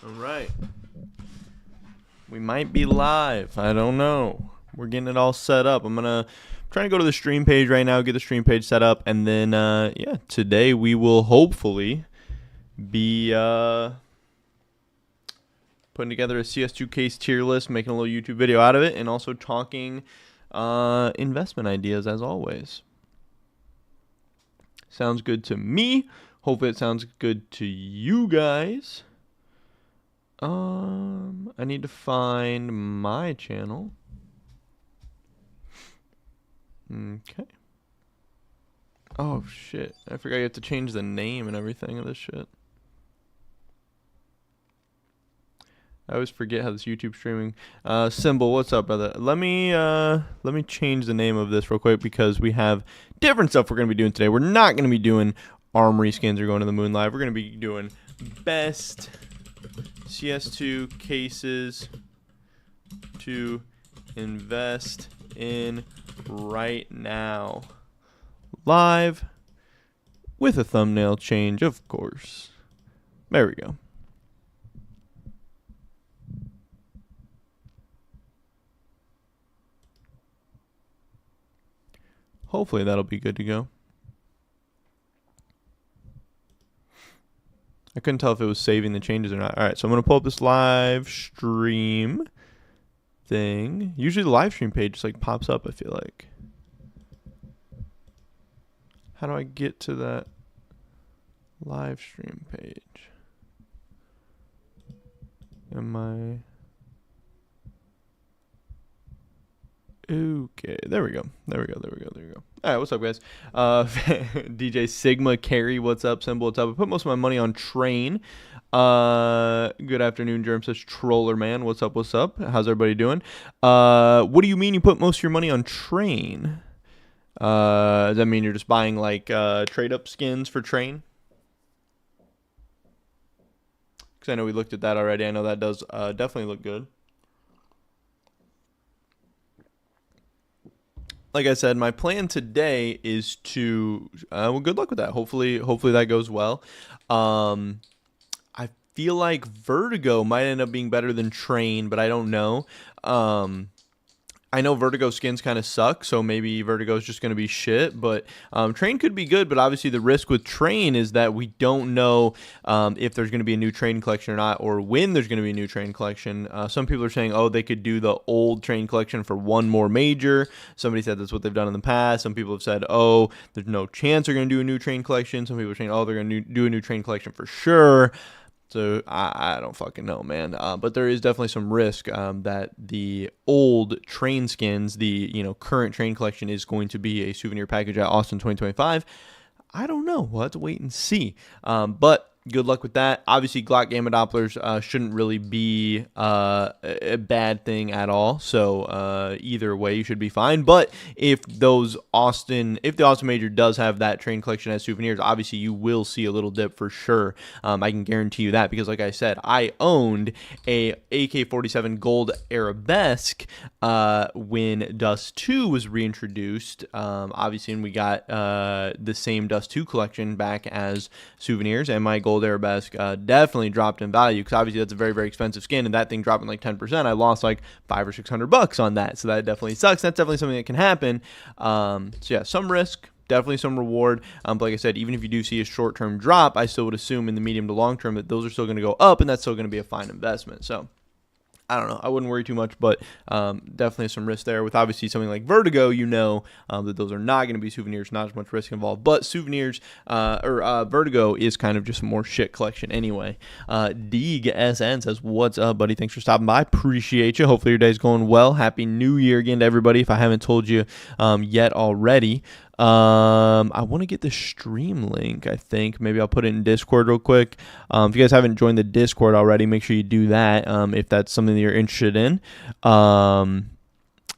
All right. We might be live. I don't know. We're getting it all set up. I'm trying to go to the stream page right now, get the stream page set up, and then, yeah, today we will hopefully be putting together a CS2 case tier list, making a little YouTube video out of it, and also talking investment ideas as always. Sounds good to me. Hopefully it sounds good to you guys. I need to find my channel. Okay. Oh shit. I forgot you have to change the name and everything of this shit. I always forget how this YouTube streaming symbol. What's up, brother? Let me change the name of this real quick because we have different stuff we're gonna be doing today. We're not gonna be doing Armory skins or going to the moon live. We're gonna be doing best CS2 cases to invest in right now. Live with a thumbnail change, of course. There we go. Hopefully that'll be good to go. I couldn't tell if it was saving the changes or not. All right, so I'm going to pull up this live stream thing. Usually the live stream page just like pops up, I feel like. How do I get to that live stream page? Am I... Okay, there we go. There we go. All right, what's up, guys? DJ Sigma Carry, what's up? Symbol, what's up? I put most of my money on Train. Good afternoon, Germ says Troller Man. What's up? What's up? How's everybody doing? What do you mean you put most of your money on Train? Does that mean you're just buying like trade up skins for Train? Because I know we looked at that already. I know that does definitely look good. Like I said, my plan today is to, well, good luck with that. Hopefully that goes well. I feel like Vertigo might end up being better than Train, but I don't know. I know Vertigo skins kind of suck, so maybe Vertigo is just going to be shit, but Train could be good, but obviously the risk with Train is that we don't know if there's going to be a new Train collection or not, or when there's going to be a new Train collection. Some people are saying, oh, they could do the old Train collection for one more major. Somebody said that's what they've done in the past. Some people have said, oh, there's no chance they're going to do a new Train collection. Some people are saying, oh, they're going to do a new Train collection for sure. So I don't fucking know, man. But there is definitely some risk that the old Train skins, the current Train collection, is going to be a souvenir package at Austin 2025. I don't know. We'll have to wait and see. But good luck with that. Obviously, Glock Gamma Dopplers shouldn't really be a bad thing at all. So either way, you should be fine. But if the Austin Major does have that Train collection as souvenirs, obviously you will see a little dip for sure. I can guarantee you that because, like I said, I owned a AK-47 Gold Arabesque when Dust 2 was reintroduced. Obviously, and we got the same Dust 2 collection back as souvenirs, and my Gold Arabesque definitely dropped in value because obviously that's a very, very expensive skin, and that thing dropping like 10%. I lost like $500 or $600 on that, so that definitely sucks. That's definitely something that can happen. So yeah, some risk, definitely some reward. But like I said, even if you do see a short-term drop, I still would assume in the medium to long term that those are still going to go up, and that's still going to be a fine investment. So I don't know. I wouldn't worry too much, but definitely some risk there. With obviously something like Vertigo, that those are not going to be souvenirs, not as much risk involved. But souvenirs Vertigo is kind of just a more shit collection anyway. Deeg SN says, "What's up, buddy? Thanks for stopping by. Appreciate you. Hopefully your day's going well. Happy New Year again to everybody. If I haven't told you yet already." I want to get the stream link. I think maybe I'll put it in Discord real quick. If you guys haven't joined the Discord already, make sure you do that. If that's something that you're interested in,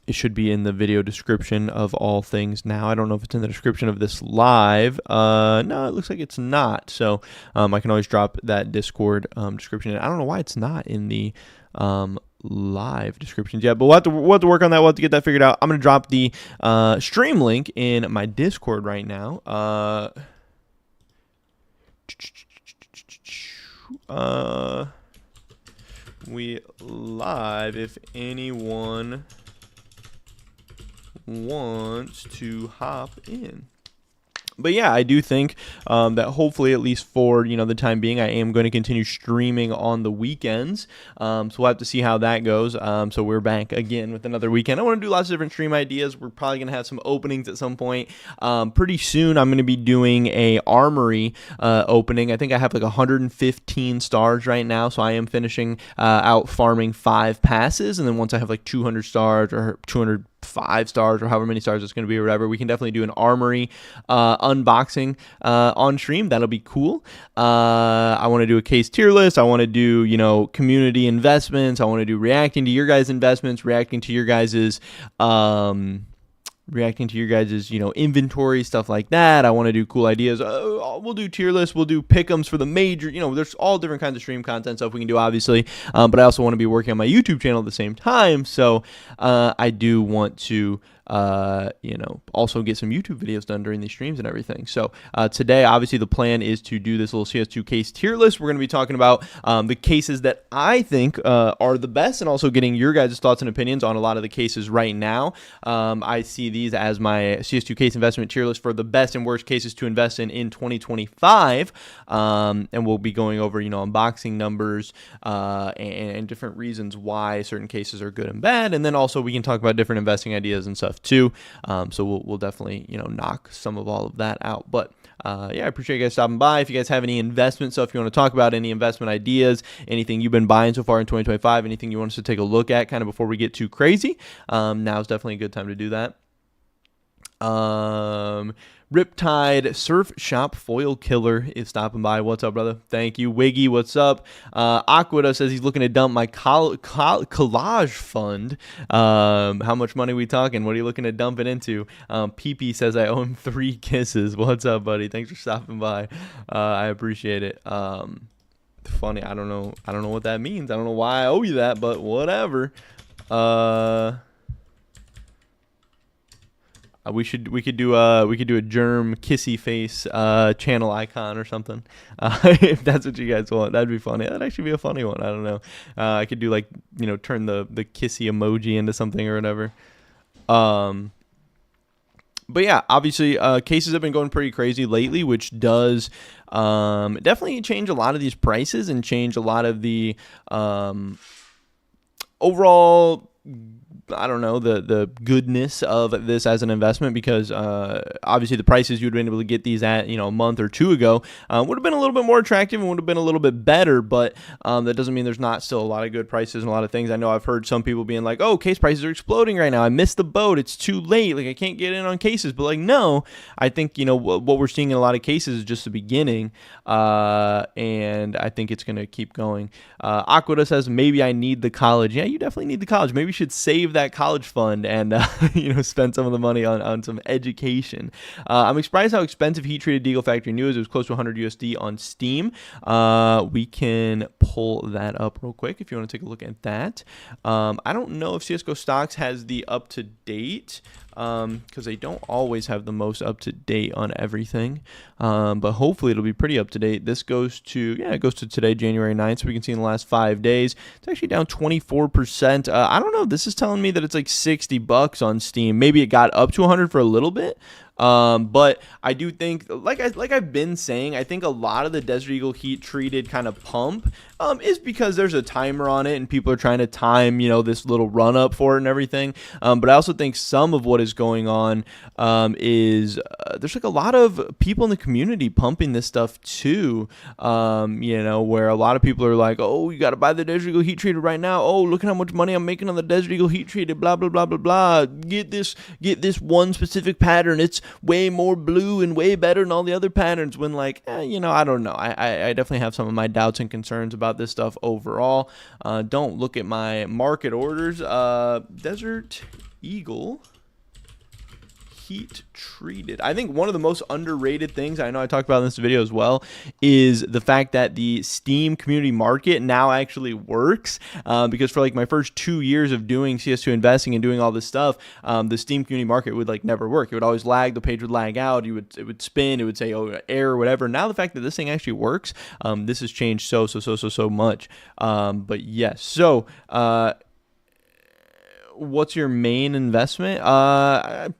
it should be in the video description of all things now. I don't know if it's in the description of this live. No, it looks like it's not. So I can always drop that Discord description. I don't know why it's not in the live descriptions yet, but we'll have to work on that. We'll have to get that figured out. I'm going to drop the stream link in my Discord right now. we live if anyone wants to hop in. But yeah, I do think that hopefully, at least for the time being, I am going to continue streaming on the weekends. So we'll have to see how that goes. So we're back again with another weekend. I want to do lots of different stream ideas. We're probably going to have some openings at some point. Pretty soon, I'm going to be doing a Armory opening. I think I have like 115 stars right now, so I am finishing out farming 5 passes, and then once I have like 200 stars or 205 stars or however many stars it's going to be or whatever, we can definitely do an Armory unboxing on stream. That'll be cool. I want to do a case tier list. I want to do community investments. I want to do reacting to your guys' investments, reacting to your guys' inventory, stuff like that. I want to do cool ideas. We'll do tier lists. We'll do pick'ems for the major. There's all different kinds of stream content stuff we can do, obviously. But I also want to be working on my YouTube channel at the same time. So I do want to also get some YouTube videos done during these streams and everything. So today, obviously, the plan is to do this little CS2 case tier list. We're going to be talking about the cases that I think are the best, and also getting your guys' thoughts and opinions on a lot of the cases right now. I see these as my CS2 case investment tier list for the best and worst cases to invest in 2025. And we'll be going over, unboxing numbers and different reasons why certain cases are good and bad. And then also we can talk about different investing ideas and stuff too. So we'll definitely knock some of all of that out. But yeah, I appreciate you guys stopping by. If you guys have any investment stuff you want to talk about, any investment ideas, anything you've been buying so far in 2025, anything you want us to take a look at kind of before we get too crazy, now is definitely a good time to do that. Riptide Surf Shop Foil Killer is stopping by. What's up, brother? Thank you. Wiggy, what's up? Aquita says he's looking to dump my collage fund. How much money are we talking? What are you looking to dump it into? PP says I owe him 3 kisses. What's up, buddy? Thanks for stopping by. I appreciate it. Funny. I don't know what that means. I don't know why I owe you that, but whatever. We could do a germ kissy face channel icon or something, if that's what you guys want. That'd be funny. That'd actually be a funny one. I don't know. I could do turn the kissy emoji into something or whatever. But yeah, obviously cases have been going pretty crazy lately, which does definitely change a lot of these prices and change a lot of the overall, I don't know, the goodness of this as an investment, because obviously the prices you'd been able to get these at a month or 2 ago would have been a little bit more attractive and would have been a little bit better, but that doesn't mean there's not still a lot of good prices and a lot of things. I know I've heard some people being like, oh, case prices are exploding right now, I missed the boat, it's too late, like I can't get in on cases. But no, I think what we're seeing in a lot of cases is just the beginning, and I think it's going to keep going. Aquita says maybe I need the college. Yeah, you definitely need the college. Maybe you should save that college fund and spend some of the money on some education. I'm surprised how expensive heat treated Deagle Factory New is. It was close to 100 USD on Steam. We can pull that up real quick if you want to take a look at that. I don't know if CSGO Stocks has the up to date, because they don't always have the most up to date on everything, but hopefully it'll be pretty up to date. This goes to today, January 9th, so we can see in the last 5 days it's actually down 24%. I don't know, this is telling me that it's like $60 on Steam. Maybe it got up to 100 for a little bit. But I do think, like I've been saying, I think a lot of the Desert Eagle heat treated kind of pump is because there's a timer on it and people are trying to time this little run up for it and everything. But I also think some of what is going on is there's like a lot of people in the community pumping this stuff too. Where a lot of people are like, oh, you got to buy the Desert Eagle heat treated right now. Oh, look at how much money I'm making on the Desert Eagle heat treated. Blah blah blah blah blah. Get this one specific pattern. It's way more blue and way better than all the other patterns, when I don't know. I definitely have some of my doubts and concerns about this stuff overall. Don't look at my market orders. Desert Eagle heat treated. I think one of the most underrated things, I know I talked about in this video as well, is the fact that the Steam community market now actually works. Because for like my first 2 years of doing CS2 investing and doing all this stuff, the Steam community market would like never work. It would always lag. The page would lag out. It would spin. It would say, oh, error or whatever. Now the fact that this thing actually works, this has changed so much. But yes, so what's your main investment?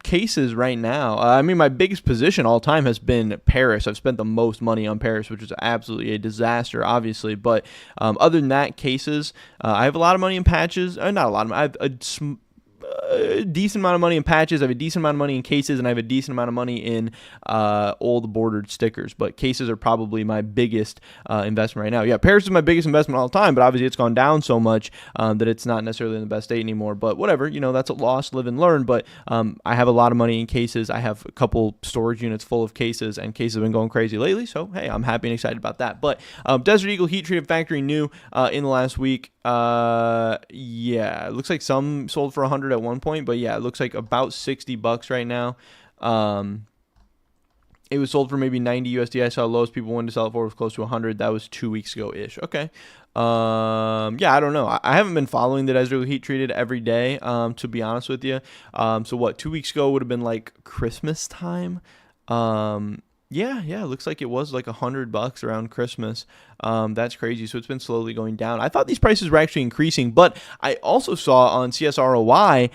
Cases right now. I mean, my biggest position all time has been Paris. I've spent the most money on Paris, which is absolutely a disaster, obviously. But other than that, cases. I have a lot of money in patches. Not a lot of money. I have a decent amount of money in patches. I have a decent amount of money in cases, and I have a decent amount of money in old bordered stickers. But cases are probably my biggest investment right now. Yeah, Paris is my biggest investment all the time, but obviously it's gone down so much that it's not necessarily in the best state anymore. But whatever, you know, that's a loss, live and learn. But I have a lot of money in cases. I have a couple storage units full of cases, and cases have been going crazy lately. So, hey, I'm happy and excited about that. But Desert Eagle heat treated factory new in the last week. Yeah, it looks like some sold for 100 at one point, but yeah, it looks like about $60 right now. It was sold for maybe 90 USD. I saw lowest people wanted to sell it for was close to 100. That was 2 weeks ago ish. Okay. Yeah, I don't know. I haven't been following the Desert Eagle heat treated every day, to be honest with you. So what, 2 weeks ago would have been like Christmas time. Yeah, it looks like it was like $100 around Christmas. That's crazy. So it's been slowly going down. I thought these prices were actually increasing, but I also saw on CSROI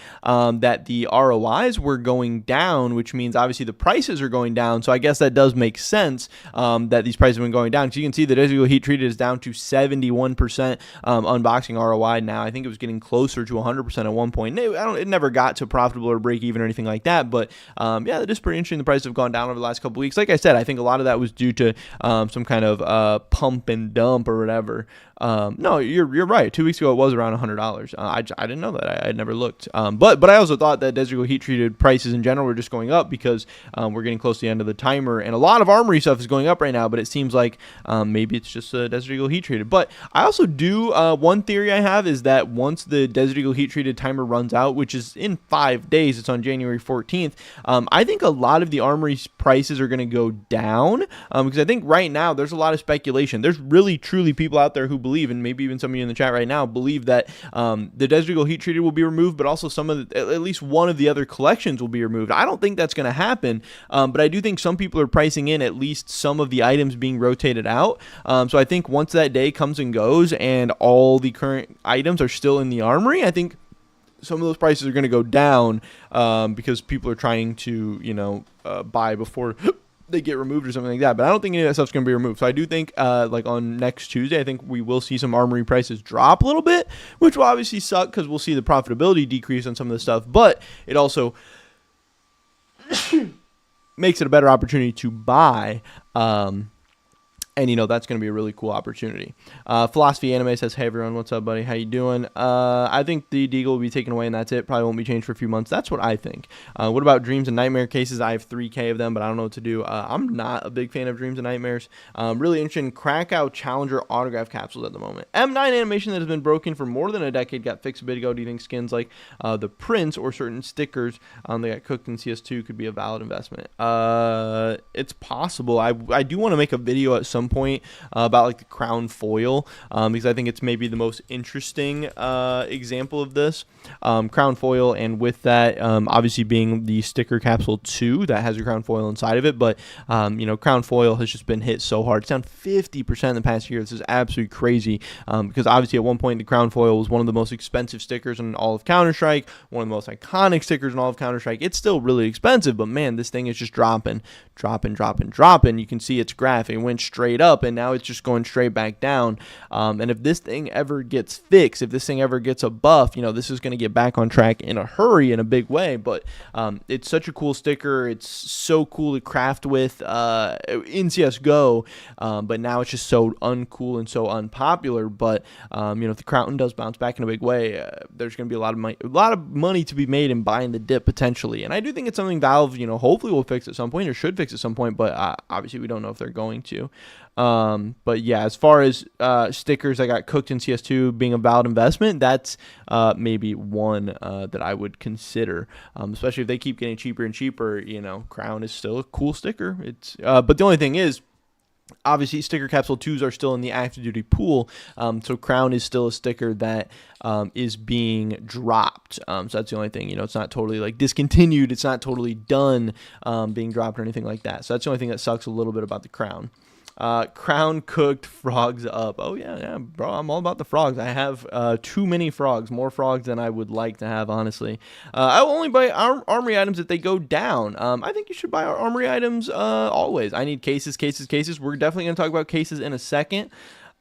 that the ROIs were going down, which means obviously the prices are going down. So I guess that does make sense that these prices have been going down. So you can see the Desert Eagle heat treated is down to 71% unboxing ROI now. I think it was getting closer to 100% at one point. It never got to profitable or break even or anything like that. But yeah, that is pretty interesting. The prices have gone down over the last couple of weeks. Like I said, I think a lot of that was due to some kind of pump and dump or whatever. No, you're right. 2 weeks ago it was around $100. I didn't know that. I had never looked. But I also thought that Desert Eagle heat treated prices in general were just going up because we're getting close to the end of the timer, and a lot of Armory stuff is going up right now. But it seems like maybe it's just Desert Eagle heat treated. But I also do one theory I have is that once the Desert Eagle heat treated timer runs out, which is in 5 days, it's on January 14th. I think a lot of the Armory prices are going to go down because I think right now there's a lot of speculation. There's really truly people out there who believe, and maybe even some of you in the chat right now believe, that the Desert Eagle heat treated will be removed, but also some of at least one of the other collections will be removed. I don't think that's going to happen, but I do think some people are pricing in at least some of the items being rotated out. So I think once that day comes and goes and all the current items are still in the Armory, I think some of those prices are going to go down because people are trying to, you know, buy before they get removed or something like that. But I don't think any of that stuff's going to be removed. So I do think like on next Tuesday, I think we will see some Armory prices drop a little bit, which will obviously suck because we'll see the profitability decrease on some of the stuff. But it also makes it a better opportunity to buy. And, you know, that's going to be a really cool opportunity. Philosophy Anime says, hey, everyone, what's up, buddy? How you doing? I think the Deagle will be taken away, and that's it. Probably won't be changed for a few months. That's what I think. What about Dreams and Nightmare cases? I have 3K of them, but I don't know what to do. I'm not a big fan of Dreams and Nightmares. Really interested in Krakow Challenger autograph capsules at the moment. M9 animation that has been broken for more than a decade got fixed a bit ago. Do you think skins like the prints or certain stickers that got cooked in CS2 could be a valid investment? It's possible. I do want to make a video at some point about like the crown foil because I think it's maybe the most interesting example of this crown foil, and with that obviously being the sticker capsule 2 that has a crown foil inside of it. But you know, crown foil has just been hit so hard. It's down 50% in the past year. This is absolutely crazy because obviously at one point the crown foil was one of the most expensive stickers in all of Counter-Strike, one of the most iconic stickers in all of Counter-Strike. It's still really expensive, but man, this thing is just dropping. You can see its graph. It went straight up and now it's just going straight back down. And if this thing ever gets fixed, if this thing ever gets a buff, you know, this is going to get back on track in a hurry, in a big way. But it's such a cool sticker. It's so cool to craft with in CSGO, but now it's just so uncool and so unpopular. But you know, if the crown does bounce back in a big way, there's going to be a lot of money to be made in buying the dip potentially. And I do think it's something Valve, you know, hopefully will fix at some point, or should fix fix at some point, but obviously we don't know if they're going to. But yeah, as far as stickers that got cooked in CS2 being a valid investment, that's maybe one that I would consider, especially if they keep getting cheaper and cheaper. You know, Crown is still a cool sticker. It's but the only thing is, obviously, sticker capsule 2s are still in the active duty pool, so Crown is still a sticker that is being dropped. So that's the only thing. You know, it's not totally like discontinued. It's not totally done being dropped or anything like that. So that's the only thing that sucks a little bit about the Crown. Crown cooked frogs up. Oh yeah, bro, I'm all about the frogs. I have too many frogs, more frogs than I would like to have, honestly. I will only buy Armory items if they go down. I think you should buy our Armory items always. I need cases. We're definitely going to talk about cases in a second.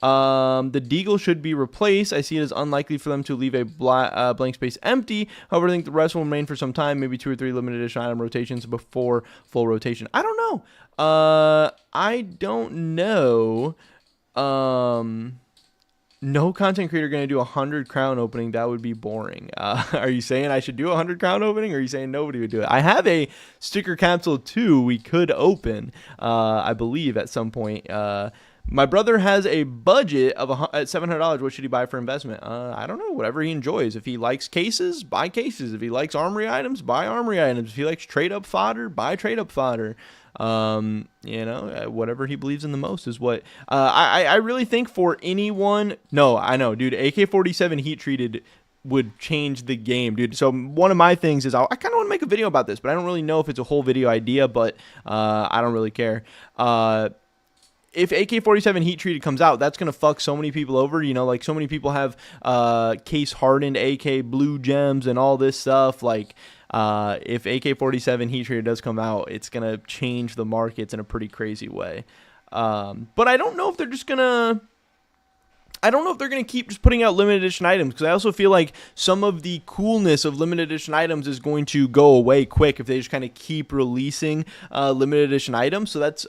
The Deagle should be replaced. I see it as unlikely for them to leave a blank space empty. However, I think the rest will remain for some time, maybe 2 or 3 limited edition item rotations before full rotation. I don't know. I don't know. No content creator going to do 100 crown opening. That would be boring. Are you saying I should do 100 crown opening, or are you saying nobody would do it? I have a sticker capsule 2 we could open, I believe, at some point. My brother has a budget of at $700. What should he buy for investment? I don't know. Whatever he enjoys. If he likes cases, buy cases. If he likes Armory items, buy Armory items. If he likes trade-up fodder, buy trade-up fodder. You know, whatever he believes in the most is what I really think for anyone. No, I know, dude. AK-47 heat treated would change the game, dude. So one of my things is I kind of want to make a video about this, but I don't really know if it's a whole video idea. But I don't really care. If AK-47 heat treated comes out, that's gonna fuck so many people over. You know, like so many people have case hardened AK blue gems and all this stuff. Like if AK-47 heat treated does come out, it's gonna change the markets in a pretty crazy way. But I don't know if they're just gonna. I don't know if they're going to keep just putting out limited edition items, because I also feel like some of the coolness of limited edition items is going to go away quick if they just kind of keep releasing limited edition items. So that's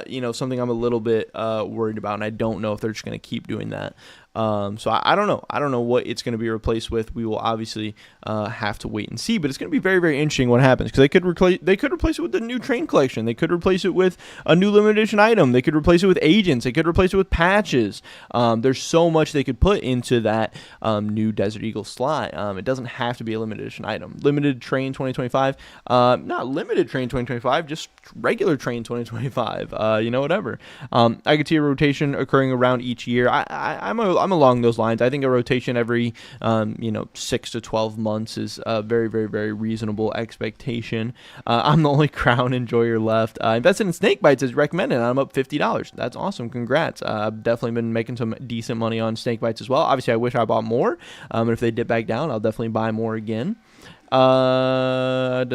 you know, something I'm a little bit worried about, and I don't know if they're just going to keep doing that. So I don't know. I don't know what it's going to be replaced with. We will obviously have to wait and see, but it's going to be very, very interesting what happens, because they could replace it with the new train collection. They could replace it with a new limited edition item. They could replace it with agents. They could replace it with patches. There's so much they could put into that new Desert Eagle slot. It doesn't have to be a limited edition item. Limited train 2025, not limited train 2025, just regular train 2025. You know, whatever. I could see a rotation occurring around each year. I'm along those lines. I think a rotation every, 6 to 12 months is a very, very, very reasonable expectation. I'm the only crown enjoyer left. Invested in snake bites as recommended. I'm up $50. That's awesome. Congrats. I've definitely been making some decent money on snake bites as well. Obviously, I wish I bought more. And if they dip back down, I'll definitely buy more again. What's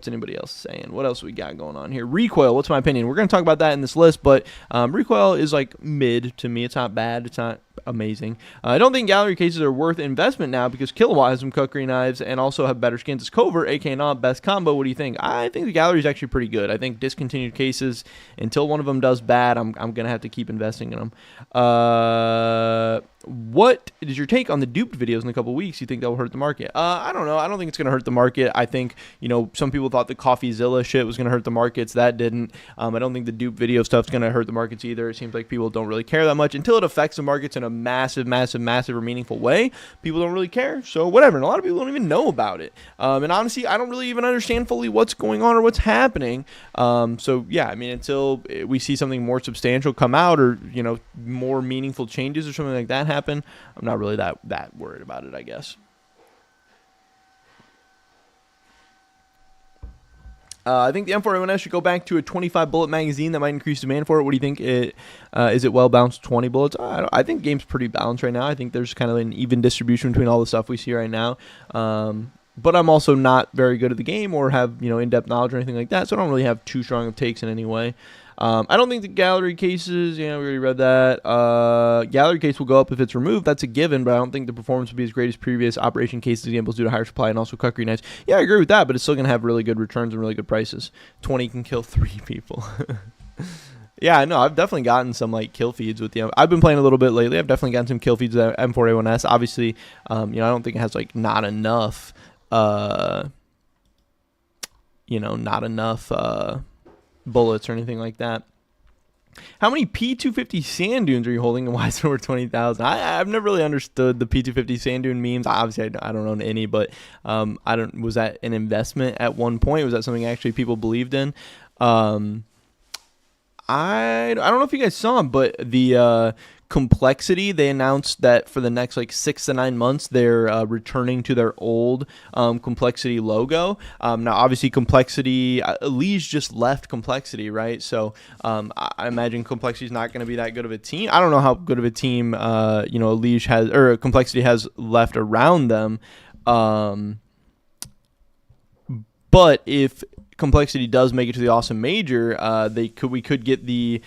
anybody else saying? What else we got going on here? Recoil, what's my opinion? We're going to talk about that in this list, but Recoil is like mid to me. It's not bad. It's not amazing. I don't think gallery cases are worth investment now, because Kilowatt has some cookery knives and also have better skins as Covert, AK and all, best combo. What do you think? I think the gallery is actually pretty good. I think discontinued cases, until one of them does bad, I'm going to have to keep investing in them. What is your take on the duped videos in a couple weeks? You think that will hurt the market? I don't know. I don't think it's going to hurt the market. I think, some people thought the CoffeeZilla shit was going to hurt the markets. That didn't. I don't think the dupe video stuff's going to hurt the markets either. It seems like people don't really care that much until it affects the markets in a massive or meaningful way. People don't really care. So whatever. And a lot of people don't even know about it. And honestly, I don't really even understand fully what's going on or what's happening. So yeah, until we see something more substantial come out, or, more meaningful changes or something like that happen, I'm not really that worried about it, I guess. I think the M4A1S should go back to a 25 bullet magazine. That might increase demand for it. What do you think? Is it well balanced 20 bullets? I think the game's pretty balanced right now. I think there's kind of an even distribution between all the stuff we see right now. But I'm also not very good at the game or have, in-depth knowledge or anything like that, so I don't really have too strong of takes in any way. I don't think the gallery cases, we already read that. Gallery case will go up if it's removed. That's a given, but I don't think the performance will be as great as previous operation cases examples due to higher supply and also cookery knives. Yeah, I agree with that, but it's still going to have really good returns and really good prices. 20 can kill 3 people. Yeah, I know. I've definitely gotten some kill feeds with the. I've been playing a little bit lately. I've definitely gotten some kill feeds with M4A1S. Obviously, I don't think it has not enough. Not enough. bullets or anything like that. How many P250 sand dunes are you holding, and why is it over 20,000? I've never really understood the P250 sand dune memes. Obviously, I don't own any, but I don't. Was that an investment at one point? Was that something actually people believed in? I don't know if you guys saw, but the Complexity, they announced that for the next like 6 to 9 months they're returning to their old Complexity logo. Now obviously Complexity, Liege just left Complexity, right? So I imagine Complexity is not going to be that good of a team. I don't know how good of a team Liege has, or Complexity has left around them. But if Complexity does make it to the Awesome Major, we could get the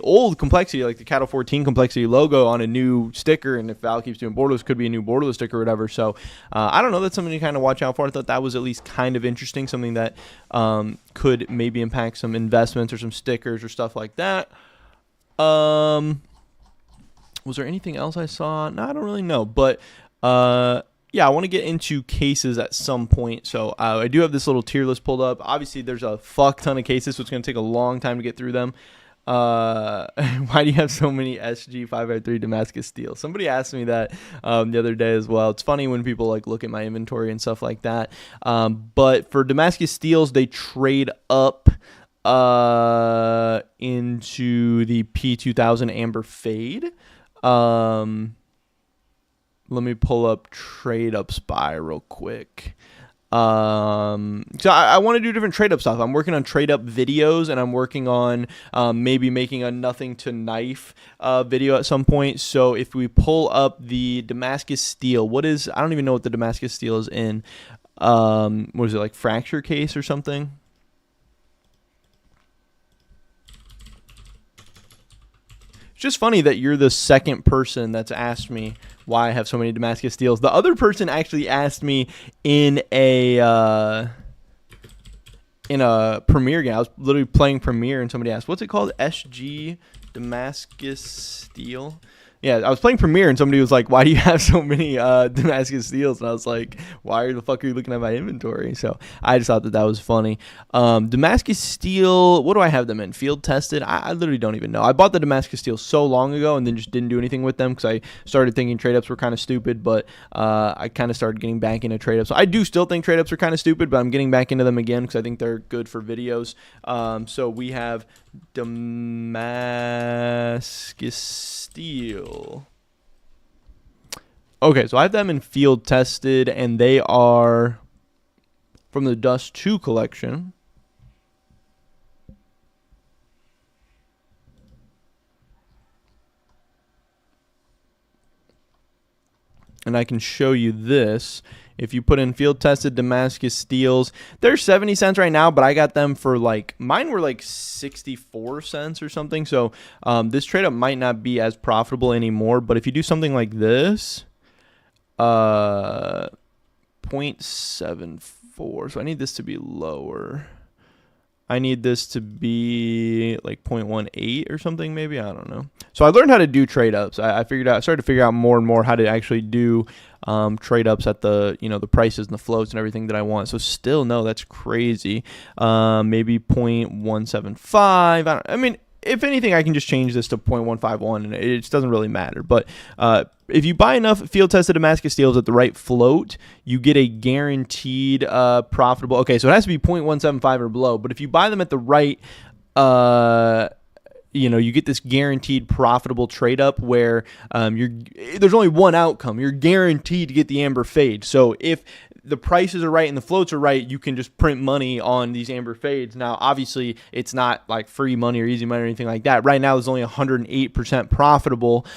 old Complexity, like the Cattle 14 Complexity logo on a new sticker, and if Val keeps doing borderless, could be a new borderless sticker or whatever. So I don't know, that's something to kind of watch out for. I thought that was at least kind of interesting, something that could maybe impact some investments or some stickers or stuff like that. Was there anything else I saw? No, I don't really know, but yeah, I want to get into cases at some point. So I do have this little tier list pulled up. Obviously, there's a fuck ton of cases, so it's going to take a long time to get through them. Why do you have so many SG 5x3 Damascus Steel? Somebody asked me that the other day as well. It's funny when people like look at my inventory and stuff like that. But for Damascus Steels, they trade up into the P2000 Amber Fade. Let me pull up trade up spy real quick. So I want to do different trade up stuff. I'm working on trade up videos, and I'm working on maybe making a nothing to knife video at some point. So if we pull up the Damascus Steel, I don't even know what the Damascus Steel is in. What is it, like fracture case or something? It's just funny that you're the second person that's asked me why I have so many Damascus Steels. The other person actually asked me in a Premiere game. I was literally playing Premiere, and somebody asked, what's it called? SG Damascus Steel? Yeah, I was playing Premiere, and somebody was like, why do you have so many Damascus Steels? And I was like, why the fuck are you looking at my inventory? So I just thought that was funny. Damascus Steel, what do I have them in? Field tested? I literally don't even know. I bought the Damascus Steel so long ago and then just didn't do anything with them because I started thinking trade-ups were kind of stupid, but I kind of started getting back into trade-ups. So I do still think trade-ups are kind of stupid, but I'm getting back into them again because I think they're good for videos. So we have Damascus Steel. Okay, so I have them in field tested, and they are from the Dust 2 collection. And I can show you this. If you put in field tested Damascus Steels, they're 70 cents right now, but I got them for mine were like 64 cents or something. So this trade up might not be as profitable anymore. But if you do something like this, 0.74. So I need this to be lower. I need this to be like 0.18 or something, maybe. I don't know. So I learned how to do trade ups. I started to figure out more and more how to actually do trade ups at the the prices and the floats and everything that I want. So still, no, that's crazy. Maybe 0.175. I mean, if anything, I can just change this to 0.151, and it just doesn't really matter. But if you buy enough field-tested Damascus Steels at the right float, you get a guaranteed profitable. Okay, so it has to be 0.175 or below. But if you buy them at the right, you get this guaranteed profitable trade-up where there's only one outcome. You're guaranteed to get the Amber Fade. So if the prices are right and the floats are right, you can just print money on these Amber Fades. Now, obviously, it's not like free money or easy money or anything like that. Right now, it's only 108% profitable.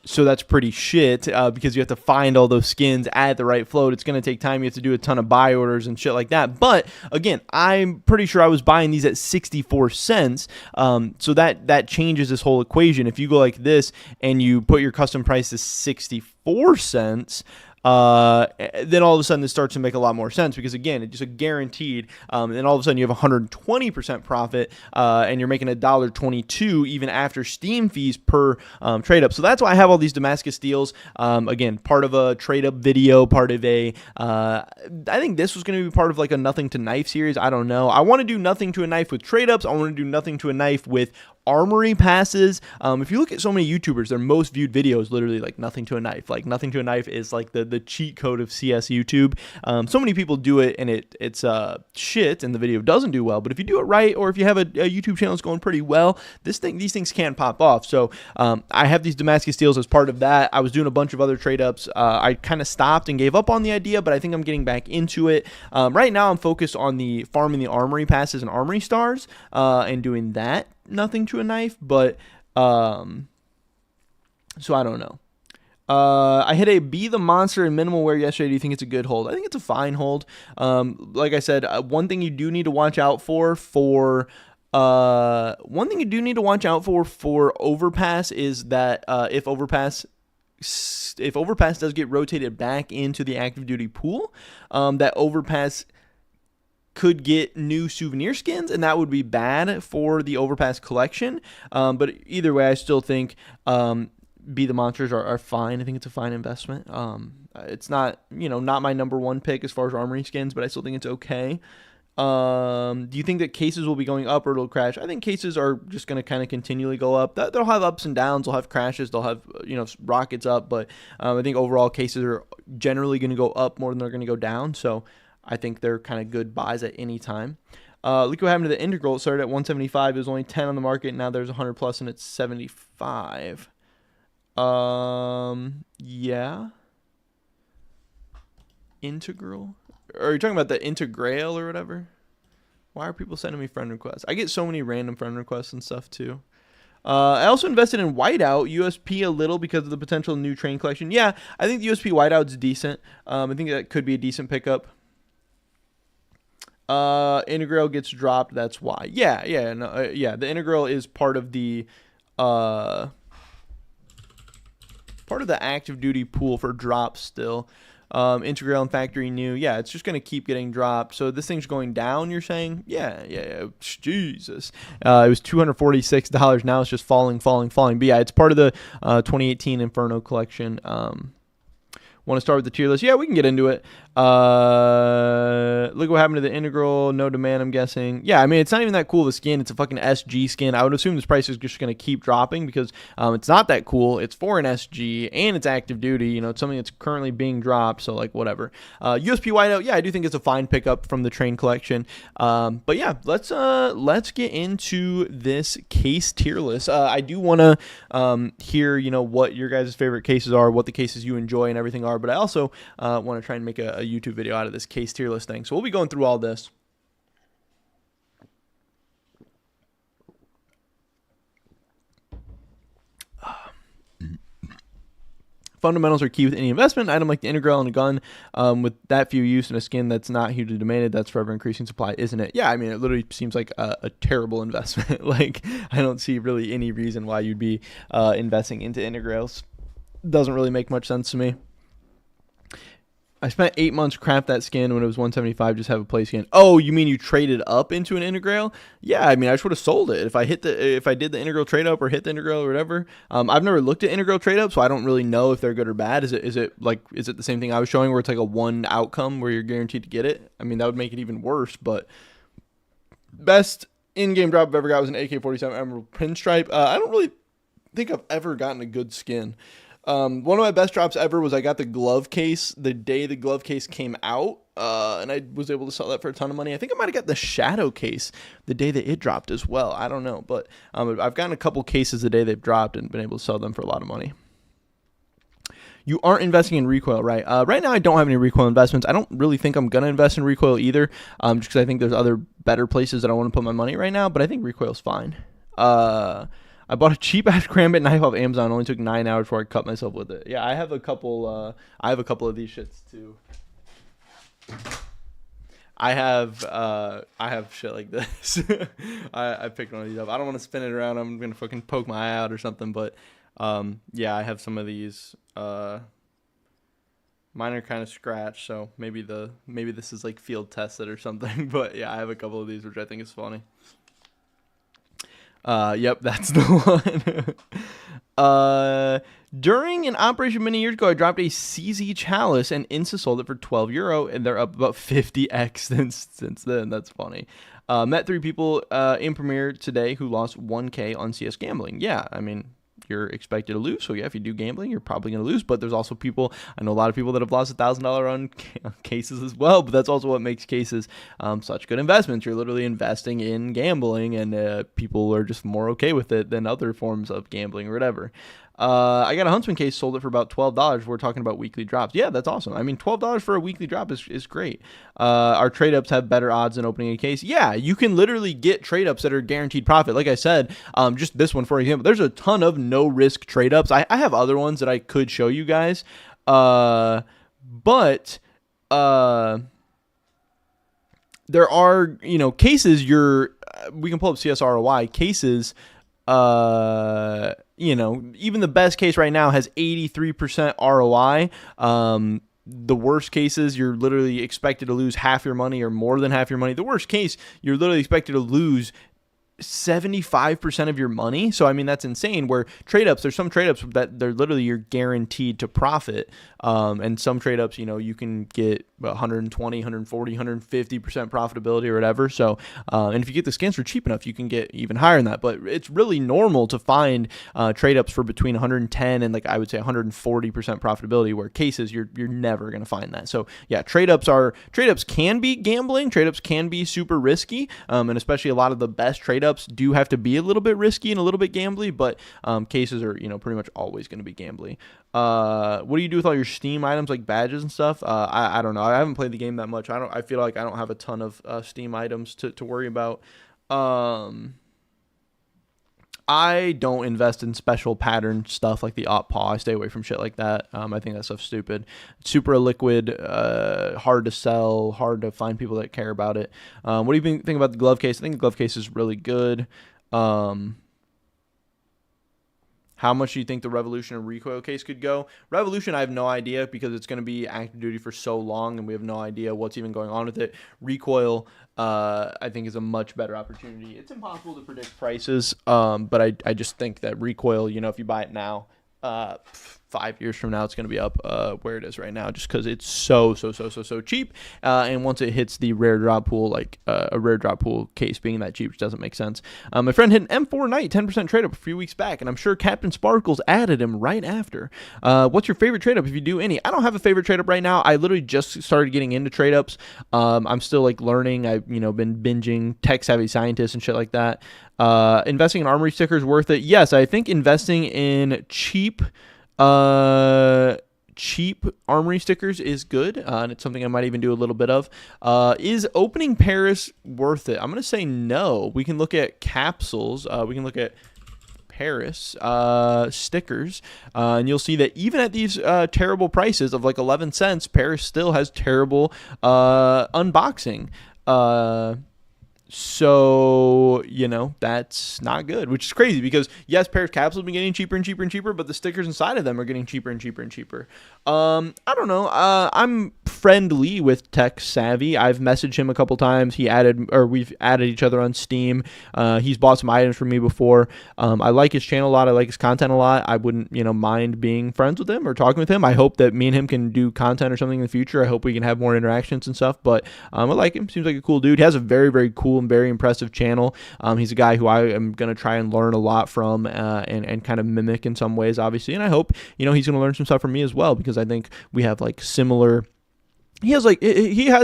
So that's pretty shit because you have to find all those skins at the right float. It's going to take time. You have to do a ton of buy orders and shit like that. But again, I'm pretty sure I was buying these at 64 cents. So that changes this whole equation. If you go like this and you put your custom price to 64 cents, then all of a sudden this starts to make a lot more sense, because again, it's just a guaranteed, and all of a sudden you have 120% profit, and you're making $1.22 even after Steam fees per trade up. So that's why I have all these Damascus deals. Again, part of a trade up video, part of I think this was going to be part of like a nothing to knife series. I don't know. I want to do nothing to a knife with trade ups. I want to do nothing to a knife with Armory passes. If you look at so many YouTubers, their most viewed videos literally like nothing to a knife. Like nothing to a knife is like the cheat code of CS YouTube. So many people do it and it's shit, and the video doesn't do well. But if you do it right, or if you have a YouTube channel that's going pretty well, these things can pop off. So I have these Damascus deals as part of that. I was doing a bunch of other trade ups. I kind of stopped and gave up on the idea, but I think I'm getting back into it. Right now I'm focused on the farming the Armory passes and Armory stars, and doing that. Nothing to a knife, but so I don't know. I hit a Be the Monster in minimal wear yesterday. Do you think it's a good hold? I think it's a fine hold. Like I said, one thing you do need to watch out for Overpass is that if Overpass does get rotated back into the active duty pool, that Overpass could get new souvenir skins, and that would be bad for the Overpass collection. But either way, I still think Be the Monsters are fine. I think it's a fine investment. It's not, not my number one pick as far as Armory skins, but I still think it's okay. Do you think that cases will be going up or it'll crash? I think cases are just going to kind of continually go up. They'll have ups and downs. They'll have crashes. They'll have, rockets up. But I think overall cases are generally going to go up more than they're going to go down. So I think they're kind of good buys at any time. Look what happened to the Integral. It started at 175. It was only 10 on the market. Now there's 100 plus and it's 75. Yeah. Integral? Are you talking about the Integral or whatever? Why are people sending me friend requests? I get so many random friend requests and stuff too. I also invested in Whiteout, USP a little because of the potential new train collection. Yeah, I think the USP Whiteout's decent. I think that could be a decent pickup. Integral gets dropped. That's why. Yeah. The Integral is part of the active duty pool for drops still. Integral and factory new. Yeah, it's just going to keep getting dropped. So this thing's going down, you're saying? Yeah. Jesus. It was $246. Now it's just falling. But yeah, it's part of the 2018 Inferno collection. Want to start with the tier list? Yeah, we can get into it. Look what happened to the Integral. No demand, I'm guessing. Yeah, I mean, it's not even that cool of a skin. It's a fucking SG skin. I would assume this price is just going to keep dropping because it's not that cool. It's for an SG and it's active duty. It's something that's currently being dropped. So, like, whatever. USP Whiteout, yeah, I do think it's a fine pickup from the train collection. But yeah, let's get into this case tier list. I do want to hear, what your guys' favorite cases are, what the cases you enjoy and everything are. But I also want to try and make a YouTube video out of this case tier list thing. So we'll be going through all this. Fundamentals are key with any investment. An item like the Integral and a gun with that few use and a skin that's not hugely demanded, that's forever increasing supply, isn't it? Yeah, I mean, it literally seems like a terrible investment. Like, I don't see really any reason why you'd be investing into Integrals. Doesn't really make much sense to me. I spent 8 months to craft that skin when it was 175. Just have a play skin. Oh, you mean you traded up into an Integral? Yeah, I mean, I just would have sold it if I did the Integral trade up or hit the Integral or whatever. I've never looked at Integral trade up, so I don't really know if they're good or bad. Is it the same thing I was showing where it's like a one outcome where you're guaranteed to get it? I mean, that would make it even worse. But best in-game drop I've ever got was an AK-47 Emerald Pinstripe. I don't really think I've ever gotten a good skin. One of my best drops ever was I got the glove case the day the glove case came out, and I was able to sell that for a ton of money. I think I might have got the shadow case the day that it dropped as well. I don't know, but I've gotten a couple cases the day they've dropped and been able to sell them for a lot of money. You aren't investing in Recoil, right? Right now, I don't have any Recoil investments. I don't really think I'm going to invest in Recoil either, just because I think there's other better places that I want to put my money right now, but I think Recoil's fine. I bought a cheap-ass Karambit knife off Amazon. It only took 9 hours before I cut myself with it. Yeah, I have a couple of these shits, too. I have shit like this. I picked one of these up. I don't want to spin it around. I'm going to fucking poke my eye out or something, but yeah, I have some of these. Mine are kind of scratched, so maybe this is like field tested or something. But yeah, I have a couple of these, which I think is funny. Yep, that's the one. During an operation many years ago, I dropped a CZ Chalice and Insta sold it for €12, and they're up about 50x since then. That's funny. Met 3 people in Premiere today who lost 1K on CS gambling. Yeah, I mean, you're expected to lose. So yeah, if you do gambling, you're probably going to lose. But there's also people, I know a lot of people that have lost $1,000 on cases as well. But that's also what makes cases such good investments. You're literally investing in gambling, and people are just more okay with it than other forms of gambling or whatever. I got a Huntsman case, sold it for about $12. We're talking about weekly drops. Yeah, that's awesome. I mean, $12 for a weekly drop is great. Our trade ups have better odds than opening a case. Yeah, you can literally get trade ups that are guaranteed profit. Like I said, just this one, for example, there's a ton of no risk trade ups. I have other ones that I could show you guys. But there are, cases we can pull up CSROI cases. Even the best case right now has 83% ROI. The worst cases, you're literally expected to lose half your money or more than half your money. The worst case, you're literally expected to lose 75% of your money. So, I mean, that's insane. Where trade ups, there's some trade ups that you're guaranteed to profit. And some trade ups, you can get 120, 140, 150% profitability or whatever. So, and if you get the skins for cheap enough, you can get even higher than that. But it's really normal to find trade ups for between 110 and I would say 140% profitability, where cases you're never going to find that. So yeah, trade ups can be gambling. Trade ups can be super risky. And especially a lot of the best trade ups do have to be a little bit risky and a little bit gambly, but cases are, pretty much always going to be gambly. What do you do with all your Steam items like badges and stuff? I don't know. I haven't played the game that much. I feel like I don't have a ton of Steam items to worry about. I don't invest in special pattern stuff like the op paw. I stay away from shit like that. I think that stuff's stupid. Super illiquid, hard to sell, hard to find people that care about it. What do you think about the glove case? I think the glove case is really good. How much do you think the Revolution and Recoil case could go? Revolution, I have no idea, because it's going to be active duty for so long, and we have no idea what's even going on with it. Recoil, I think, is a much better opportunity. It's impossible to predict prices, but I just think that Recoil, if you buy it now, 5 years from now, it's going to be up where it is right now, just because it's so cheap. And once it hits the rare drop pool, like a rare drop pool case being that cheap, which doesn't make sense. My friend hit an M4 Knight 10% trade up a few weeks back, and I'm sure Captain Sparkles added him right after. What's your favorite trade up if you do any? I don't have a favorite trade up right now. I literally just started getting into trade ups. I'm still learning. I've been binging Tech Savvy Scientists and shit like that. Investing in Armory stickers worth it? Yes, I think investing in cheap Armory stickers is good, and it's something I might even do a little bit of. Is opening Paris worth it? I'm going to say no. We can look at capsules. We can look at Paris stickers, and you'll see that even at these terrible prices of 11 cents, Paris still has terrible unboxing. So, that's not good, which is crazy, because yes, Paris capsules have been getting cheaper and cheaper and cheaper, but the stickers inside of them are getting cheaper and cheaper and cheaper. I don't know. I'm friendly with Tech Savvy. I've messaged him a couple times. We've added each other on Steam. He's bought some items from me before. I like his channel a lot. I like his content a lot. I wouldn't, mind being friends with him or talking with him. I hope that me and him can do content or something in the future. I hope we can have more interactions and stuff, but I like him. Seems like a cool dude. He has a very, very cool and very impressive channel. He's a guy who I am going to try and learn a lot from, and kind of mimic in some ways, obviously. And I hope, he's going to learn some stuff from me as well, because I think we have similar. He has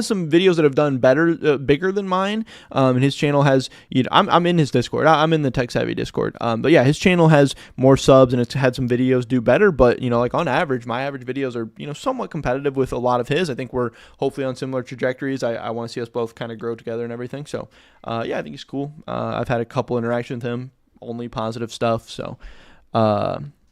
some videos that have done better, bigger than mine. And his channel has, I'm in his Discord. I'm in the Tech Savvy Discord. But yeah, his channel has more subs, and it's had some videos do better. But on average, my average videos are somewhat competitive with a lot of his. I think we're hopefully on similar trajectories. I want to see us both kind of grow together and everything. So yeah, I think he's cool. I've had a couple interactions with him, only positive stuff. So.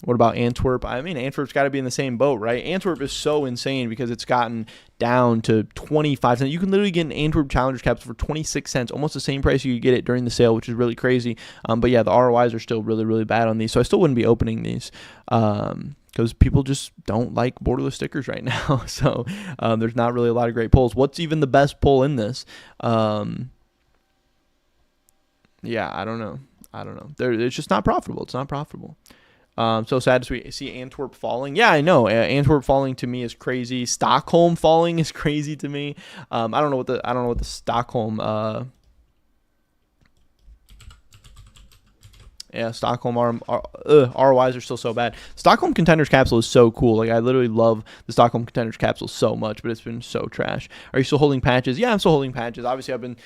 What about Antwerp? I mean, Antwerp's got to be in the same boat, right? Antwerp is so insane because it's gotten down to 25 cents. You can literally get an Antwerp Challengers capsule for 26 cents, almost the same price you could get it during the sale, which is really crazy. But yeah, the ROIs are still really, really bad on these, so I still wouldn't be opening these. Because because people just don't like borderless stickers right now. So there's not really a lot of great pulls. What's even the best pull in this? Yeah, I don't know. It's just not profitable. It's not profitable. So sad to see Antwerp falling. Yeah, I know. Antwerp falling to me is crazy. Stockholm falling is crazy to me. I don't know what the Stockholm. Yeah, Stockholm ROIs are still so bad. Stockholm Contenders capsule is so cool. Like, I literally love the Stockholm Contenders capsule so much, but it's been so trash. Are you still holding patches? Yeah, I'm still holding patches. Obviously, I've been,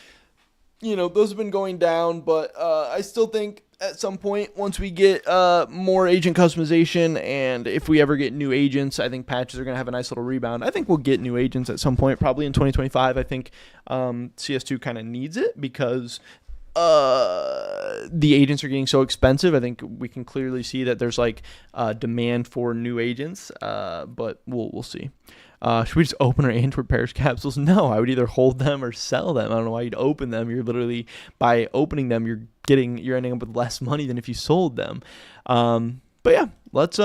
those have been going down, but I still think at some point, once we get more agent customization, and if we ever get new agents, I think patches are going to have a nice little rebound. I think we'll get new agents at some point, probably in 2025. I think CS2 kind of needs it because the agents are getting so expensive. I think we can clearly see that there's like demand for new agents, but we'll see. Should we just open our Antwerp Pairs capsules? No, I would either hold them or sell them. I don't know why you'd open them. You're literally, by opening them, you're ending up with less money than if you sold them. But yeah, let's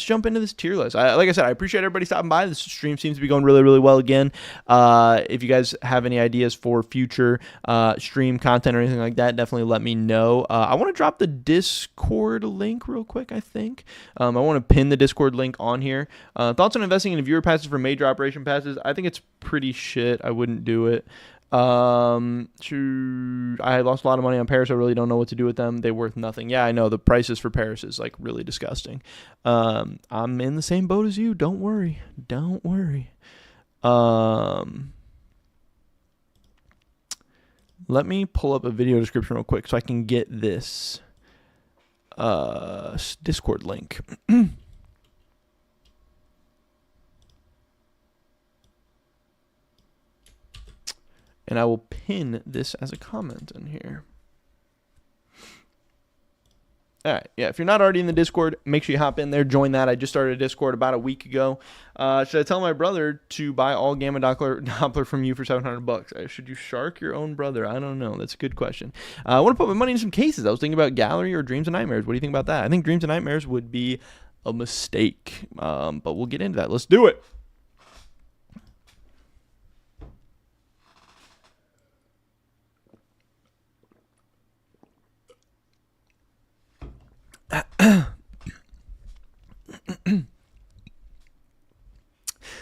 jump into this tier list. Like I said, I appreciate everybody stopping by. This stream seems to be going really, really well again. If you guys have any ideas for future stream content or anything like that, definitely let me know. I want to drop the Discord link real quick, I think. I want to pin the Discord link on here. Thoughts on investing in viewer passes for major operation passes? I think it's pretty shit. I wouldn't do it. I lost a lot of money on Paris. I really don't know what to do with them. They're worth nothing. Yeah, I know the prices for Paris is like really disgusting. I'm in the same boat as you. Don't worry. Let me pull up a video description real quick so I can get this Discord link. And I will pin this as a comment in here. All right. Yeah, if you're not already in the Discord, make sure you hop in there, join that. I just started a Discord about a week ago. Should I tell my brother to buy all Gamma Doppler from you for $700? Should you shark your own brother? I don't know. That's a good question. I want to put my money in some cases. I was thinking about Gallery or Dreams and Nightmares. What do you think about that? I think Dreams and Nightmares would be a mistake, but we'll get into that. Let's do it.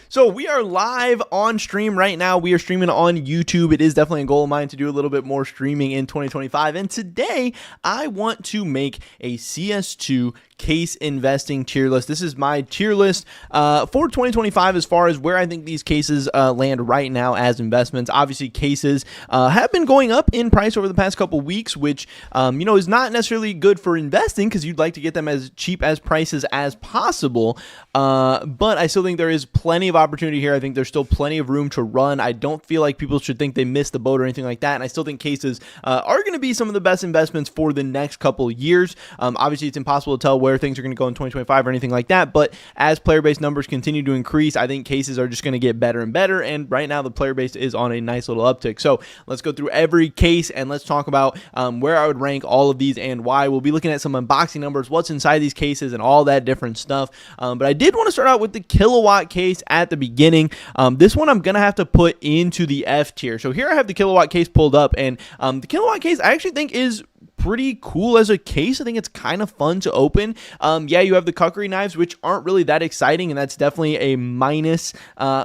So we are live on stream right now. We are streaming on YouTube. It is definitely a goal of mine to do a little bit more streaming in 2025. And today I want to make a CS2 case investing tier list. This is my tier list for 2025 as far as where I think these cases land right now as investments. Obviously, cases have been going up in price over the past couple weeks, which is not necessarily good for investing because you'd like to get them as cheap as prices as possible. But I still think there is plenty of opportunity here. I think there's still plenty of room to run. I don't feel like people should think they missed the boat or anything like that. And I still think cases are going to be some of the best investments for the next couple years. Obviously, it's impossible to tell where things are going to go in 2025 or anything like that. But as player base numbers continue to increase, I think cases are just going to get better and better. And right now, the player base is on a nice little uptick. So let's go through every case and let's talk about where I would rank all of these and why. We'll be looking at some unboxing numbers, what's inside these cases, and all that different stuff. But I did want to start out with the Kilowatt case at the beginning. This one I'm going to have to put into the F tier. So here I have the Kilowatt case pulled up, and the Kilowatt case I actually think is pretty cool as a case. I think it's kind of fun to open. Yeah, you have the Cuckery knives, which aren't really that exciting, and that's definitely a minus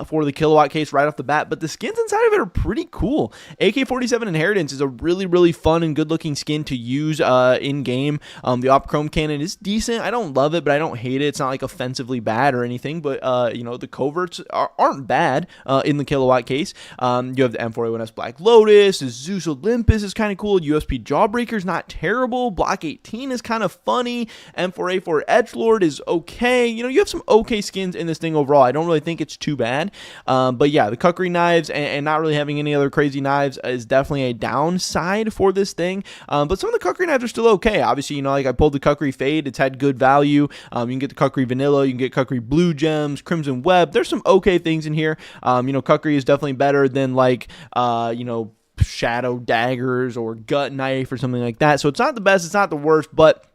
for the Kilowatt case right off the bat, but the skins inside of it are pretty cool. AK-47 Inheritance is a really, really fun and good-looking skin to use in-game. The Op Chrome Cannon is decent. I don't love it, but I don't hate it. It's not like offensively bad or anything, but the coverts aren't bad in the Kilowatt case. You have the M4A1S Black Lotus. The Zeus Olympus is kind of cool. USP Jawbreaker's not terrible. Block 18 is kind of funny. M4A4 Edgelord is okay. You have some okay skins in this thing overall. I don't really think it's too bad. But yeah, the Cuckery knives and not really having any other crazy knives is definitely a downside for this thing. But some of the Cuckery knives are still okay. Obviously, like I pulled the Cuckery Fade. It's had good value. You can get the Cuckery Vanilla. You can get Cuckery Blue Gems, Crimson Web. There's some okay things in here. Cuckery is definitely better than Shadow Daggers or Gut Knife or something like that. So it's not the best, it's not the worst, but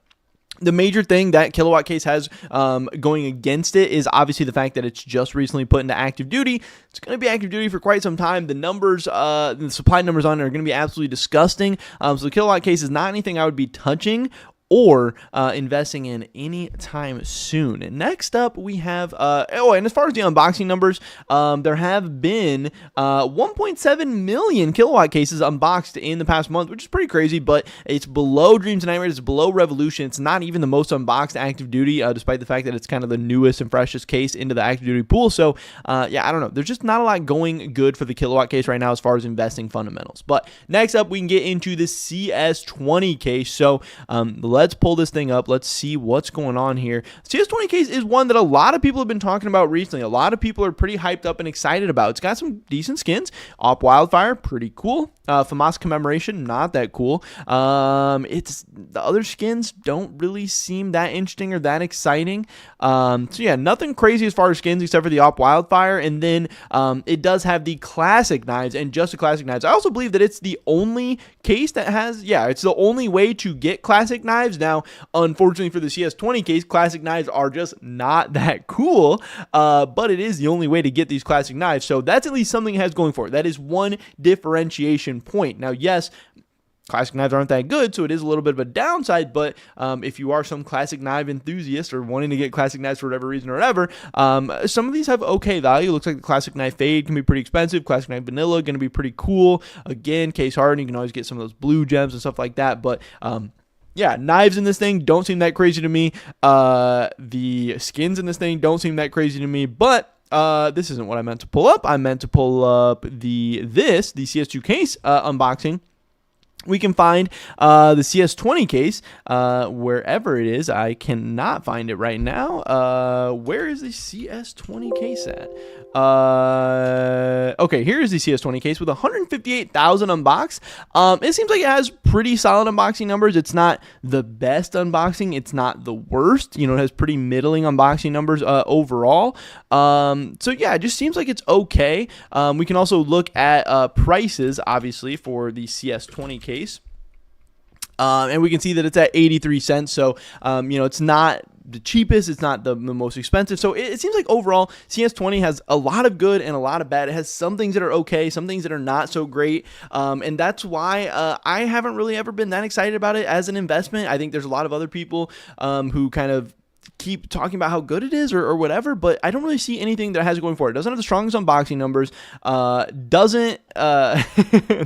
The major thing that Kilowatt case has going against it is obviously the fact that it's just recently put into active duty. It's going to be active duty for quite some time. The numbers, the supply numbers on it are going to be absolutely disgusting. So the Kilowatt case is not anything I would be touching or investing in any time soon. And next up, we have, and as far as the unboxing numbers, there have been 1.7 million Kilowatt cases unboxed in the past month, which is pretty crazy, but it's below Dreams and Nightmares, it's below Revolution. It's not even the most unboxed active duty, despite the fact that it's kind of the newest and freshest case into the active duty pool. So, yeah, I don't know. There's just not a lot going good for the Kilowatt case right now as far as investing fundamentals. But next up, we can get into the CS20 case. So, let's pull this thing up. Let's see what's going on here. CS20 case is one that a lot of people have been talking about recently. A lot of people are pretty hyped up and excited about. It's got some decent skins. Op Wildfire, pretty cool. FAMAS Commemoration, not that cool. It's the other skins don't really seem that interesting or that exciting. So yeah, nothing crazy as far as skins except for the Op Wildfire. And then it does have the classic knives and just the classic knives. I also believe that it's the only case that has, it's the only way to get classic knives. Now, unfortunately for the CS20 case, classic knives are just not that cool, but it is the only way to get these classic knives. So that's at least something it has going for it. That is one differentiation point. Now, yes, classic knives aren't that good, so it is a little bit of a downside, but if you are some classic knife enthusiast or wanting to get classic knives for whatever reason or whatever, some of these have okay value. It looks like the classic knife fade can be pretty expensive. Classic knife vanilla going to be pretty cool. Again, case hardened, you can always get some of those blue gems and stuff like that, but yeah, knives in this thing don't seem that crazy to me. The skins in this thing don't seem that crazy to me, but this isn't what I meant to pull up. I meant to pull up the CS2 case unboxing. We can find the CS20 case wherever it is. I cannot find it right now. Where is the CS20 case at? Okay, here is the CS20 case with 158,000 unboxed. It seems like it has pretty solid unboxing numbers. It's not the best unboxing. It's not the worst. You know, it has pretty middling unboxing numbers overall. So yeah, it just seems like it's okay. We can also look at prices, obviously, for the CS20 case. And we can see that it's at 83 cents. So, it's not the cheapest. It's not the most expensive. So it seems like overall CS20 has a lot of good and a lot of bad. It has some things that are okay, some things that are not so great. And that's why I haven't really ever been that excited about it as an investment. I think there's a lot of other people who kind of keep talking about how good it is or whatever, but I don't really see anything that has it going for it. It doesn't have the strongest unboxing numbers.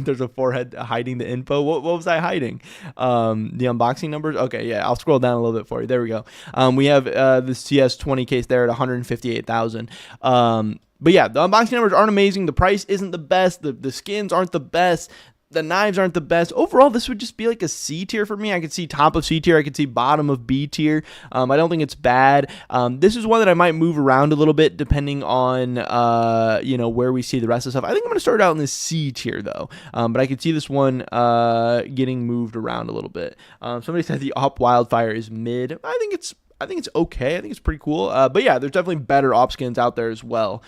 There's a forehead hiding the info. What was I hiding? The unboxing numbers. Okay, yeah, I'll scroll down a little bit for you. There we go. We have the CS20 case there at 158,000. But yeah, the unboxing numbers aren't amazing. The price isn't the best. The skins aren't the best. The knives aren't the best. Overall, this would just be like a C tier for me. I could see top of C tier. I could see bottom of B tier. I don't think it's bad. This is one that I might move around a little bit depending on, where we see the rest of the stuff. I think I'm going to start out in the C tier, though. But I could see this one getting moved around a little bit. Somebody said the Op Wildfire is mid. I think it's okay. I think it's pretty cool. But yeah, there's definitely better op skins out there as well.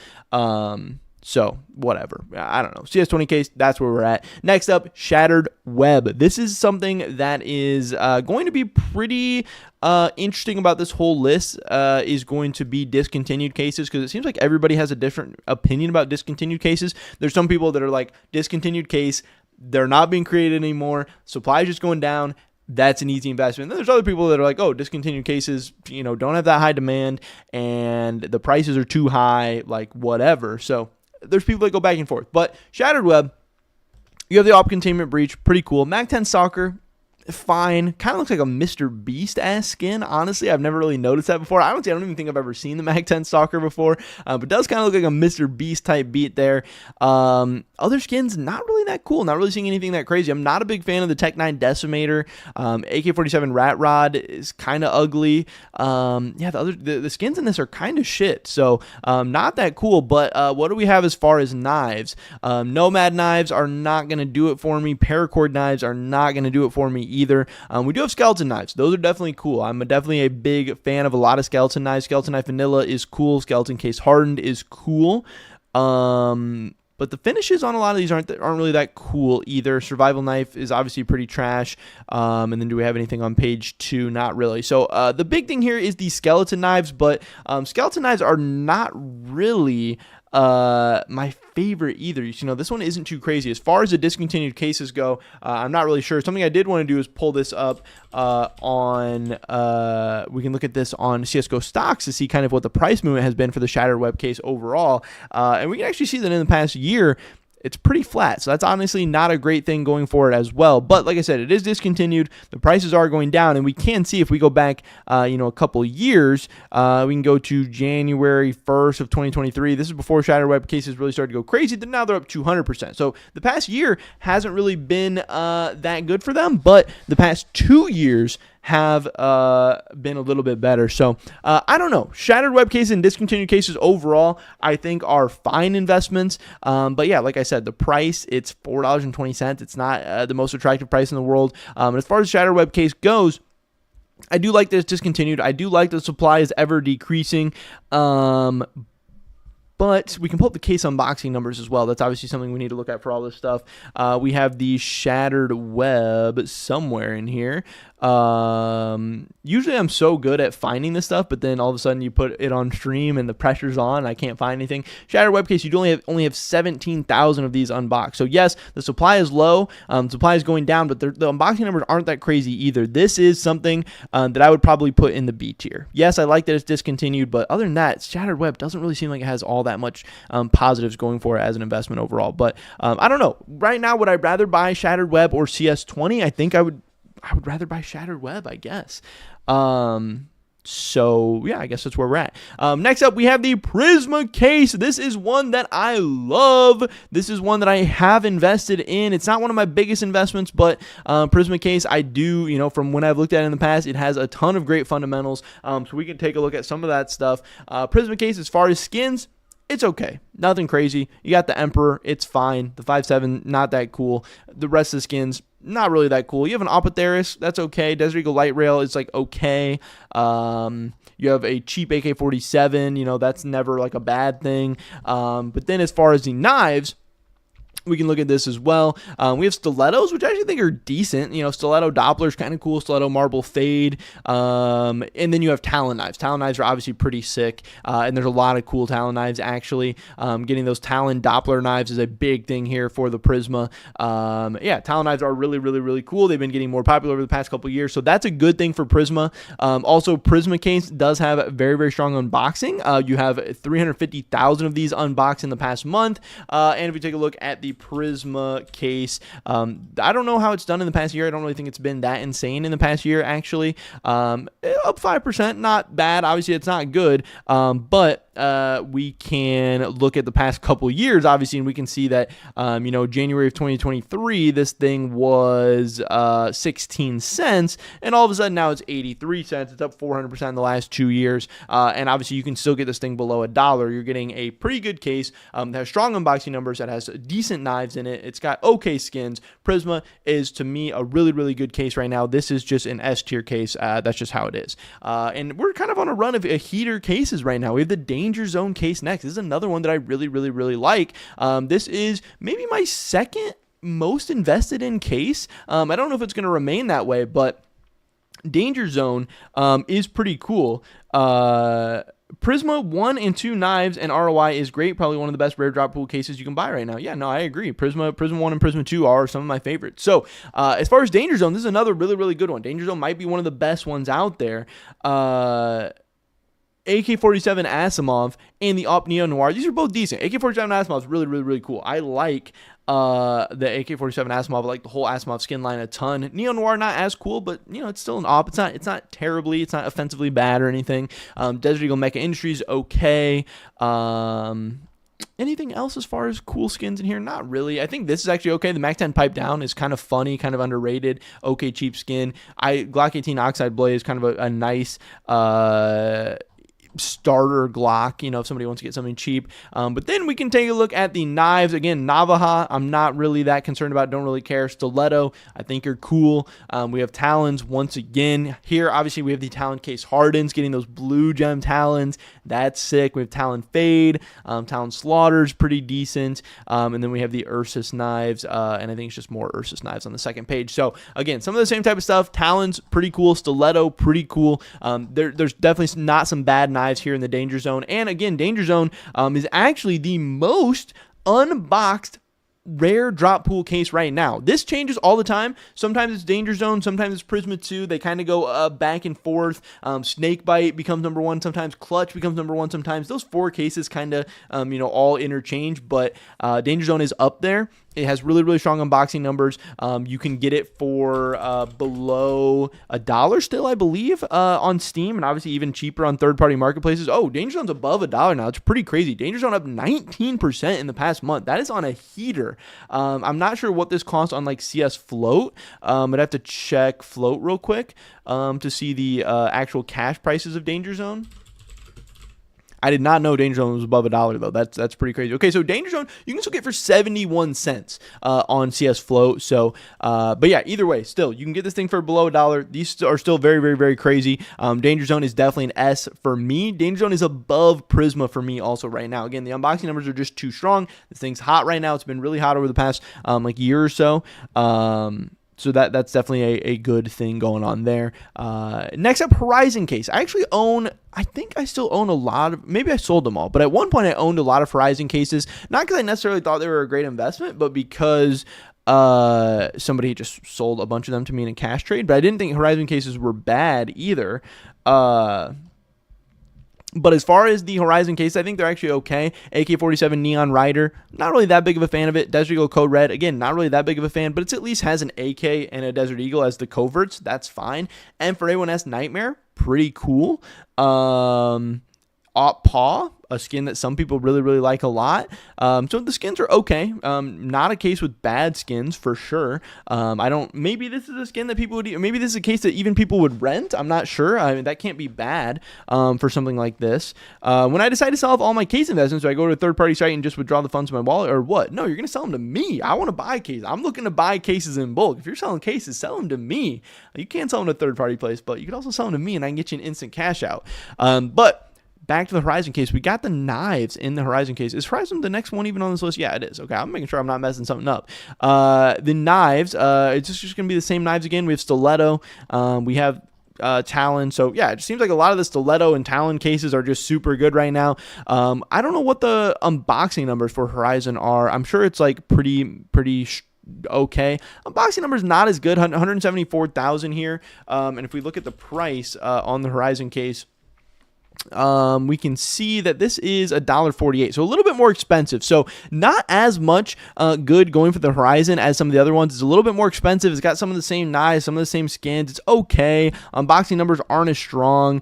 So, whatever. I don't know. CS20 case, that's where we're at. Next up, Shattered Web. This is something that is going to be pretty interesting about this whole list is going to be discontinued cases, because it seems like everybody has a different opinion about discontinued cases. There's some people that are like, discontinued case, they're not being created anymore. Supply is just going down. That's an easy investment. Then there's other people that are like, oh, discontinued cases, don't have that high demand and the prices are too high, like whatever. So there's people that go back and forth. But Shattered Web, you have the Op Containment Breach, pretty cool. Mag 10 Stalker, fine. Kind of looks like a Mr. Beast-ass skin, honestly. I've never really noticed that before. I don't even think I've ever seen the Mag 10 Stalker before, but it does kind of look like a Mr. Beast-type beat there. Other skins, not really that cool. Not really seeing anything that crazy. I'm not a big fan of the Tech 9 Decimator. AK-47 Rat Rod is kind of ugly. The skins in this are kind of shit, so not that cool. But what do we have as far as knives? Nomad knives are not going to do it for me. Paracord knives are not going to do it for me either. We do have skeleton knives. Those are definitely cool. I'm definitely a big fan of a lot of skeleton knives. Skeleton knife vanilla is cool. Skeleton case hardened is cool. but the finishes on a lot of these aren't really that cool either. Survival Knife is obviously pretty trash. And then do we have anything on page 2? Not really. So the big thing here is the skeleton knives, but skeleton knives are not really my favorite either. You know, this one isn't too crazy as far as the discontinued cases go. I'm not really sure. Something I did want to do is pull this up on we can look at this on CSGO stocks to see kind of what the price movement has been for the Shattered Web case overall, and we can actually see that in the past year it's pretty flat. So that's honestly not a great thing going forward as well. But like I said, it is discontinued. The prices are going down, and we can see if we go back, a couple years, we can go to January 1st of 2023. This is before Shattered Web cases really started to go crazy. Now they're up 200%. So the past year hasn't really been that good for them, but the past 2 years have been a little bit better. So I don't know. Shattered Web cases and discontinued cases overall, I think, are fine investments. But yeah, like I said, the price, it's $4.20. It's not the most attractive price in the world. And as far as the Shattered Web case goes, I do like that it's discontinued. I do like the supply is ever decreasing. But we can pull up the case unboxing numbers as well. That's obviously something we need to look at for all this stuff. We have the Shattered Web somewhere in here. Usually I'm so good at finding this stuff, but then all of a sudden you put it on stream and the pressure's on and I can't find anything. Shattered Web case, you only have 17,000 of these unboxed. So yes, the supply is low. Supply is going down, but the unboxing numbers aren't that crazy either. This is something that I would probably put in the B tier. Yes, I like that it's discontinued, but other than that, Shattered Web doesn't really seem like it has all that much positives going for it as an investment overall. But I don't know. Right now, would I rather buy Shattered Web or CS20? I think I would rather buy Shattered Web, I guess. So yeah, I guess that's where we're at. Next up, we have the Prisma case. This is one that I love. This is one that I have invested in. It's not one of my biggest investments, but Prisma case, I do, from when I've looked at it in the past, it has a ton of great fundamentals. So we can take a look at some of that stuff. Prisma case, as far as skins, it's okay. Nothing crazy. You got the Emperor. It's fine. The 5.7, not that cool. The rest of the skins, not really that cool. You have an Apotheris. That's okay. Desert Eagle Light Rail is like okay. You have a cheap AK-47. That's never like a bad thing. But then as far as the knives, we can look at this as well. We have stilettos, which I actually think are decent. Stiletto Doppler's kind of cool. Stiletto Marble Fade. And then you have Talon knives. Talon knives are obviously pretty sick. And there's a lot of cool Talon knives, actually. Getting those Talon Doppler knives is a big thing here for the Prisma. Talon knives are really, really, really cool. They've been getting more popular over the past couple of years. So that's a good thing for Prisma. Also, Prisma case does have very, very strong unboxing. You have 350,000 of these unboxed in the past month. And if we take a look at the Prisma case, I don't know how it's done in the past year. I don't really think it's been that insane in the past year, actually. Up 5%, not bad. Obviously, it's not good, but we can look at the past couple years, obviously, and we can see that, January of 2023, this thing was 16 cents, and all of a sudden now it's 83 cents. It's up 400% in the last 2 years, and obviously you can still get this thing below $1. You're getting a pretty good case that has strong unboxing numbers, that has decent knives in it. It's got okay skins. Prisma is, to me, a really, really good case right now. This is just an S tier case. That's just how it is. And we're kind of on a run of heater cases right now. We have the Danger Zone case next. This is another one that I really, really, really like. This is maybe my second most invested in case. I don't know if it's going to remain that way, but Danger Zone is pretty cool. Prisma 1 and 2 knives and ROI is great. Probably one of the best rare drop pool cases you can buy right now. Yeah, no, I agree. Prisma 1 and Prisma 2 are some of my favorites. So as far as Danger Zone, this is another really, really good one. Danger Zone might be one of the best ones out there. AK-47 Asimov and the Op Neo Noir. These are both decent. AK-47 Asimov is really, really, really cool. I like the AK-47 Asimov. I like the whole Asimov skin line a ton. Neo Noir, not as cool, but it's still an op. It's not terribly, it's not offensively bad or anything. Desert Eagle Mecha Industries, okay. Anything else as far as cool skins in here? Not really. I think this is actually okay. The Mac 10 Pipe Down is kind of funny, kind of underrated. Okay, cheap skin. Glock 18 Oxide Blade is kind of a nice starter Glock, if somebody wants to get something cheap. But then we can take a look at the knives. Again, Navaja, I'm not really that concerned about, don't really care. Stiletto, I think are cool. We have Talons once again. Here, obviously, we have the Talon case Hardens, getting those blue gem Talons. That's sick. We have Talon Fade. Talon Slaughter's pretty decent. And then we have the Ursus knives, and I think it's just more Ursus knives on the second page. So, again, some of the same type of stuff. Talons, pretty cool. Stiletto, pretty cool. There's definitely not some bad knives here in the Danger Zone. And again, Danger Zone is actually the most unboxed rare drop pool case right now. This changes all the time. Sometimes it's Danger Zone, sometimes it's Prisma 2. They kind of go back and forth. Snakebite becomes number one, sometimes Clutch becomes number one, sometimes those 4 cases kind of all interchange, but Danger Zone is up there. It has really, really strong unboxing numbers. You can get it for below $1 still, I believe, on Steam, and obviously even cheaper on third-party marketplaces. Oh, Danger Zone's above $1 now. It's pretty crazy. Danger Zone up 19% in the past month. That is on a heater. I'm not sure what this costs on like CS Float. I'd have to check Float real quick to see the actual cash prices of Danger Zone. I did not know Danger Zone was above $1 though. That's pretty crazy. Okay, so Danger Zone you can still get for 71 cents on CS Float. So, but yeah, either way, still you can get this thing for below $1. These are still very, very, very crazy. Danger Zone is definitely an S for me. Danger Zone is above Prisma for me also right now. Again, the unboxing numbers are just too strong. This thing's hot right now. It's been really hot over the past like year or so. So that's definitely a good thing going on there. Next up, Horizon case. I think I still own a lot of, maybe I sold them all, but at one point I owned a lot of Horizon cases, not because I necessarily thought they were a great investment, but because somebody just sold a bunch of them to me in a cash trade. But I didn't think Horizon cases were bad either. But as far as the Horizon case, I think they're actually okay. AK-47 Neon Rider, not really that big of a fan of it. Desert Eagle Code Red, again, not really that big of a fan, but it at least has an AK and a Desert Eagle as the coverts. That's fine. And for A1S Nightmare, pretty cool. Op Paw, a skin that some people really, really like a lot. So the skins are okay. Not a case with bad skins for sure. Maybe this is a skin that people would, maybe this is a case that even people would rent. I'm not sure. I mean, that can't be bad for something like this. When I decide to sell off all my case investments, do I go to a third party site and just withdraw the funds from my wallet or what? No, you're going to sell them to me. I want to buy cases. I'm looking to buy cases in bulk. If you're selling cases, sell them to me. You can't sell them to a third party place, but you can also sell them to me and I can get you an instant cash out. But back to the Horizon case, we got the knives in the Horizon case. Is Horizon the next one even on this list? Yeah, it is. Okay, I'm making sure I'm not messing something up. The knives, it's just going to be the same knives again. We have Stiletto. We have Talon. So yeah, it just seems like a lot of the Stiletto and Talon cases are just super good right now. I don't know what the unboxing numbers for Horizon are. I'm sure it's like pretty okay. Unboxing numbers not as good. 174,000 here. And if we look at the price on the Horizon case, we can see that this is $1.48, so a little bit more expensive. So not as much good going for the Horizon as some of the other ones. It's a little bit more expensive. It's got some of the same knives, some of the same skins. It's okay. Unboxing numbers aren't as strong.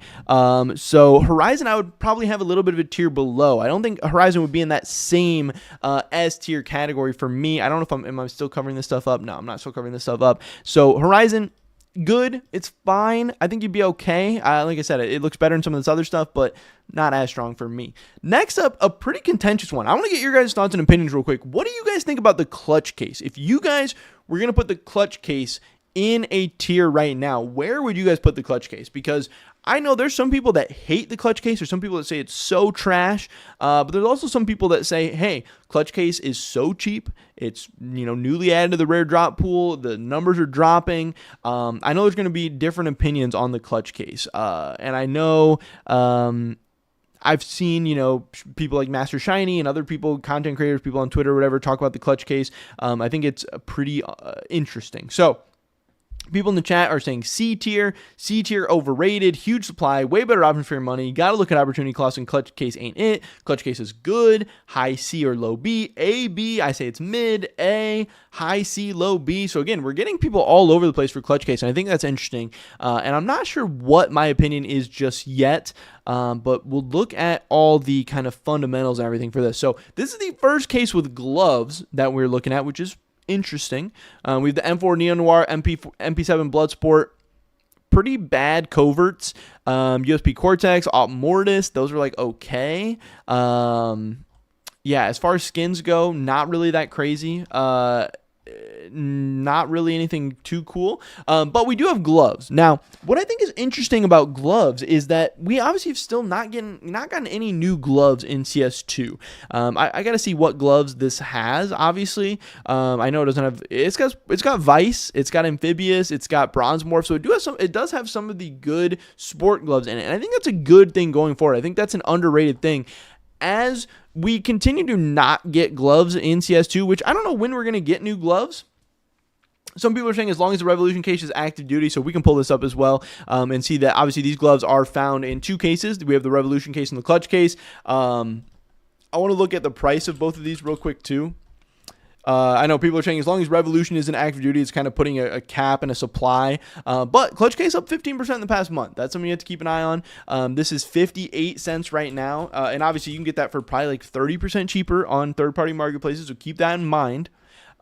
So Horizon, I would probably have a little bit of a tier below. I don't think Horizon would be in that same S tier category for me. I don't know if am I still covering this stuff up? No, I'm not still covering this stuff up. So Horizon, good, it's fine. I think you'd be okay. Like I said, it looks better than some of this other stuff, but not as strong for me. Next up, a pretty contentious one. I want to get your guys' thoughts and opinions real quick. What do you guys think about the Clutch case? If you guys were going to put the Clutch case in a tier right now, where would you guys put the Clutch case? Because I know there's some people that hate the Clutch case. There's some people that say it's so trash. But there's also some people that say, hey, Clutch case is so cheap. It's, newly added to the rare drop pool. The numbers are dropping. I know there's going to be different opinions on the Clutch case. And I know I've seen, people like Master Shiny and other people, content creators, people on Twitter or whatever, talk about the Clutch case. I think it's pretty interesting. So people in the chat are saying C tier overrated, huge supply, way better options for your money. You got to look at opportunity cost, and Clutch case ain't it. Clutch case is good, high C or low B. A, B, I say it's mid. A, high C, low B. So again, we're getting people all over the place for Clutch case, and I think that's interesting. And I'm not sure what my opinion is just yet, but we'll look at all the kind of fundamentals and everything for this. So this is the first case with gloves that we're looking at, which is interesting. We have the M4 Neo Noir, MP7 Bloodsport. pretty bad coverts. USB Cortex, Op Mortis, those are like okay. Yeah, as far as skins go, not really that crazy. Not really anything too cool, but we do have gloves. Now, what I think is interesting about gloves is that we obviously have still not gotten any new gloves in CS2. I got to see what gloves this has. Obviously, I know it doesn't have. It's got Vice, it's got Amphibious, it's got Bronze Morph. So it does have some of the good sport gloves in it, and I think that's a good thing going forward. I think that's an underrated thing. As we continue to not get gloves in CS2, which I don't know when we're going to get new gloves. Some people are saying as long as the Revolution case is active duty, so we can pull this up as well and see that obviously these gloves are found in 2 cases. We have the Revolution case and the Clutch case. I want to look at the price of both of these real quick too. I know people are saying as long as Revolution is in active duty, it's kind of putting a cap and a supply. But Clutch case up 15% in the past month. That's something you have to keep an eye on. This is 58 cents right now. And obviously you can get that for probably like 30% cheaper on third-party marketplaces, so keep that in mind.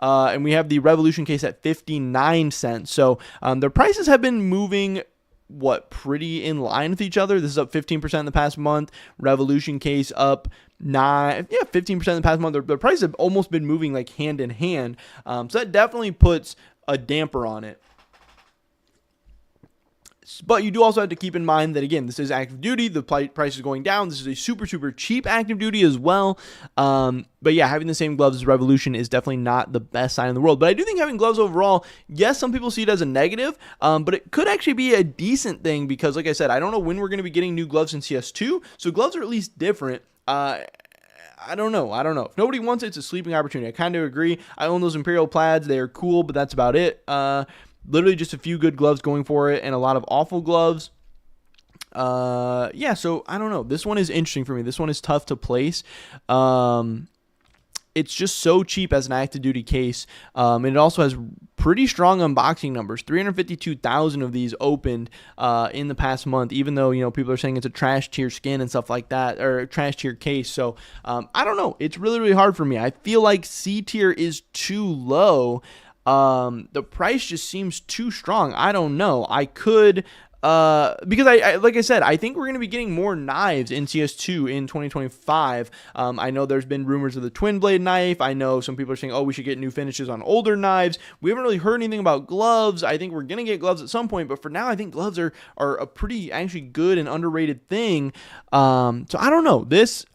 And we have the Revolution case at 59 cents. So their prices have been moving pretty in line with each other. This is up 15% in the past month. Revolution case up 15% in the past month. The prices have almost been moving like hand in hand. So that definitely puts a damper on it. But you do also have to keep in mind that, again, this is active duty. The price is going down. This is a super, super cheap active duty as well. But yeah, having the same gloves as Revolution is definitely not the best sign in the world. But I do think having gloves overall, yes, some people see it as a negative, but it could actually be a decent thing because, like I said, I don't know when we're going to be getting new gloves in CS2. So gloves are at least different. I don't know. If nobody wants it, it's a sleeping opportunity. I kind of agree. I own those Imperial Plaids. They are cool, but that's about it. Literally just a few good gloves going for it and a lot of awful gloves. Yeah, so I don't know. This one is interesting for me. This one is tough to place. It's just so cheap as an active duty case. And it also has pretty strong unboxing numbers. 352,000 of these opened in the past month, even though, people are saying it's a trash tier skin and stuff like that, or a trash tier case. So I don't know. It's really, really hard for me. I feel like C tier is too low. The price just seems too strong. I don't know. I could, because I like I said, I think we're going to be getting more knives in CS2 in 2025. I know there's been rumors of the twin blade knife. I know some people are saying, oh, we should get new finishes on older knives. We haven't really heard anything about gloves. I think we're going to get gloves at some point, but for now, I think gloves are a pretty actually good and underrated thing. So I don't know. This,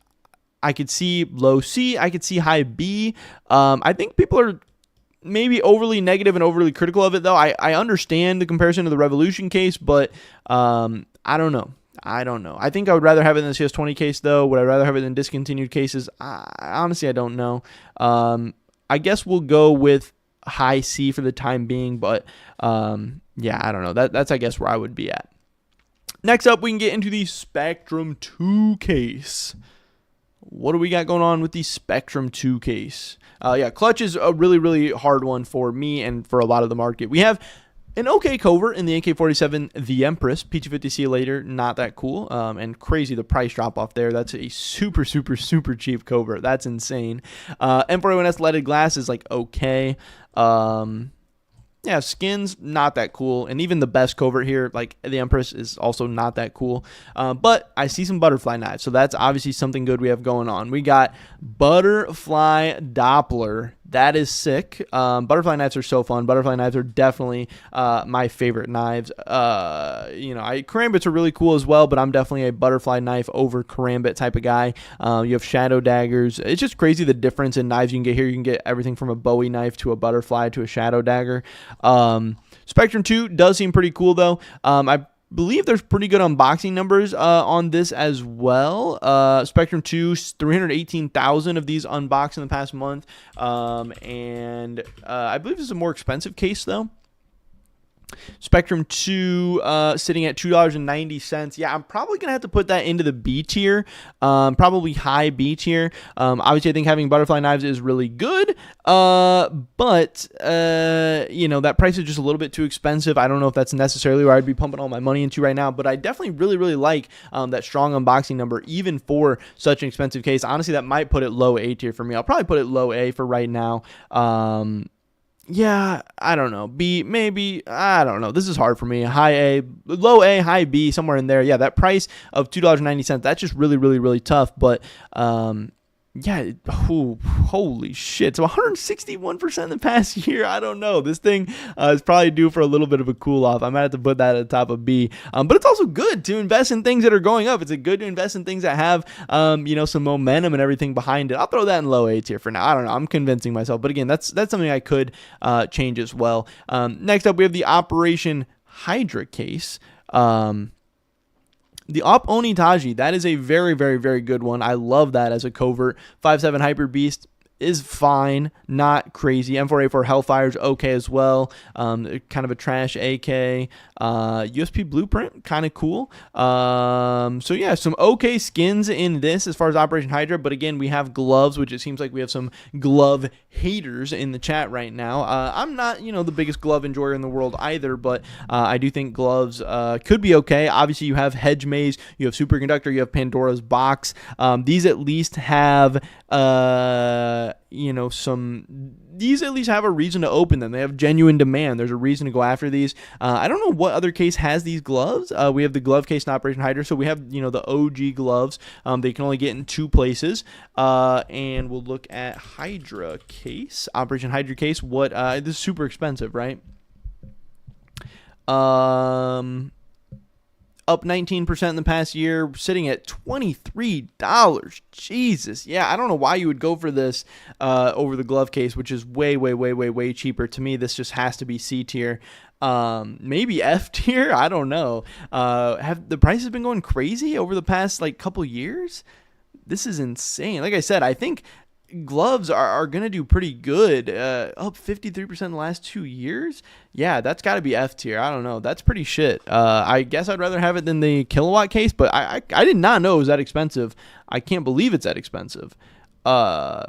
I could see low C. I could see high B. I think people are maybe overly negative and overly critical of it, though. I understand the comparison to the Revolution case, but I don't know. I think I would rather have it in the CS20 case, though. Would I rather have it in discontinued cases? Honestly, I don't know. I guess we'll go with high C for the time being, but yeah, I don't know. That's I guess where I would be at. Next up, we can get into the Spectrum 2 case. What do we got going on with the Spectrum 2 case? Yeah, Clutch is a really, really hard one for me and for a lot of the market. We have an okay covert in the AK-47, the Empress. P250C later, not that cool. And crazy the price drop off there. That's a super, super, super cheap covert. That's insane. M41S leaded glass is like okay. Yeah, skins, not that cool. And even the best covert here, like the Empress, is also not that cool. But I see some butterfly knives, so that's obviously something good we have going on. We got Butterfly Doppler. That is sick. Butterfly knives are so fun. Butterfly knives are definitely my favorite knives. Karambits are really cool as well, but I'm definitely a butterfly knife over karambit type of guy. You have shadow daggers. It's just crazy the difference in knives you can get here. You can get everything from a Bowie knife to a butterfly to a shadow dagger. Spectrum 2 does seem pretty cool, though. I believe there's pretty good unboxing numbers on this as well. Spectrum 2, 318,000 of these unboxed in the past month. And I believe this is a more expensive case, though. Spectrum 2 sitting at $2.90. Yeah, I'm probably going to have to put that into the B tier, probably high B tier. Obviously, I think having butterfly knives is really good, but that price is just a little bit too expensive. I don't know if that's necessarily where I'd be pumping all my money into right now, but I definitely really, really like that strong unboxing number, even for such an expensive case. Honestly, that might put it low A tier for me. I'll probably put it low A for right now. Yeah, I don't know. B, maybe. I don't know. This is hard for me. High A, low A, high B, somewhere in there. Yeah, that price of $2.90, that's just really, really, really tough. But, yeah, holy shit. So 161% in the past year. I don't know. This thing is probably due for a little bit of a cool off. I might have to put that at the top of B. But it's also good to invest in things that are going up. It's good to invest in things that have, some momentum and everything behind it. I'll throw that in low A tier for now. I don't know. I'm convincing myself. But again, that's something I could change as well. Next up, we have the Operation Hydra case. The Op Onitaji, that is a very, very, very good one. I love that as a covert. 5.7 Hyper Beast is fine, not crazy. M4A4 Hellfire is okay as well. Kind of a trash AK. USP Blueprint, kind of cool. So yeah, some okay skins in this as far as Operation Hydra. But again, we have gloves, which it seems like we have some glove haters in the chat right now. I'm not, the biggest glove enjoyer in the world either, but I do think gloves could be okay. Obviously, you have Hedge Maze, you have Superconductor, you have Pandora's Box. These at least have these at least have a reason to open them. They have genuine demand. There's a reason to go after these. I don't know what other case has these gloves. We have the glove case in Operation Hydra, so we have the OG gloves. They can only get in 2 places. And we'll look at Hydra case, Operation Hydra case. What this is super expensive, right? Up 19% in the past year, sitting at $23. Jesus. Yeah, I don't know why you would go for this over the glove case, which is way, way, way, way, way cheaper. To me, this just has to be C tier. Maybe F tier? I don't know. Have the prices been going crazy over the past couple years? This is insane. Like I said, I think gloves are going to do pretty good. Up 53% in the last 2 years. Yeah, that's got to be F tier. I don't know. That's pretty shit. I guess I'd rather have it than the Kilowatt case, but I did not know it was that expensive. I can't believe it's that expensive. Yeah,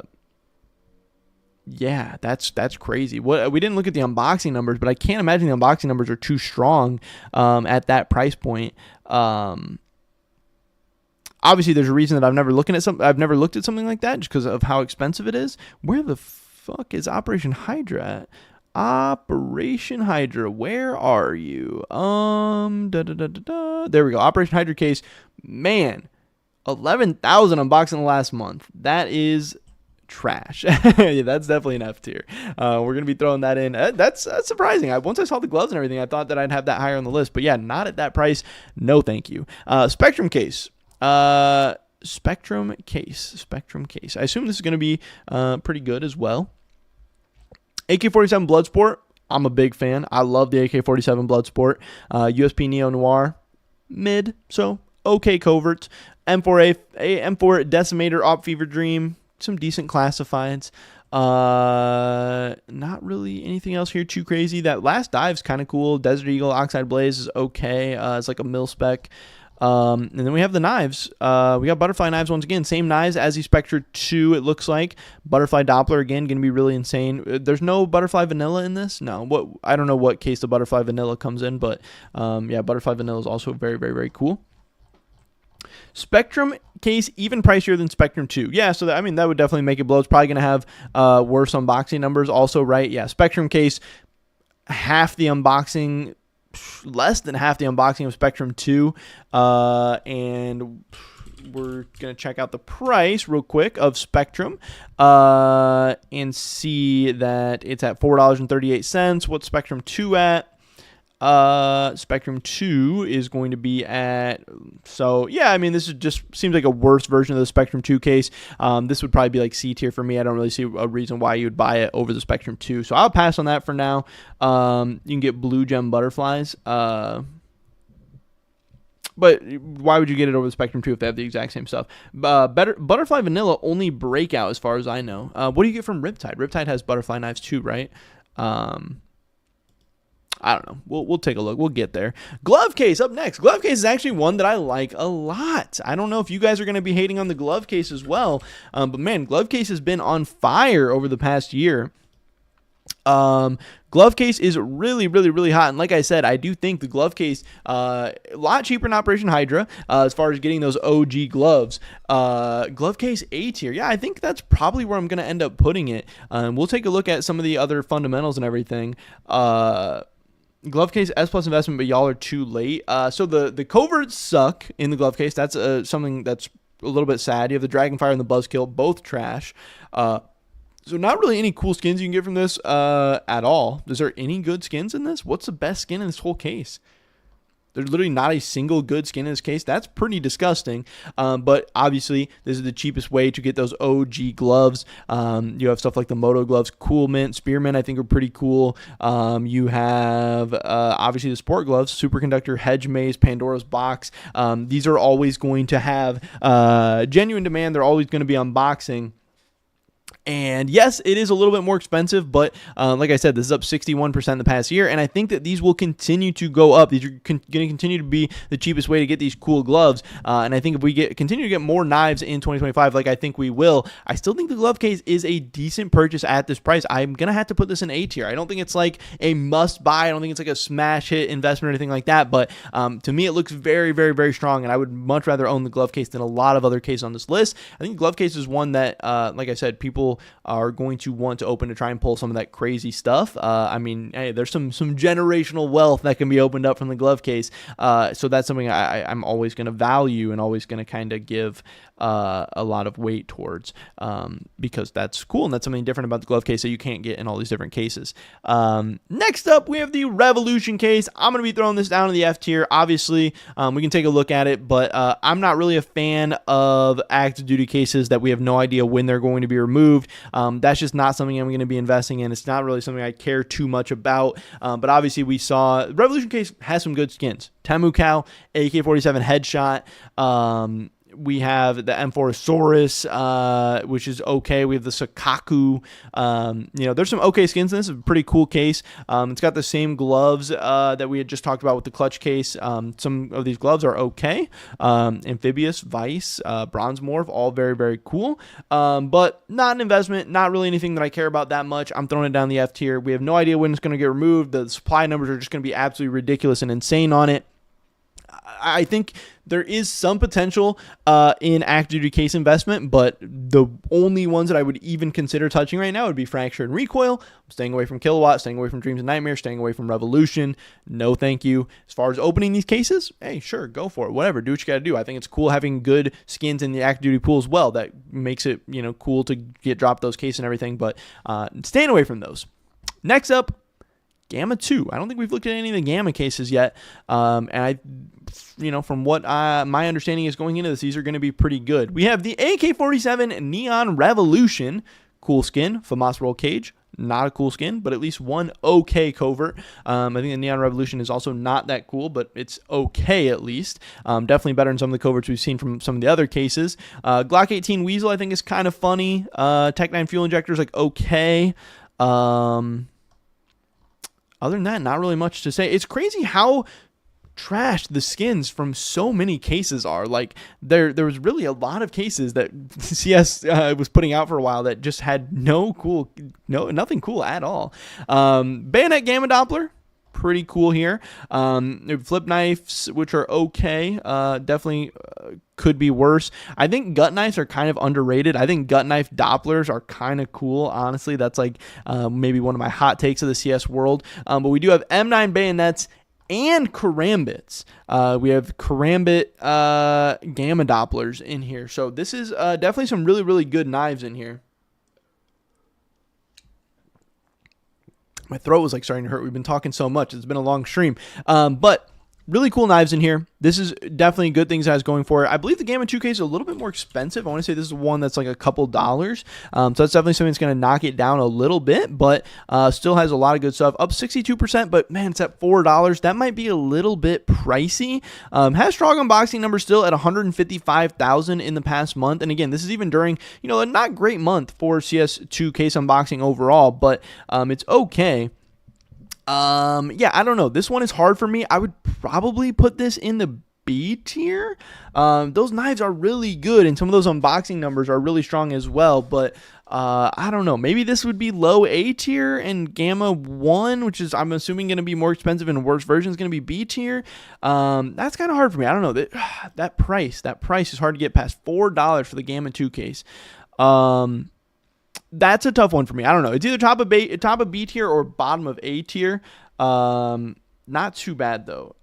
that's crazy. We didn't look at the unboxing numbers, but I can't imagine the unboxing numbers are too strong at that price point. Obviously, there's a reason that I've never looked at something like that just because of how expensive it is. Where the fuck is Operation Hydra at? Operation Hydra, where are you? There we go. Operation Hydra case, man, 11,000 unboxing the last month. That is trash. Yeah, that's definitely an F tier. We're gonna be throwing that in. That's surprising. Once I saw the gloves and everything, I thought that I'd have that higher on the list. But yeah, not at that price. No, thank you. Spectrum case. Spectrum case. I assume this is going to be pretty good as well. AK-47 Bloodsport. I'm a big fan. I love the AK-47 Bloodsport. USP Neo Noir. Mid. So, okay covert. M4 Decimator Op Fever Dream. Some decent classifieds. Not really anything else here too crazy. That last dive's kind of cool. Desert Eagle Oxide Blaze is okay. It's like a mil spec. And then we have the knives. We got butterfly knives once again. Same knives as the Spectre 2, it looks like. Butterfly Doppler, again, going to be really insane. There's no butterfly vanilla in this? No. I don't know what case the butterfly vanilla comes in, but yeah, butterfly vanilla is also very, very, very cool. Spectrum case, even pricier than Spectrum 2. Yeah, so that would definitely make it blow. It's probably going to have worse unboxing numbers also, right? Yeah, Spectrum case, half the unboxing, less than half the unboxing of Spectrum 2, and we're going to check out the price real quick of Spectrum and see that it's at $4.38. What's Spectrum 2 at? Spectrum 2 is going to be at, so yeah, this is just seems like a worse version of the Spectrum 2 case. This would probably be like C tier for me. I don't really see a reason why you would buy it over the Spectrum 2. So I'll pass on that for now. You can get blue gem butterflies. But why would you get it over the Spectrum 2 if they have the exact same stuff? Butterfly Vanilla only Breakout as far as I know. What do you get from Riptide? Riptide has butterfly knives too, right? I don't know. We'll take a look. We'll get there. Glove case up next. Glove case is actually one that I like a lot. I don't know if you guys are going to be hating on the glove case as well. But man, glove case has been on fire over the past year. Glove case is really, really, really hot. And like I said, I do think the glove case, a lot cheaper in Operation Hydra, as far as getting those OG gloves. Glove case A tier. Yeah, I think that's probably where I'm going to end up putting it. We'll take a look at some of the other fundamentals and everything. Glove case S plus investment, but y'all are too late. So the coverts suck in the glove case. That's something that's a little bit sad. You have the Dragonfire and the Buzzkill, both trash. So not really any cool skins you can get from this at all. Is there any good skins in this? What's the best skin in this whole case? There's literally not a single good skin in this case. That's pretty disgusting. But obviously, this is the cheapest way to get those OG gloves. You have stuff like the Moto gloves, Cool Mint, Spearmint, I think are pretty cool. You have obviously the sport gloves, Superconductor, Hedge Maze, Pandora's Box. These are always going to have genuine demand. They're always going to be unboxing. And yes, it is a little bit more expensive, but like I said, this is up 61% in the past year, and I think that these will continue to go up. These are going to continue to be the cheapest way to get these cool gloves, and I think if we continue to get more knives in 2025, like I think we will, I still think the glove case is a decent purchase at this price. I'm going to have to put this in A tier. I don't think it's like a must-buy. I don't think it's like a smash hit investment or anything like that, but to me, it looks very, very, very strong, and I would much rather own the glove case than a lot of other cases on this list. I think the glove case is one that, like I said, people are going to want to open to try and pull some of that crazy stuff. I mean, hey, there's some generational wealth that can be opened up from the glove case. So that's something I'm always going to value and always going to kind of give a lot of weight towards, because that's cool and that's something different about the glove case that you can't get in all these different cases. Next up, we have the Revolution case. I'm going to be throwing this down to the F tier. Obviously, we can take a look at it, but I'm not really a fan of active duty cases that we have no idea when they're going to be removed. That's just not something I'm going to be investing in. It's not really something I care too much about. But obviously, we saw Revolution case has some good skins. Temu Cow, AK-47 headshot. We have the M4saurus, which is okay. We have the Sakaku. There's some okay skins in this. It's a pretty cool case. It's got the same gloves that we had just talked about with the clutch case. Some of these gloves are okay. Amphibious, Vice, Bronze Morph, all very, very cool. But not an investment, not really anything that I care about that much. I'm throwing it down the F tier. We have no idea when it's going to get removed. The supply numbers are just going to be absolutely ridiculous and insane on it. I think there is some potential in active duty case investment, but the only ones that I would even consider touching right now would be Fracture and Recoil. I'm staying away from Kilowatt, staying away from Dreams and Nightmares, staying away from Revolution. No, thank you. As far as opening these cases, hey, sure, go for it. Whatever, do what you got to do. I think it's cool having good skins in the active duty pool as well. That makes it, cool to get dropped those cases and everything, but staying away from those. Next up, Gamma 2. I don't think we've looked at any of the Gamma cases yet. From what my understanding is going into this, these are going to be pretty good. We have the AK-47 Neon Revolution. Cool skin. FAMAS Roll Cage. Not a cool skin, but at least one okay covert. I think the Neon Revolution is also not that cool, but it's okay at least. Definitely better than some of the coverts we've seen from some of the other cases. Glock 18 Weasel, I think, is kind of funny. Tech 9 Fuel Injector is like okay. Other than that, not really much to say. It's crazy how trash the skins from so many cases are. Like there was really a lot of cases that CS was putting out for a while that just had nothing cool at all. Bayonet Gamma Doppler, pretty cool here. Flip knives, which are okay, definitely could be worse. I think gut knives are kind of underrated. I think gut knife Dopplers are kind of cool, honestly. That's like maybe one of my hot takes of the CS world. But we do have M9 bayonets and karambits. We have karambit gamma Dopplers in here. So this is definitely some really, really good knives in here. My throat was like starting to hurt. We've been talking so much. It's been a long stream. But really cool knives in here. This is definitely good things it has going for it. I believe the Gamma 2 case is a little bit more expensive. I want to say this is one that's like a couple dollars. So that's definitely something that's going to knock it down a little bit, but still has a lot of good stuff. Up 62%, but man, it's at $4. That might be a little bit pricey. Has strong unboxing numbers still at 155,000 in the past month. And again, this is even during, a not great month for CS2 case unboxing overall, but it's okay. I don't know. This one is hard for me. I would probably put this in the B tier. Those knives are really good, and some of those unboxing numbers are really strong as well. But I don't know. Maybe this would be low A tier, and Gamma 1, which is, I'm assuming, going to be more expensive and worse version, is going to be B tier. That's kind of hard for me. I don't know. That price is hard to get past. $4 for the Gamma 2 case. That's a tough one for me. I don't know. It's either top of B tier or bottom of A tier. Not too bad, though.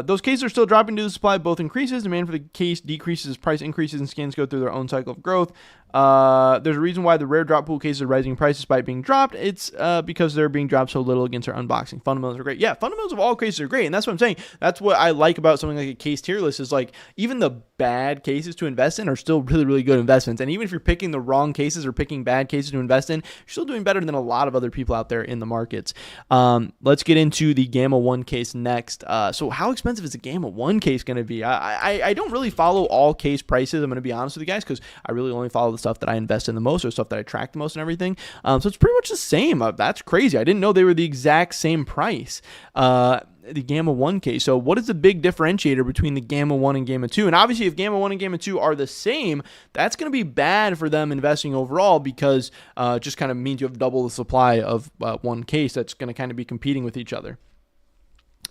Those cases are still dropping due to the supply both increases. Demand for the case decreases as price increases and skins go through their own cycle of growth. There's a reason why the rare drop pool cases are rising in price despite being dropped. It's because they're being dropped so little against our unboxing. Fundamentals are great. Yeah, fundamentals of all cases are great, and that's what I'm saying. That's what I like about something like a case tier list is like even the bad cases to invest in are still really, really good investments. And even if you're picking the wrong cases or picking bad cases to invest in, you're still doing better than a lot of other people out there in the markets. Let's get into the Gamma 1 case next. So how expensive is the Gamma 1 case going to be? I don't really follow all case prices. I'm going to be honest with you guys because I really only follow the stuff that I invest in the most or stuff that I track the most and everything. So it's pretty much the same. That's crazy. I didn't know they were the exact same price. The Gamma 1 case. So what is the big differentiator between the Gamma 1 and Gamma 2? And obviously if Gamma 1 and Gamma 2 are the same, that's going to be bad for them investing overall because it just kind of means you have double the supply of one case that's going to kind of be competing with each other.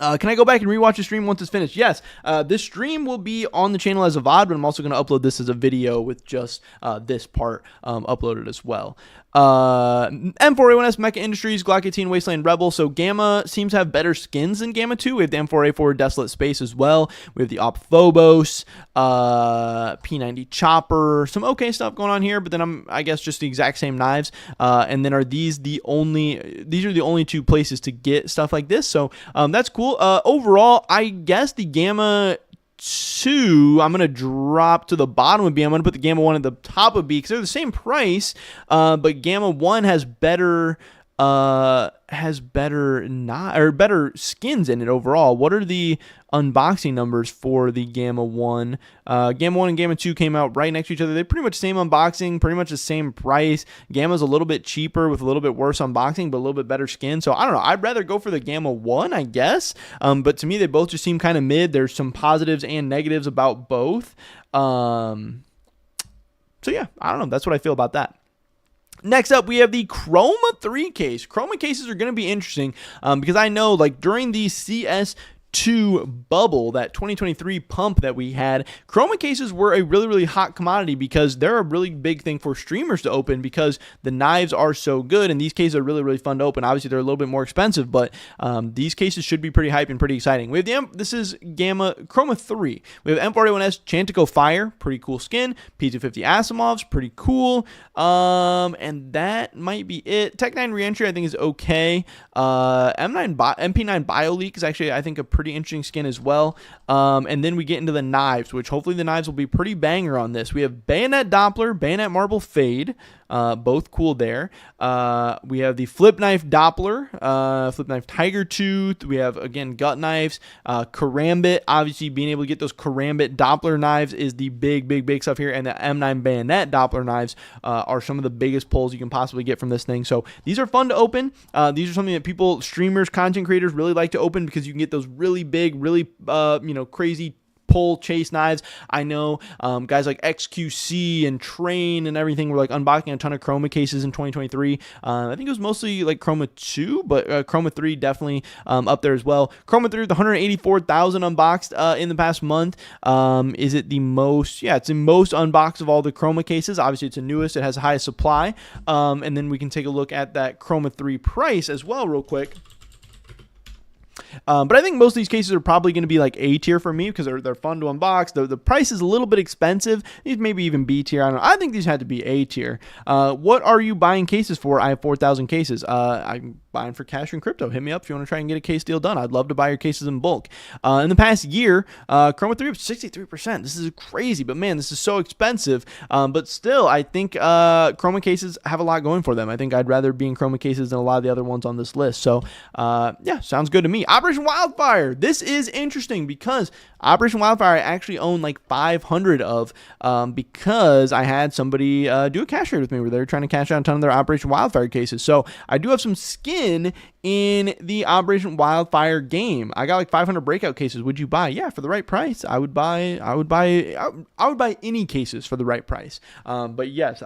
Can I go back and rewatch the stream once it's finished? Yes. This stream will be on the channel as a VOD, but I'm also going to upload this as a video with just this part uploaded as well. M4A1S, Mecha Industries, Glock 18, Wasteland Rebel. So Gamma seems to have better skins than Gamma 2. We have the M4A4 Desolate Space as well. We have the Op Phobos, P90 Chopper, some okay stuff going on here, but then I guess just the exact same knives. And then these are the only two places to get stuff like this. So that's cool. Overall, I guess the Gamma 2, I'm going to drop to the bottom of B. I'm going to put the Gamma 1 at the top of B because they're the same price, but Gamma 1 has better better skins in it overall. What are the unboxing numbers for the Gamma 1? Gamma 1 and Gamma 2 came out right next to each other. They're pretty much same unboxing, pretty much the same price. Gamma's a little bit cheaper with a little bit worse unboxing, but a little bit better skin. So I don't know. I'd rather go for the Gamma 1, I guess. But to me, they both just seem kind of mid. There's some positives and negatives about both. So yeah, I don't know. That's what I feel about that. Next up, we have the Chroma 3 case. Chroma cases are going to be interesting because I know like during the CS2 bubble, that 2023 pump that we had, Chroma cases were a really, really hot commodity because they're a really big thing for streamers to open because the knives are so good and these cases are really, really fun to open. Obviously, they're a little bit more expensive, but these cases should be pretty hype and pretty exciting. We have this is Chroma 3. We have M4A1S Chantico Fire, pretty cool skin. P250 Asimovs, pretty cool. And that might be it. Tech 9 Reentry, I think, is okay. MP9 BioLeak is actually, I think, a pretty interesting skin as well. And then we get into the knives, which hopefully the knives will be pretty banger on this. We have Bayonet Doppler, Bayonet Marble Fade, both cool there. We have the Flip Knife Doppler, Flip Knife Tiger Tooth. We have, again, gut knives, Karambit. Obviously, being able to get those Karambit Doppler knives is the big stuff here. And the M9 Bayonet Doppler knives are some of the biggest pulls you can possibly get from this thing. So these are fun to open. These are something that people, streamers, content creators really like to open because you can get those really big, really, crazy pull chase knives. I know guys like XQC and Train and everything were like unboxing a ton of Chroma cases in 2023. I think it was mostly like Chroma 2, but Chroma 3 definitely up there as well. Chroma 3 with 184,000 unboxed in the past month. Is it the most? Yeah, it's the most unboxed of all the Chroma cases. Obviously, it's the newest. It has the highest supply. And then we can take a look at that Chroma 3 price as well real quick. But I think most of these cases are probably going to be like A tier for me because they're fun to unbox. The price is a little bit expensive. These maybe even B tier. I don't know. I think these had to be A tier. What are you buying cases for? I have 4,000 cases. I'm buying for cash and crypto. Hit me up if you want to try and get a case deal done. I'd love to buy your cases in bulk. In the past year, Chroma 3 up 63%. This is crazy, but man, this is so expensive. But still, I think Chroma cases have a lot going for them. I think I'd rather be in Chroma cases than a lot of the other ones on this list. So yeah, sounds good to me. Operation Wildfire. This is interesting because Operation Wildfire I actually own like 500 of because I had somebody do a cash trade with me where they were trying to cash out a ton of their Operation Wildfire cases. So I do have some skins skin in the Operation Wildfire game. I got like 500 breakout cases. Would you buy? Yeah, for the right price, I would buy. I would buy any cases for the right price. But yes,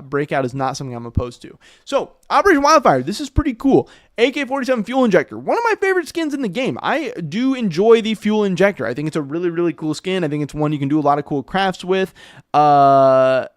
breakout is not something I'm opposed to. So Operation Wildfire, this is pretty cool. AK-47 fuel injector, one of my favorite skins in the game. I do enjoy the fuel injector. I think it's a really, really cool skin. I think it's one you can do a lot of cool crafts with. Yeah,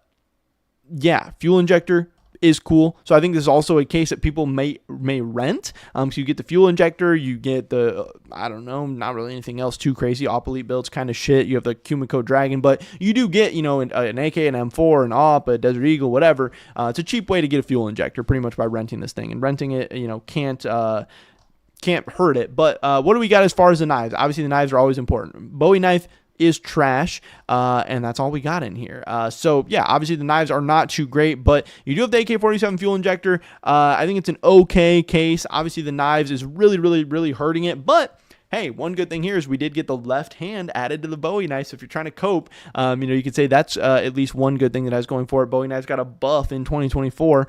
fuel injector is cool. So I think this is also a case that people may rent. So you get the fuel injector, you get the, I don't know, not really anything else too crazy. Op-Elite builds kind of shit. You have the Kumiko Dragon, but you do get, you know, an AK, an M4, an AWP, a Desert Eagle, whatever. It's a cheap way to get a fuel injector pretty much by renting this thing, and renting it, you know, can't hurt it. But what do we got as far as the knives? Obviously the knives are always important. Bowie knife is trash, and that's all we got in here. So yeah, obviously the knives are not too great, but you do have the AK-47 fuel injector. I think it's an okay case. Obviously the knives is really, really, really hurting it, but hey, one good thing here is we did get the left hand added to the Bowie knife. So if you're trying to cope, you know, you could say that's at least one good thing that I was going for. Bowie knife's got a buff in 2024.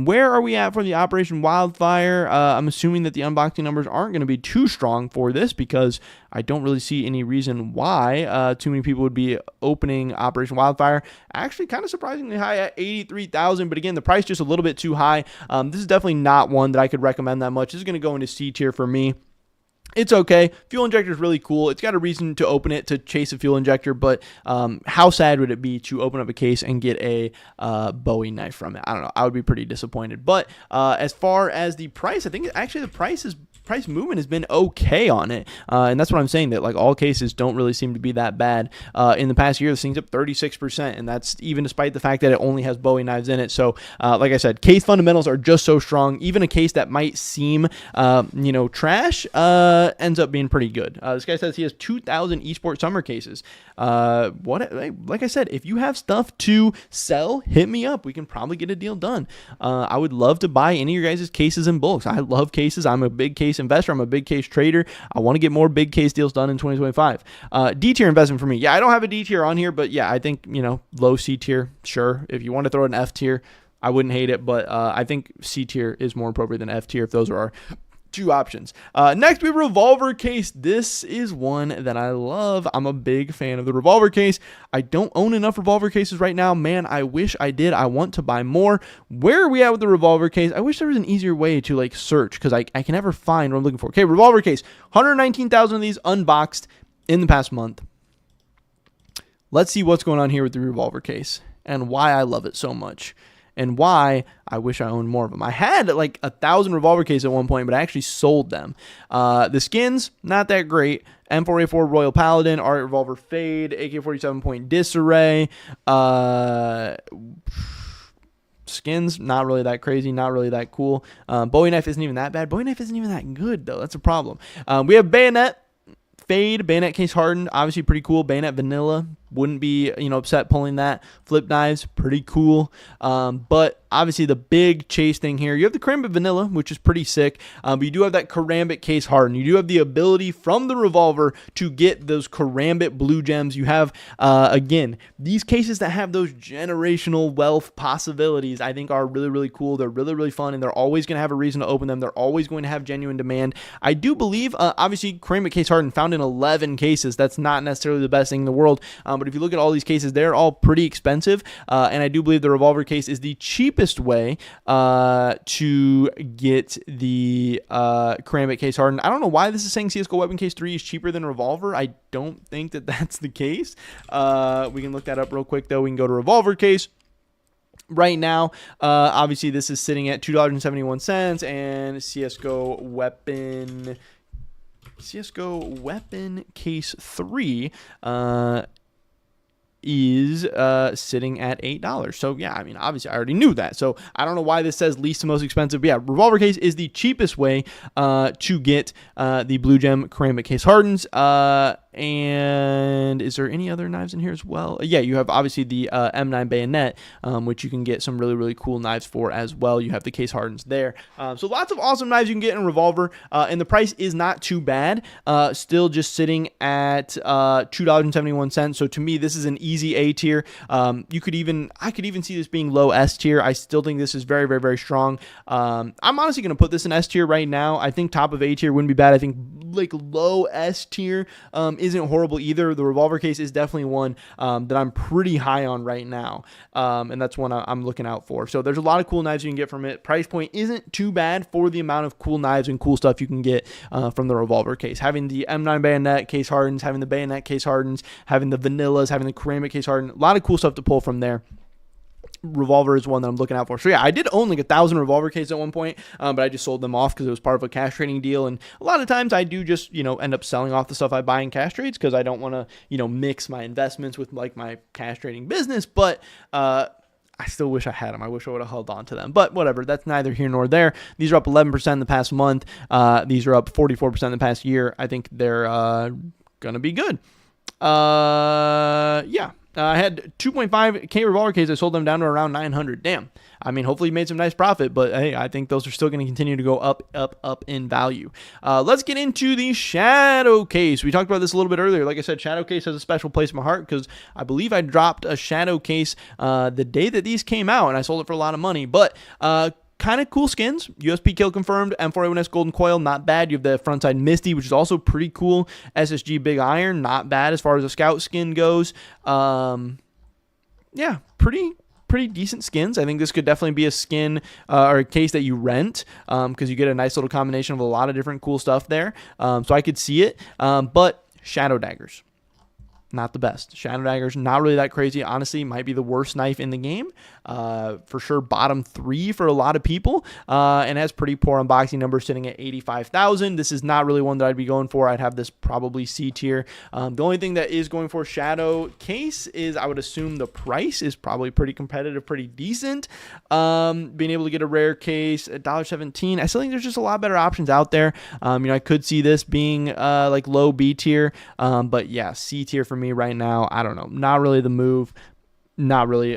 Where are we at for the Operation Wildfire? I'm assuming that the unboxing numbers aren't going to be too strong for this, because I don't really see any reason why too many people would be opening Operation Wildfire. Actually, kind of surprisingly high at 83,000, but again, the price just a little bit too high. This is definitely not one that I could recommend that much. This is going to go into C tier for me. It's okay. Fuel injector is really cool. It's got a reason to open it, to chase a fuel injector, but how sad would it be to open up a case and get a Bowie knife from it? I don't know. I would be pretty disappointed. But as far as the price, I think actually the price movement has been okay on it, and that's what I'm saying, that like all cases don't really seem to be that bad. In the past year, this thing's up 36%, and that's even despite the fact that it only has Bowie knives in it. So like I said, case fundamentals are just so strong. Even a case that might seem you know, trash ends up being pretty good. This guy says he has 2,000 esports summer cases. Like I said, if you have stuff to sell, hit me up. We can probably get a deal done. I would love to buy any of your guys' cases in bulks. I love cases. I'm a big case investor. I'm a big case trader. I want to get more big case deals done in 2025. D tier investment for me. Yeah, I don't have a D tier on here, but yeah, I think, you know, low C tier, sure. If you want to throw an F tier, I wouldn't hate it, but I think C tier is more appropriate than F tier if those are our two options. Next, we have Revolver case. This is one that I love. I'm a big fan of the Revolver case. I don't own enough Revolver cases right now. Man, I wish I did. I want to buy more. Where are we at with the Revolver case? I wish there was an easier way to like search, because I can never find what I'm looking for. Okay, Revolver case. 119,000 of these unboxed in the past month. Let's see what's going on here with the Revolver case and why I love it so much, and why I wish I owned more of them. I had like 1,000 Revolver cases at one point, but I actually sold them. The skins, not that great. M4A4 Royal Paladin, Art Revolver Fade, AK-47 Point Disarray. Skins, not really that crazy, not really that cool. Bowie knife isn't even that bad. Bowie knife isn't even that good, though. That's a problem. We have Bayonet. Fade, Bayonet case hardened, obviously pretty cool. Bayonet vanilla, wouldn't be, you know, upset pulling that. Flip knives, pretty cool. But obviously the big chase thing here, you have the Karambit vanilla, which is pretty sick. But you do have that Karambit case hardened. You do have the ability from the Revolver to get those Karambit blue gems. You have, again, these cases that have those generational wealth possibilities, I think are really, really cool. They're really, really fun, and they're always going to have a reason to open them. They're always going to have genuine demand. I do believe, obviously, Karambit case hardened found in 11 cases. That's not necessarily the best thing in the world. But if you look at all these cases, they're all pretty expensive. And I do believe the Revolver case is the cheapest way to get the Karambit case hardened. I don't know why this is saying CSGO Weapon Case 3 is cheaper than Revolver. I don't think that that's the case. We can look that up real quick, though. We can go to Revolver case. Right now, obviously, this is sitting at $2.71, and CSGO Weapon Case 3 is sitting at $8. So yeah, I mean, obviously I already knew that. So I don't know why this says least to most expensive. But yeah, Revolver case is the cheapest way to get the blue gem Karambit case hardens. And is there any other knives in here as well? Yeah, you have obviously the M9 bayonet, which you can get some really, really cool knives for as well. You have the case hardens there. So lots of awesome knives you can get in Revolver, and the price is not too bad. Still just sitting at $2.71. So to me, this is an easy A tier. I could even see this being low S tier. I still think this is very, very, very strong. I'm honestly going to put this in S tier right now. I think top of A tier wouldn't be bad. I think like low S tier isn't horrible either. The Revolver case is definitely one that I'm pretty high on right now, and that's one I'm looking out for. So there's a lot of cool knives you can get from it. Price point isn't too bad for the amount of cool knives and cool stuff you can get from the Revolver case. Having the M9 bayonet case hardens, having the bayonet case hardens, having the vanillas, having the ceramic case harden, a lot of cool stuff to pull from there. Revolver is one that I'm looking out for. So yeah, I did own like 1,000 Revolver cases at one point, but I just sold them off because it was part of a cash trading deal. And a lot of times I do just, end up selling off the stuff I buy in cash trades because I don't want to, mix my investments with like my cash trading business. But I still wish I had them. I wish I would have held on to them. But whatever, that's neither here nor there. These are up 11% in the past month. These are up 44% in the past year. I think they're going to be good. Yeah. I had 2.5K Revolver cases. I sold them down to around 900. Damn. I mean, hopefully you made some nice profit, but hey, I think those are still going to continue to go up in value. Let's get into the Shadow case. We talked about this a little bit earlier. Like I said, Shadow case has a special place in my heart because I believe I dropped a Shadow case the day that these came out, and I sold it for a lot of money. But kind of cool skins. USP kill confirmed. M4A1S Golden Coil, not bad. You have the frontside Misty, which is also pretty cool. SSG Big Iron, not bad as far as a scout skin goes. Yeah, pretty decent skins. I think this could definitely be a skin or a case that you rent because you get a nice little combination of a lot of different cool stuff there. So I could see it. But Shadow Daggers, not the best. Shadow Daggers, not really that crazy. Honestly, might be the worst knife in the game. For sure, bottom 3 for a lot of people, and has pretty poor unboxing numbers sitting at 85,000. This is not really one that I'd be going for. I'd have this probably C tier. The only thing that is going for Shadow case is I would assume the price is probably pretty competitive, pretty decent. Being able to get a rare case at $1.17, I still think there's just a lot better options out there. I could see this being like low B tier, but yeah, C tier for me right now. I don't know, not really the move. Not really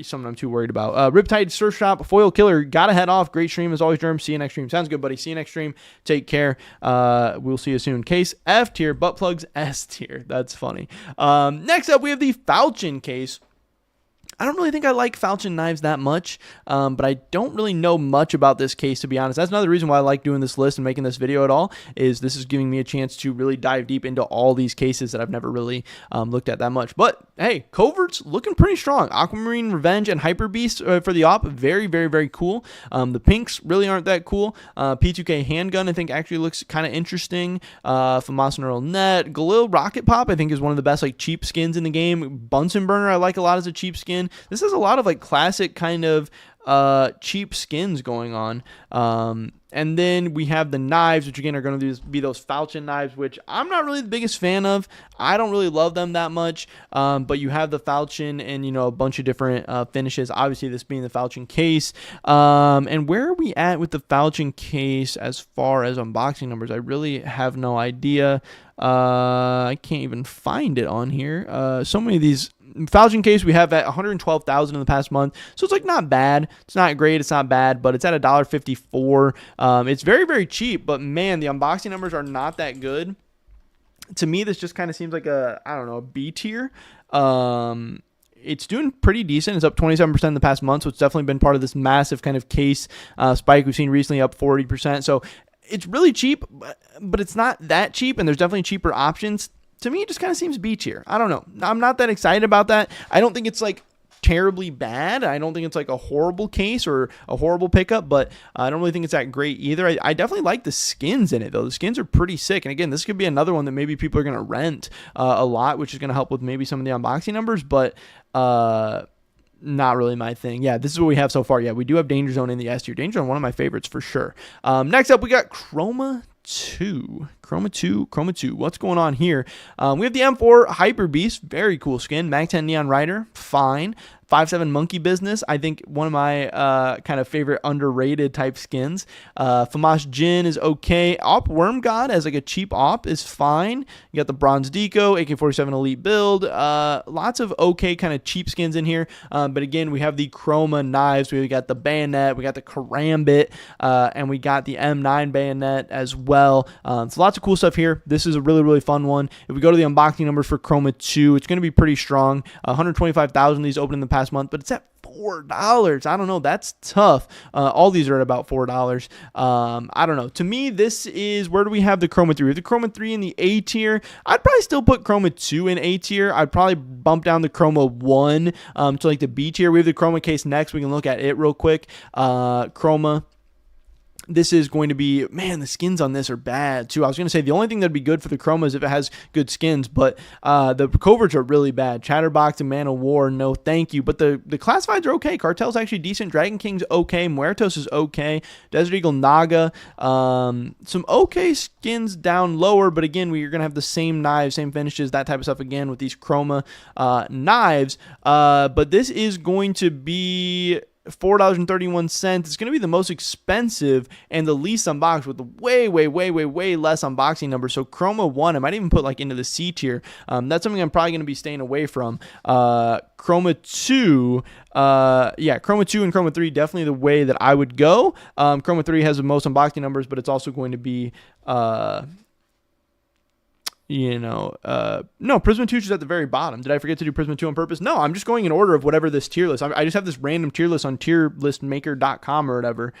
something I'm too worried about. Riptide Surf Shop, Foil Killer, gotta head off. Great stream as always, Germ. See you next stream. Sounds good, buddy. See you next stream. Take care. We'll see you soon. Case F tier, butt plugs S tier. That's funny. Next up, we have the Falchion case. I don't really think I like Falchion knives that much, but I don't really know much about this case, to be honest. That's another reason why I like doing this list and making this video at all, is this is giving me a chance to really dive deep into all these cases that I've never really looked at that much. But hey, Covert's looking pretty strong. Aquamarine Revenge and Hyper Beast for the op, very, very, very cool. The pinks really aren't that cool. P2K handgun, I think, actually looks kind of interesting. Famas Neural Net. Galil Rocket Pop, I think, is one of the best like cheap skins in the game. Bunsen Burner, I like a lot as a cheap skin. This has a lot of like classic kind of cheap skins going on. And then we have the knives, which again are going to be those Falchion knives, which I'm not really the biggest fan of. I don't really love them that much. But you have the Falchion and, a bunch of different finishes. Obviously, this being the Falchion case. And where are we at with the Falchion case as far as unboxing numbers? I really have no idea. I can't even find it on here. So many of these. Falchion case we have at 112,000 in the past month, so it's like not bad. It's not great, it's not bad, but it's at $1.54. It's very, very cheap, but man, the unboxing numbers are not that good. To me, this just kind of seems like a B tier. It's doing pretty decent. It's up 27% in the past month, so it's definitely been part of this massive kind of case spike we've seen recently, up 40%. So it's really cheap, but it's not that cheap, and there's definitely cheaper options. To me, it just kind of seems B tier. I don't know. I'm not that excited about that. I don't think it's like terribly bad. I don't think it's like a horrible case or a horrible pickup, but I don't really think it's that great either. I definitely like the skins in it, though. The skins are pretty sick. And again, this could be another one that maybe people are going to rent a lot, which is going to help with maybe some of the unboxing numbers, but not really my thing. Yeah, this is what we have so far. Yeah, we do have Danger Zone in the S tier. Danger Zone, one of my favorites for sure. Next up, we got Chroma 2. Chroma 2. What's going on here? We have the M4 Hyper Beast. Very cool skin. Mag 10 Neon Rider. Fine. 5.7 Monkey Business. I think one of my kind of favorite underrated type skins. Famash Jin is okay. Op Worm God as like a cheap op is fine. You got the Bronze Deco, AK-47 Elite build. Lots of okay kind of cheap skins in here. But again, we have the Chroma knives. We got the bayonet. We got the karambit. And we got the M9 bayonet as well. So lots of cool stuff here. This is a really, really fun one. If we go to the unboxing numbers for Chroma 2, it's going to be pretty strong. 125,000 of these opened in the past month, but it's at $4. I don't know. That's tough. All these are at about $4. I don't know. To me, this is, where do we have the Chroma 3? We have the Chroma 3 in the A tier. I'd probably still put Chroma 2 in A tier. I'd probably bump down the Chroma 1 to like the B tier. We have the Chroma case next. We can look at it real quick. Chroma. This is going to be, man, the skins on this are bad too. I was going to say the only thing that'd be good for the Chroma is if it has good skins, but the coverts are really bad. Chatterbox and Man of War, no thank you. But the classifieds are okay. Cartel's actually decent. Dragon King's okay. Muertos is okay. Desert Eagle Naga. Some okay skins down lower, but again, we're going to have the same knives, same finishes, that type of stuff again with these Chroma knives. But this is going to be $4.31. It's going to be the most expensive and the least unboxed with the way less unboxing numbers. So Chroma 1, I might even put like into the C tier. That's something I'm probably going to be staying away from. Chroma 2, Chroma 2 and Chroma 3, definitely the way that I would go. Chroma 3 has the most unboxing numbers, but it's also going to be, no, Prisma 2 is at the very bottom. Did I forget to do Prisma 2 on purpose? No, I'm just going in order of whatever this tier list. I just have this random tier list on tierlistmaker.com or whatever.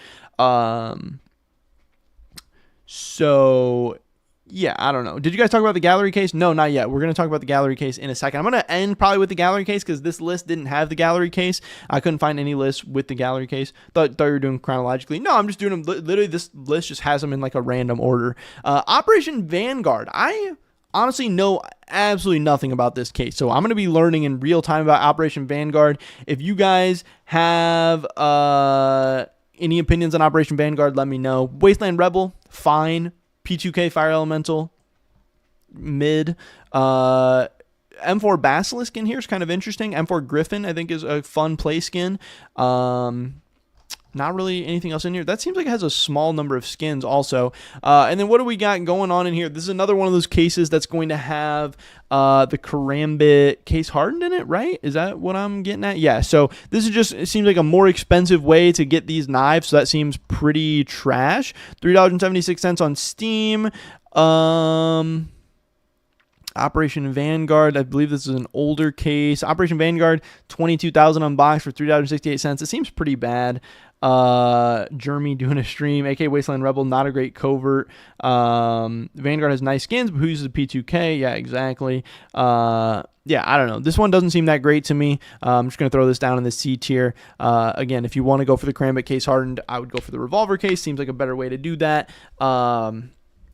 So yeah, I don't know. Did you guys talk about the gallery case? No, not yet. We're going to talk about the gallery case in a second. I'm going to end probably with the gallery case because this list didn't have the gallery case. I couldn't find any list with the gallery case. Thought you were doing chronologically. No, I'm just doing them. Literally, this list just has them in like a random order. Operation Vanguard. I honestly know absolutely nothing about this case, so I'm going to be learning in real time about Operation Vanguard. If you guys have any opinions on Operation Vanguard, let me know. Wasteland Rebel, fine. P2K Fire Elemental, mid. M4 Basilisk in here is kind of interesting. M4 Griffin, I think, is a fun play skin. Not really anything else in here. That seems like it has a small number of skins also. And then what do we got going on in here? This is another one of those cases that's going to have the Karambit case hardened in it, right? Is that what I'm getting at? Yeah, so this is just, it seems like a more expensive way to get these knives, so that seems pretty trash. $3.76 on Steam. Operation Vanguard, I believe this is an older case. Operation Vanguard, 22,000 unboxed for $3.68. It seems pretty bad. Jeremy doing a stream. AK Wasteland Rebel, not a great covert. Vanguard has nice skins, but who uses the P2K? Yeah, exactly. Yeah, I don't know. This one doesn't seem that great to me. I'm just going to throw this down in the C tier. Again, if you want to go for the Karambit case hardened, I would go for the Revolver case. Seems like a better way to do that.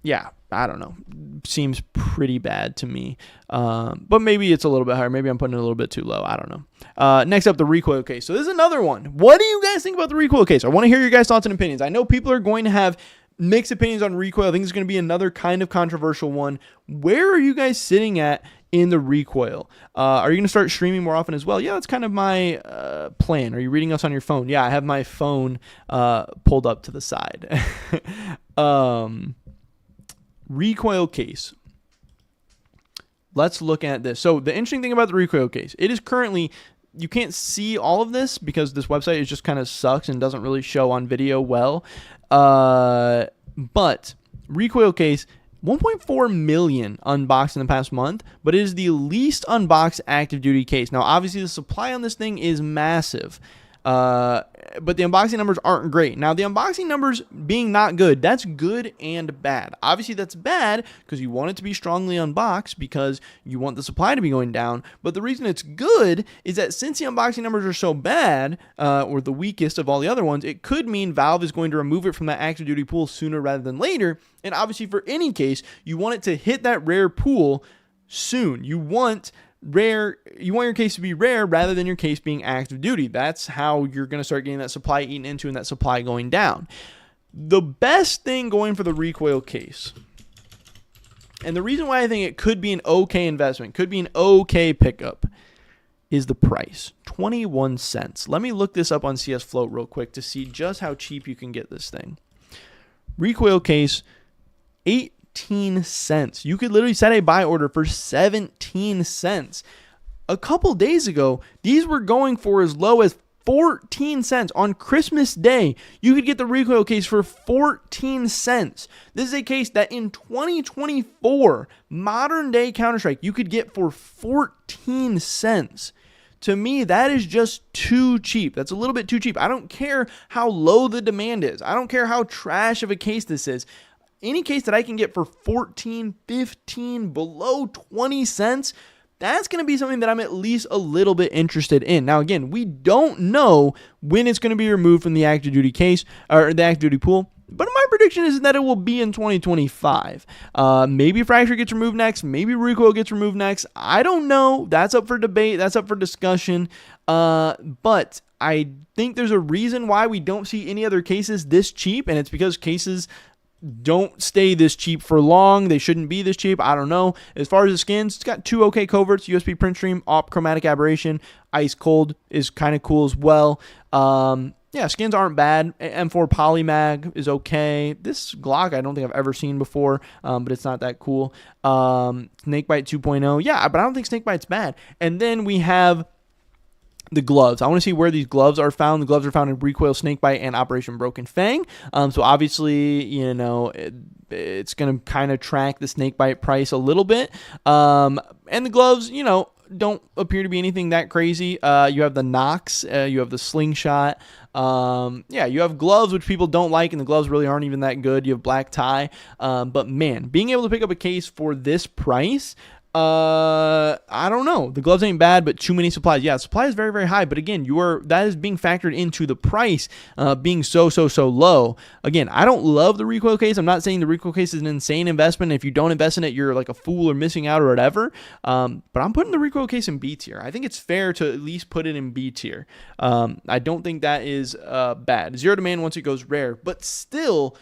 Yeah, I don't know. Seems pretty bad to me. But maybe it's a little bit higher. Maybe I'm putting it a little bit too low. I don't know. Next up, the Recoil case. So this is another one. What do you guys think about the Recoil case? I want to hear your guys' thoughts and opinions. I know people are going to have mixed opinions on Recoil. I think it's going to be another kind of controversial one. Where are you guys sitting at in the Recoil? Are you going to start streaming more often as well? Yeah, that's kind of my plan. Are you reading us on your phone? Yeah, I have my phone pulled up to the side. Recoil case. Let's look at this. So the interesting thing about the Recoil case, it is currently, you can't see all of this because this website is just kind of sucks and doesn't really show on video well. But Recoil case, 1.4 million unboxed in the past month, but it is the least unboxed active duty case. Now, obviously the supply on this thing is massive. But the unboxing numbers aren't great. Now, the unboxing numbers being not good, that's good and bad. Obviously, that's bad because you want it to be strongly unboxed because you want the supply to be going down. But the reason it's good is that since the unboxing numbers are so bad, or the weakest of all the other ones, it could mean Valve is going to remove it from that active duty pool sooner rather than later. And obviously, for any case, you want it to hit that rare pool soon. You want your case to be rare rather than your case being active duty. That's how you're going to start getting that supply eaten into and that supply going down. The best thing going for the Recoil case And the reason why I think it could be an okay investment, could be an okay pickup, is the price, 21 cents. Let me look this up on CS Float real quick to see just how cheap you can get this thing. Recoil case, 18 cents. You could literally set a buy order for 17 cents. A couple days ago, these were going for as low as 14 cents. On Christmas Day, you could get the Recoil case for 14 cents. This is a case that in 2024, modern day Counter-Strike, you could get for 14 cents. To me, that is just too cheap. That's a little bit too cheap. I don't care how low the demand is. I don't care how trash of a case this is. Any case that I can get for 14, 15, below 20 cents, that's going to be something that I'm at least a little bit interested in. Now, again, we don't know when it's going to be removed from the active duty case or the active duty pool, but my prediction is that it will be in 2025. Maybe Fracture gets removed next. Maybe Recoil gets removed next. I don't know. That's up for debate. That's up for discussion. But I think there's a reason why we don't see any other cases this cheap, and it's because cases don't stay this cheap for long. They shouldn't be this cheap. I don't know. As far as the skins, it's got 2 okay coverts, USB print stream, op chromatic aberration, ice cold is kind of cool as well. Yeah, skins aren't bad. M4 Polymag is okay. This Glock I don't think I've ever seen before, but it's not that cool. Snakebite 2.0, yeah, but I don't think Snakebite's bad. And then we have the gloves. I want to see where these gloves are found. The gloves are found in Recoil, Snakebite, and Operation Broken Fang. So obviously, you know, it's going to kind of track the Snakebite price a little bit. And the gloves, you know, don't appear to be anything that crazy. You have the Nox, you have the Slingshot. Yeah, you have gloves, which people don't like, and the gloves really aren't even that good. You have black tie. But man, being able to pick up a case for this price, I don't know. The gloves ain't bad, but too many supplies. Yeah, supply is very, very high. But again, that is being factored into the price being so low. Again, I don't love the Recoil case. I'm not saying the Recoil case is an insane investment. If you don't invest in it, you're like a fool or missing out or whatever. But I'm putting the Recoil case in B tier. I think it's fair to at least put it in B tier. I don't think that is bad. Zero demand once it goes rare, but still,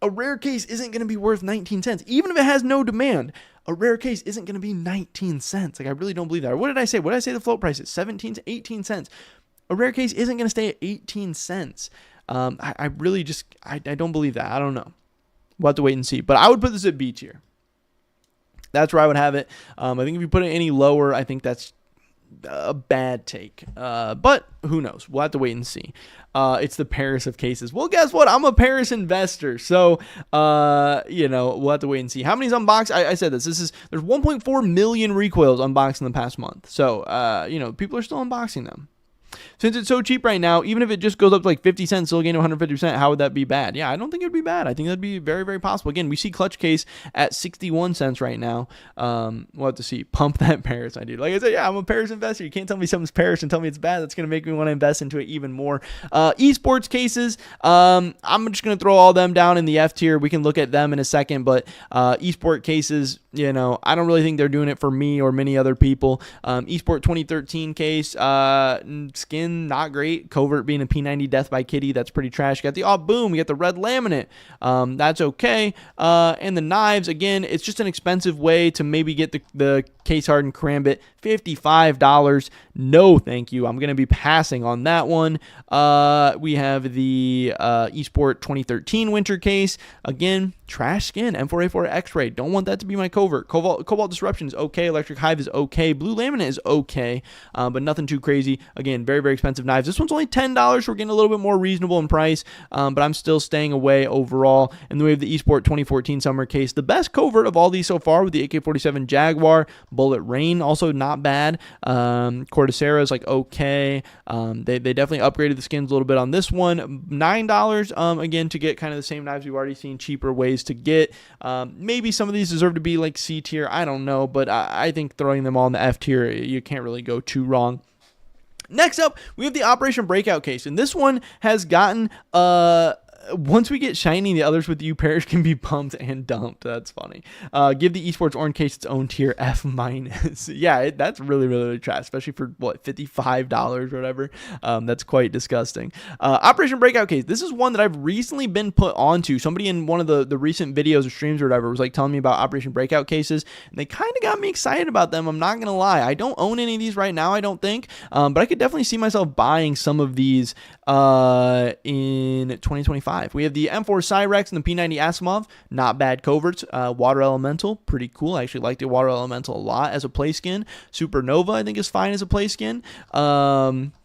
a rare case isn't going to be worth 19 cents. Even if it has no demand, a rare case isn't going to be 19 cents. Like, I really don't believe that. Or what did I say? What did I say the float price is? 17 to 18 cents. A rare case isn't going to stay at 18 cents. I really just, I don't believe that. I don't know. We'll have to wait and see. But I would put this at B tier. That's where I would have it. I think if you put it any lower, I think that's a bad take. But who knows? We'll have to wait and see. It's the Paris of cases. Well, guess what? I'm a Paris investor. So, you know, we'll have to wait and see. How many's unboxed? I said this. There's 1.4 million recoils unboxed in the past month. So, you know, people are still unboxing them. Since it's so cheap right now, even if it just goes up to like 50 cents, still gain 150%, how would that be bad? Yeah, I don't think it would be bad. I think that'd be very, very possible. Again, we see Clutch Case at 61 cents right now. We'll have to see. Pump that Paris idea. Like I said, yeah, I'm a Paris investor. You can't tell me something's Paris and tell me it's bad. That's going to make me want to invest into it even more. Esports cases, I'm just going to throw all them down in the F tier. We can look at them in a second, but Esport cases, you know, I don't really think they're doing it for me or many other people. Esport 2013 case, skin, not great. Covert being a P90 Death by Kitty, that's pretty trash. You got the boom, you got the red laminate, that's okay. And the knives, again, it's just an expensive way to maybe get the case hardened Karambit. $55. No, thank you. I'm going to be passing on that one. We have the Esport 2013 winter case. Again, trash skin. M4A4 X-Ray. Don't want that to be my covert. Cobalt Disruption is okay. Electric Hive is okay. Blue Laminate is okay, but nothing too crazy. Again, very, very expensive knives. This one's only $10. So we're getting a little bit more reasonable in price, but I'm still staying away overall. And then we have the Esport 2014 summer case. The best covert of all these so far with the AK-47 Jaguar. Bullet Rain, also not bad. Cortacera is like okay. They definitely upgraded the skins a little bit on this one. $9 again to get kind of the same knives we've already seen cheaper ways to get. Maybe some of these deserve to be like C tier. I don't know, but I think throwing them all in the F tier, you can't really go too wrong. Next up, we have the Operation Breakout case, and this one has gotten once we get shiny, the others with you pairs can be pumped and dumped. That's funny. Give the Esports orange case its own tier, F minus. Yeah, that's really, really, really trash, especially for what, $55 or whatever. That's quite disgusting. Operation Breakout case. This is one that I've recently been put onto. Somebody in one of the recent videos or streams or whatever was like telling me about Operation Breakout cases, and they kind of got me excited about them. I'm not gonna lie. I don't own any of these right now, I don't think, but I could definitely see myself buying some of these in 2025. We have the M4 Cyrex and the P90 Asimov, not bad coverts. Water Elemental, pretty cool. I actually like the Water Elemental a lot as a play skin. Supernova, I think, is fine as a play skin.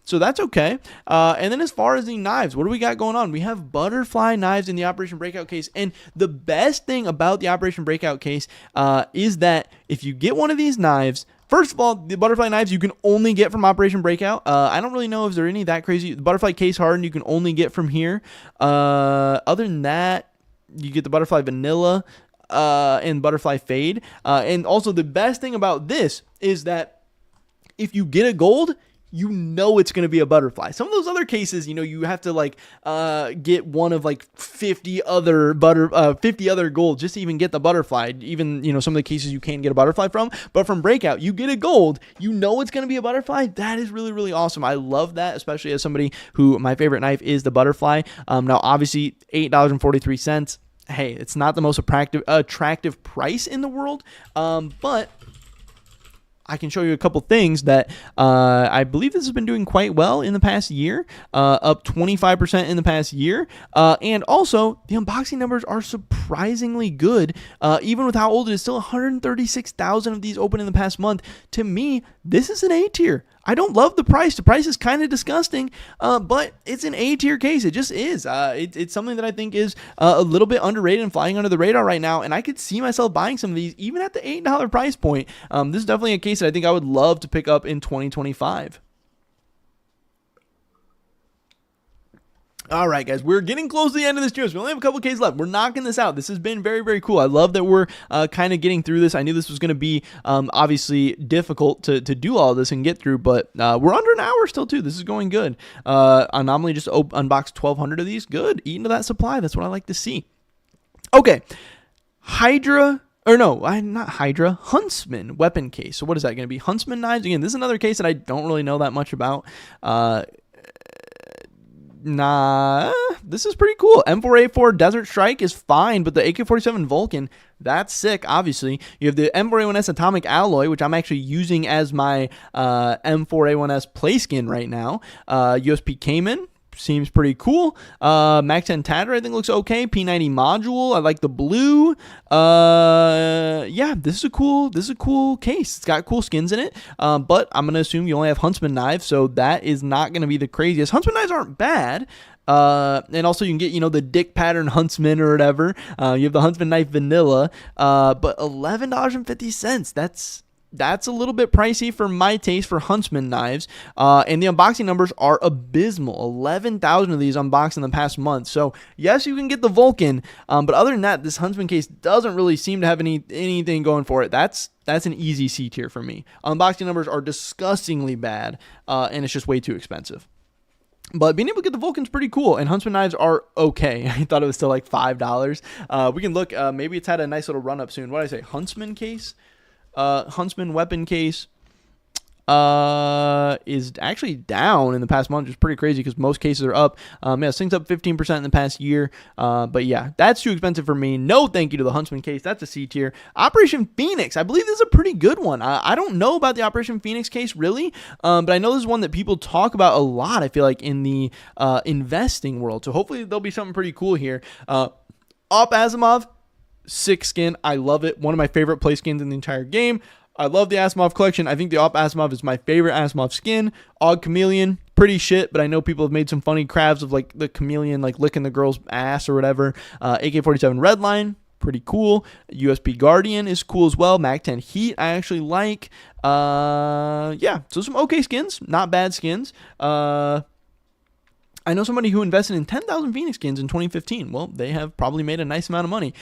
So that's okay. And then as far as the knives, what do we got going on? We have butterfly knives in the Operation Breakout case. And the best thing about the Operation Breakout case is that if you get one of these knives, first of all, the butterfly knives you can only get from Operation Breakout. I don't really know if there are any that crazy. The butterfly case hardened you can only get from here. Other than that, you get the butterfly vanilla and butterfly fade. And also the best thing about this is that if you get a gold, you know it's going to be a butterfly. Some of those other cases, you know, you have to like get one of like 50 other gold just to even get the butterfly. Even, you know, some of the cases you can't get a butterfly from, but from Breakout, you get a gold, you know it's going to be a butterfly. That is really, really awesome. I love that, especially as somebody who my favorite knife is the butterfly. Now, obviously, $8.43. Hey, it's not the most attractive price in the world, but I can show you a couple things that I believe this has been doing quite well in the past year, up 25% in the past year. And also, the unboxing numbers are surprisingly good. Even with how old it is, still 136,000 of these open in the past month. To me, this is an A tier. I don't love the price. The price is kind of disgusting, but it's an A tier case. It just is. It's something that I think is a little bit underrated and flying under the radar right now, and I could see myself buying some of these even at the $8 price point. This is definitely a case that I think I would love to pick up in 2025. All right, guys, we're getting close to the end of this stream. We only have a couple cases left. We're knocking this out. This has been very, very cool. I love that we're kind of getting through this. I knew this was going to be obviously difficult to do all this and get through, but we're under an hour still, too. This is going good. Anomaly just unboxed 1,200 of these. Good. Eat into that supply. That's what I like to see. Okay. Hydra. Or no, not Hydra. Huntsman weapon case. So what is that going to be? Huntsman knives. Again, this is another case that I don't really know that much about. Nah, this is pretty cool. M4A4 Desert Strike is fine, but the AK-47 Vulcan, that's sick, obviously. You have the M4A1S Atomic Alloy, which I'm actually using as my M4A1S play skin right now. USP Cayman seems pretty cool. Max 10 Tatter I think looks okay. P90 module, I like the blue. Yeah, this is a cool case. It's got cool skins in it. But I'm gonna assume you only have Huntsman knives, so that is not gonna be the craziest. Huntsman knives aren't bad. And also you can get, you know, the dick pattern Huntsman or whatever. You have the Huntsman knife vanilla. But $11.50. That's a little bit pricey for my taste for Huntsman knives. And the unboxing numbers are abysmal. 11,000 of these unboxed in the past month. So, yes, you can get the Vulcan. But other than that, this Huntsman case doesn't really seem to have anything going for it. That's an easy C tier for me. Unboxing numbers are disgustingly bad. And it's just way too expensive. But being able to get the Vulcan's pretty cool, and Huntsman knives are okay. I thought it was still like $5. We can look. Maybe it's had a nice little run-up soon. What did I say? Huntsman case? Huntsman weapon case is actually down in the past month, which is pretty crazy because most cases are up. Yeah, this thing's up 15% in the past year. But yeah, that's too expensive for me. No thank you to the Huntsman case. That's a C tier. Operation Phoenix, I believe this is a pretty good one. I don't know about the Operation Phoenix case really, but I know this is one that people talk about a lot, I feel like, in the investing world. So hopefully there'll be something pretty cool here. Op Asimov, sick skin. I love it. One of my favorite play skins in the entire game. I love the Asimov collection. I think the Op Asimov is my favorite Asimov skin. Og Chameleon, pretty shit, but I know people have made some funny crafts of like the chameleon like licking the girl's ass or whatever. AK-47 Redline, pretty cool. USP Guardian is cool as well. Mag 10 Heat I actually like. Yeah, so some okay skins, not bad skins. I know somebody who invested in 10,000 Phoenix skins in 2015. Well, they have probably made a nice amount of money.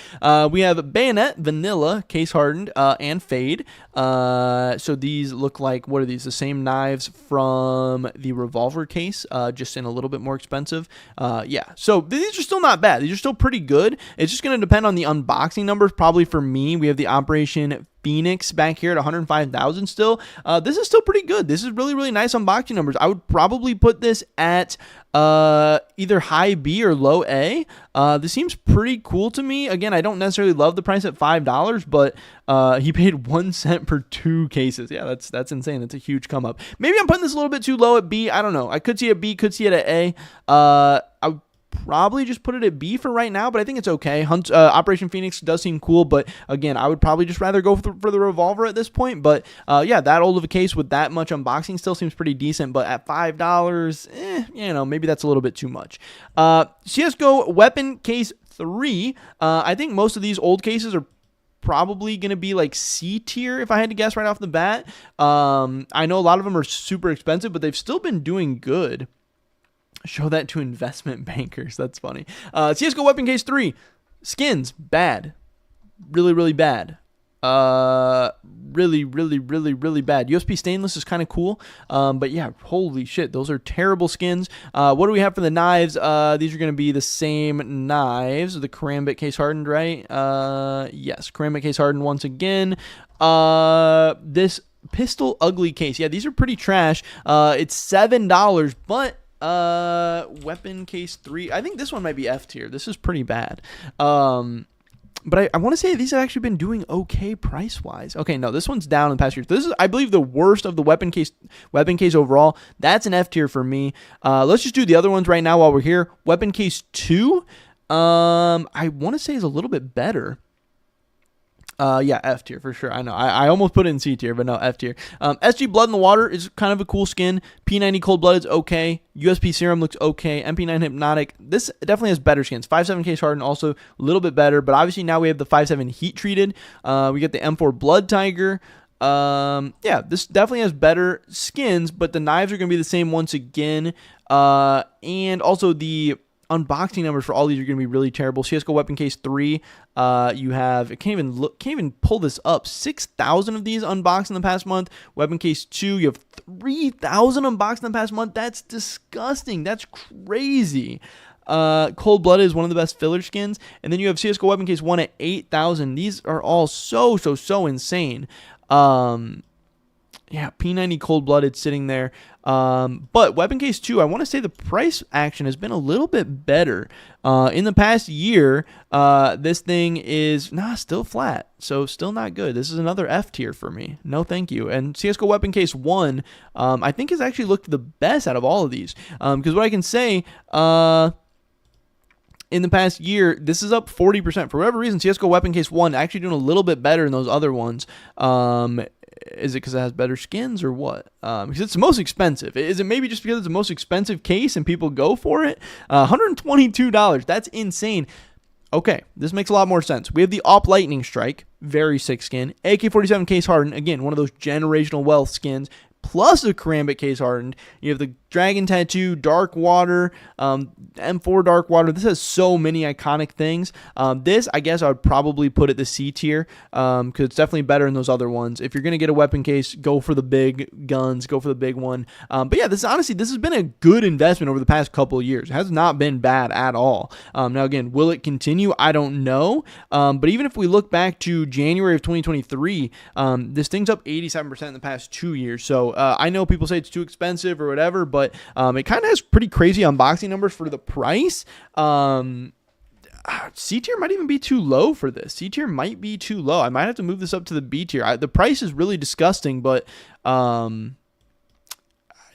We have Bayonet, Vanilla, Case Hardened, and Fade. So these look like, what are these? The same knives from the Revolver case, just in a little bit more expensive. Yeah, so these are still not bad. These are still pretty good. It's just going to depend on the unboxing numbers. Probably for me, we have the Operation Phoenix back here at 105,000 still. This is still pretty good. This is really, really nice unboxing numbers. I would probably put this at either high B or low A. This seems pretty cool to me. Again, I don't necessarily love the price at $5, but he paid 1 cent per 2 cases. Yeah, that's insane. That's a huge come up. Maybe I'm putting this a little bit too low at B. I don't know. I could see it at B, could see it at A. I would probably just put it at B for right now, but I think it's okay. Operation Phoenix does seem cool, but again, I would probably just rather go for the Revolver at this point. But yeah, that old of a case with that much unboxing still seems pretty decent, but at $5, maybe that's a little bit too much. CSGO Weapon Case 3. I think most of these old cases are probably going to be like C tier if I had to guess right off the bat. I know a lot of them are super expensive, but they've still been doing good. Show that to investment bankers. That's funny. CSGO Weapon Case 3. Skins. Bad. Really, really bad. Really, really, really, really bad. USP Stainless is kind of cool. But yeah, holy shit. Those are terrible skins. What do we have for the knives? These are going to be the same knives. The Karambit Case Hardened, right? Yes. Karambit Case Hardened once again. This Pistol Ugly case. Yeah, these are pretty trash. It's $7, but Weapon Case 3. I think this one might be F tier. This is pretty bad. But I want to say these have actually been doing okay price-wise. Okay, no, this one's down in the past years. This is, I believe, the worst of the weapon case overall. That's an F tier for me. Let's just do the other ones right now while we're here. Weapon Case 2, I want to say is a little bit better. Yeah, F tier for sure. I know. I almost put it in C tier, but no, F tier. SG Blood in the Water is kind of a cool skin. P90 Cold Blood is okay. USP Serum looks okay. MP9 Hypnotic. This definitely has better skins. 5.7 Case Hardened also a little bit better, but obviously now we have the 5.7 Heat Treated. We get the M4 Blood Tiger. Yeah, this definitely has better skins, but the knives are going to be the same once again. And also the unboxing numbers for all these are going to be really terrible. CSGO Weapon Case 3, you have, I can't even pull this up. 6,000 of these unboxed in the past month. Weapon Case 2, you have 3,000 unboxed in the past month. That's disgusting. That's crazy. Cold Blood is one of the best filler skins. And then you have CSGO Weapon Case 1 at 8,000. These are all so insane. Yeah, P90 Cold-Blooded sitting there. But Weapon Case 2, I want to say the price action has been a little bit better. In the past year, this thing is still flat, so still not good. This is another F tier for me. No thank you. And CSGO Weapon Case 1, I think has actually looked the best out of all of these. Because what I can say, in the past year, this is up 40%. For whatever reason, CSGO Weapon Case 1 actually doing a little bit better than those other ones. Is it because it has better skins or what? Because it's the most expensive. Is it maybe just because it's the most expensive case and people go for it? $122. That's insane. Okay, this makes a lot more sense. We have the Op Lightning Strike. Very sick skin. AK-47 Case Hardened. Again, one of those generational wealth skins. Plus a Karambit Case Hardened. You have the Dragon Tattoo, Dark Water, M4 Dark Water. This has so many iconic things. This, I guess I would probably put it the C tier because it's definitely better than those other ones. If you're going to get a weapon case, go for the big guns, go for the big one. But yeah, this has been a good investment over the past couple of years. It has not been bad at all. Now, again, will it continue? I don't know. But even if we look back to January of 2023, this thing's up 87% in the past 2 years. So I know people say it's too expensive or whatever, but it kind of has pretty crazy unboxing numbers for the price. C tier might even be too low for this. C tier might be too low. I might have to move this up to the B tier. The price is really disgusting, but it's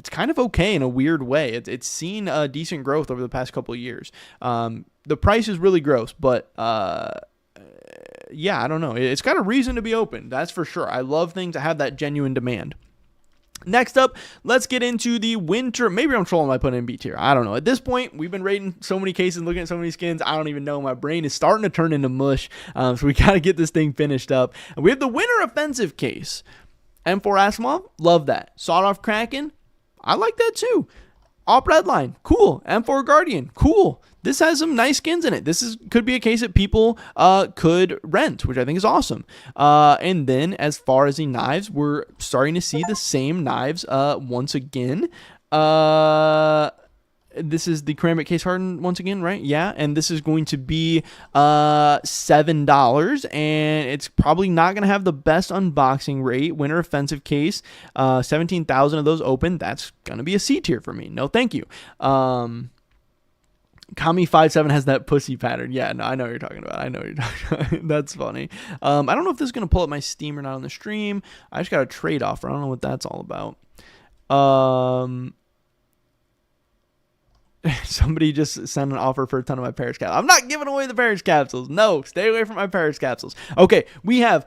kind of okay in a weird way. It's seen decent growth over the past couple of years. The price is really gross, but yeah, I don't know. It's got a reason to be open. That's for sure. I love things that have that genuine demand. Next up, let's get into the winter. Maybe I'm trolling by putting in B tier. I don't know. At this point, we've been rating so many cases, looking at so many skins. I don't even know. My brain is starting to turn into mush. So we got to get this thing finished up. And we have the winter offensive case. M4 Asimov, love that. Sawed off Kraken, I like that too. All Redline, cool. M4 Guardian, cool. This has some nice skins in it. This could be a case that people could rent, which I think is awesome. And then as far as the knives, we're starting to see the same knives once again. This is the ceramic case hardened once again, right? Yeah, and this is going to be $7, and it's probably not going to have the best unboxing rate. Winter offensive case, 17,000 of those open. That's going to be a C tier for me. No, thank you. Kami57 has that pussy pattern. Yeah, no, I know what you're talking about. That's funny. I don't know if this is going to pull up my Steam or not on the stream. I just got a trade offer. I don't know what that's all about. Somebody just sent an offer for a ton of my Paris capsules. I'm not giving away the Paris capsules. No, stay away from my Paris capsules. Okay, we have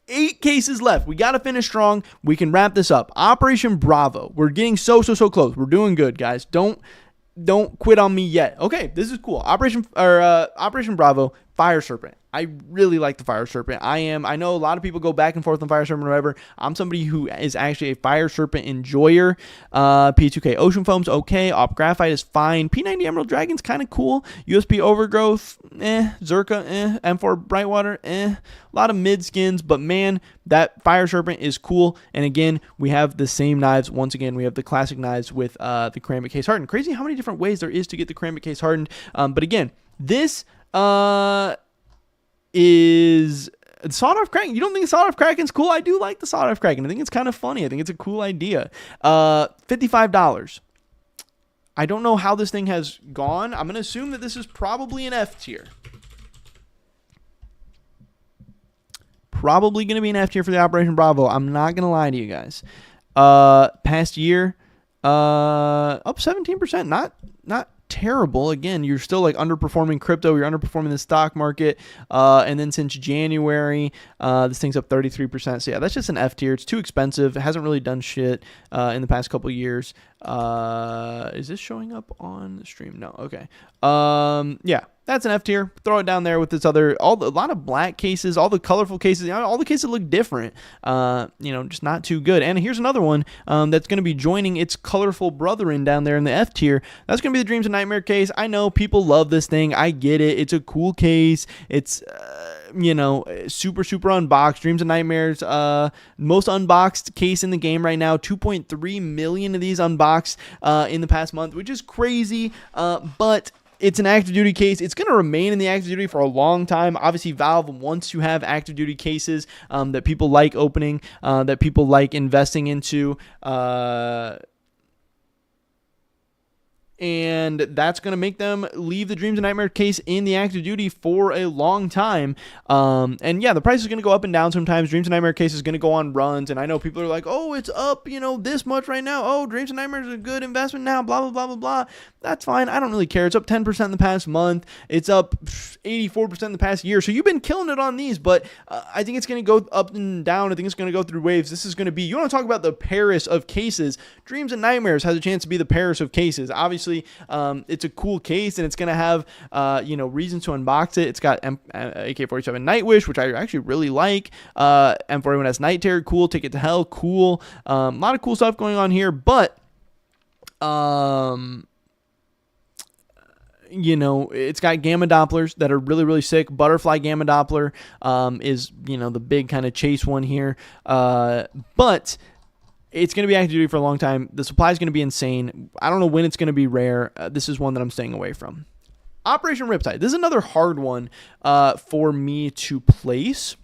8 cases left. We got to finish strong. We can wrap this up. Operation Bravo. We're getting so close. We're doing good, guys. Don't quit on me yet. Okay, this is cool. Operation Bravo, Fire Serpent. I really like the Fire Serpent. I know a lot of people go back and forth on Fire Serpent or whatever. I'm somebody who is actually a Fire Serpent enjoyer. P2K Ocean Foam's okay. Op Graphite is fine. P90 Emerald Dragon's kind of cool. USP Overgrowth, Zerka, M4 Brightwater, A lot of mid skins, but man, that Fire Serpent is cool. And again, we have the same knives. Once again, we have the classic knives with the ceramic case hardened. Crazy how many different ways there is to get the ceramic case hardened. But again, this is sawed-off Kraken. You don't think sawed-off Kraken's cool? I do like the sawed-off Kraken. I think it's kind of funny. I think it's a cool idea. $55. I don't know how this thing has gone. I'm going to assume that this is probably an F tier. Probably going to be an F tier for the Operation Bravo. I'm not going to lie to you guys. Past year, up 17%. Not terrible. Again, you're still like underperforming crypto, you're underperforming the stock market, and then since January, this thing's up 33%. So yeah, that's just an F tier. It's too expensive. It hasn't really done shit in the past couple years. Is this showing up on the stream? No. Okay. Yeah, that's an F tier. Throw it down there with this other, a lot of black cases, all the colorful cases, all the cases look different. Just not too good. And here's another one that's going to be joining its colorful brethren down there in the F tier. That's going to be the Dreams and Nightmare case. I know people love this thing. I get it. It's a cool case. It's super unboxed. Dreams and Nightmares, most unboxed case in the game right now. 2.3 million of these unboxed in the past month, which is crazy. But it's an active duty case. It's going to remain in the active duty for a long time. Obviously, Valve wants to have active duty cases that people like opening, that people like investing into. And that's going to make them leave the Dreams and Nightmare case in the active duty for a long time. And yeah, the price is going to go up and down sometimes. Dreams and Nightmare case is going to go on runs. And I know people are like, oh, it's up, this much right now. Oh, Dreams and Nightmare is a good investment now, blah, blah, blah, blah, blah. That's fine. I don't really care. It's up 10% in the past month. It's up 84% in the past year. So you've been killing it on these, but I think it's going to go up and down. I think it's going to go through waves. This is going to be, you want to talk about the Paris of cases. Dreams and Nightmares has a chance to be the Paris of cases. Obviously, it's a cool case, and it's going to have, reasons to unbox it. It's got AK-47 Nightwish, which I actually really like. M41 has Night Terror, cool. Ticket to Hell, cool. A lot of cool stuff going on here, but it's got gamma Dopplers that are really, really sick. Butterfly gamma Doppler is, the big kind of chase one here. But it's going to be active duty for a long time. The supply is going to be insane. I don't know when it's going to be rare. This is one that I'm staying away from. Operation Riptide. This is another hard one for me to place.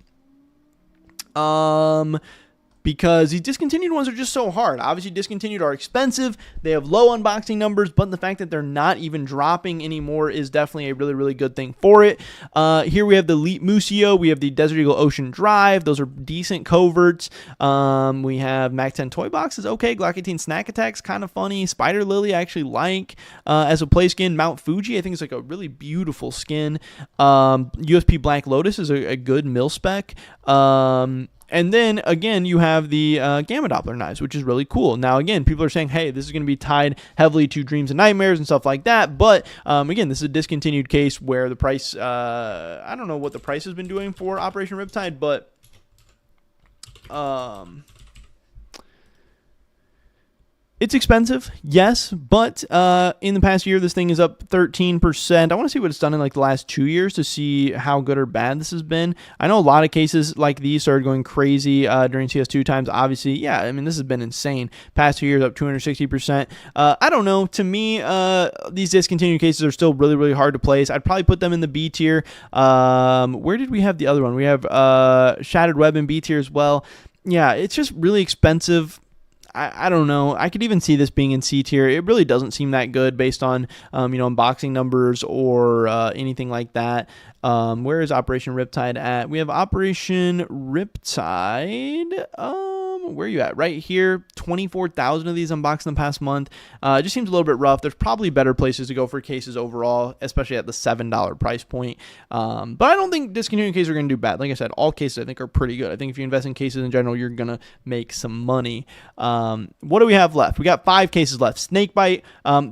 Because these discontinued ones are just so hard. Obviously, discontinued are expensive. They have low unboxing numbers, but the fact that they're not even dropping anymore is definitely a really, really good thing for it. Here we have the Elite Museo. We have the Desert Eagle Ocean Drive. Those are decent coverts. We have Mac 10 Toy Boxes. Okay. Glock 18 Snack Attacks, kind of funny. Spider Lily, I actually like as a play skin. Mount Fuji, I think, is like a really beautiful skin. USP Black Lotus is a good mil spec. And then, again, you have the Gamma Doppler knives, which is really cool. Now, again, people are saying, hey, this is going to be tied heavily to Dreams and Nightmares and stuff like that. But, again, this is a discontinued case where the price, I don't know what the price has been doing for Operation Riptide, but It's expensive, yes, but in the past year, this thing is up 13%. I want to see what it's done in like the last 2 years to see how good or bad this has been. I know a lot of cases like these started going crazy during CS2 times. Obviously, yeah, I mean, this has been insane. Past 2 years, up 260%. I don't know. To me, these discontinued cases are still really, really hard to place. I'd probably put them in the B tier. Where did we have the other one? We have Shattered Web in B tier as well. Yeah, it's just really expensive. I don't know. I could even see this being in C tier. It really doesn't seem that good based on, unboxing numbers or anything like that. Where is Operation Riptide at? We have Operation Riptide. Where are you at? Right here. 24,000 of these unboxed in the past month. It just seems a little bit rough. There's probably better places to go for cases overall, especially at the $7 price point. But I don't think discontinued cases are going to do bad. Like I said, all cases I think are pretty good. I think if you invest in cases in general, you're going to make some money. What do we have left? We got 5 cases left. Snakebite.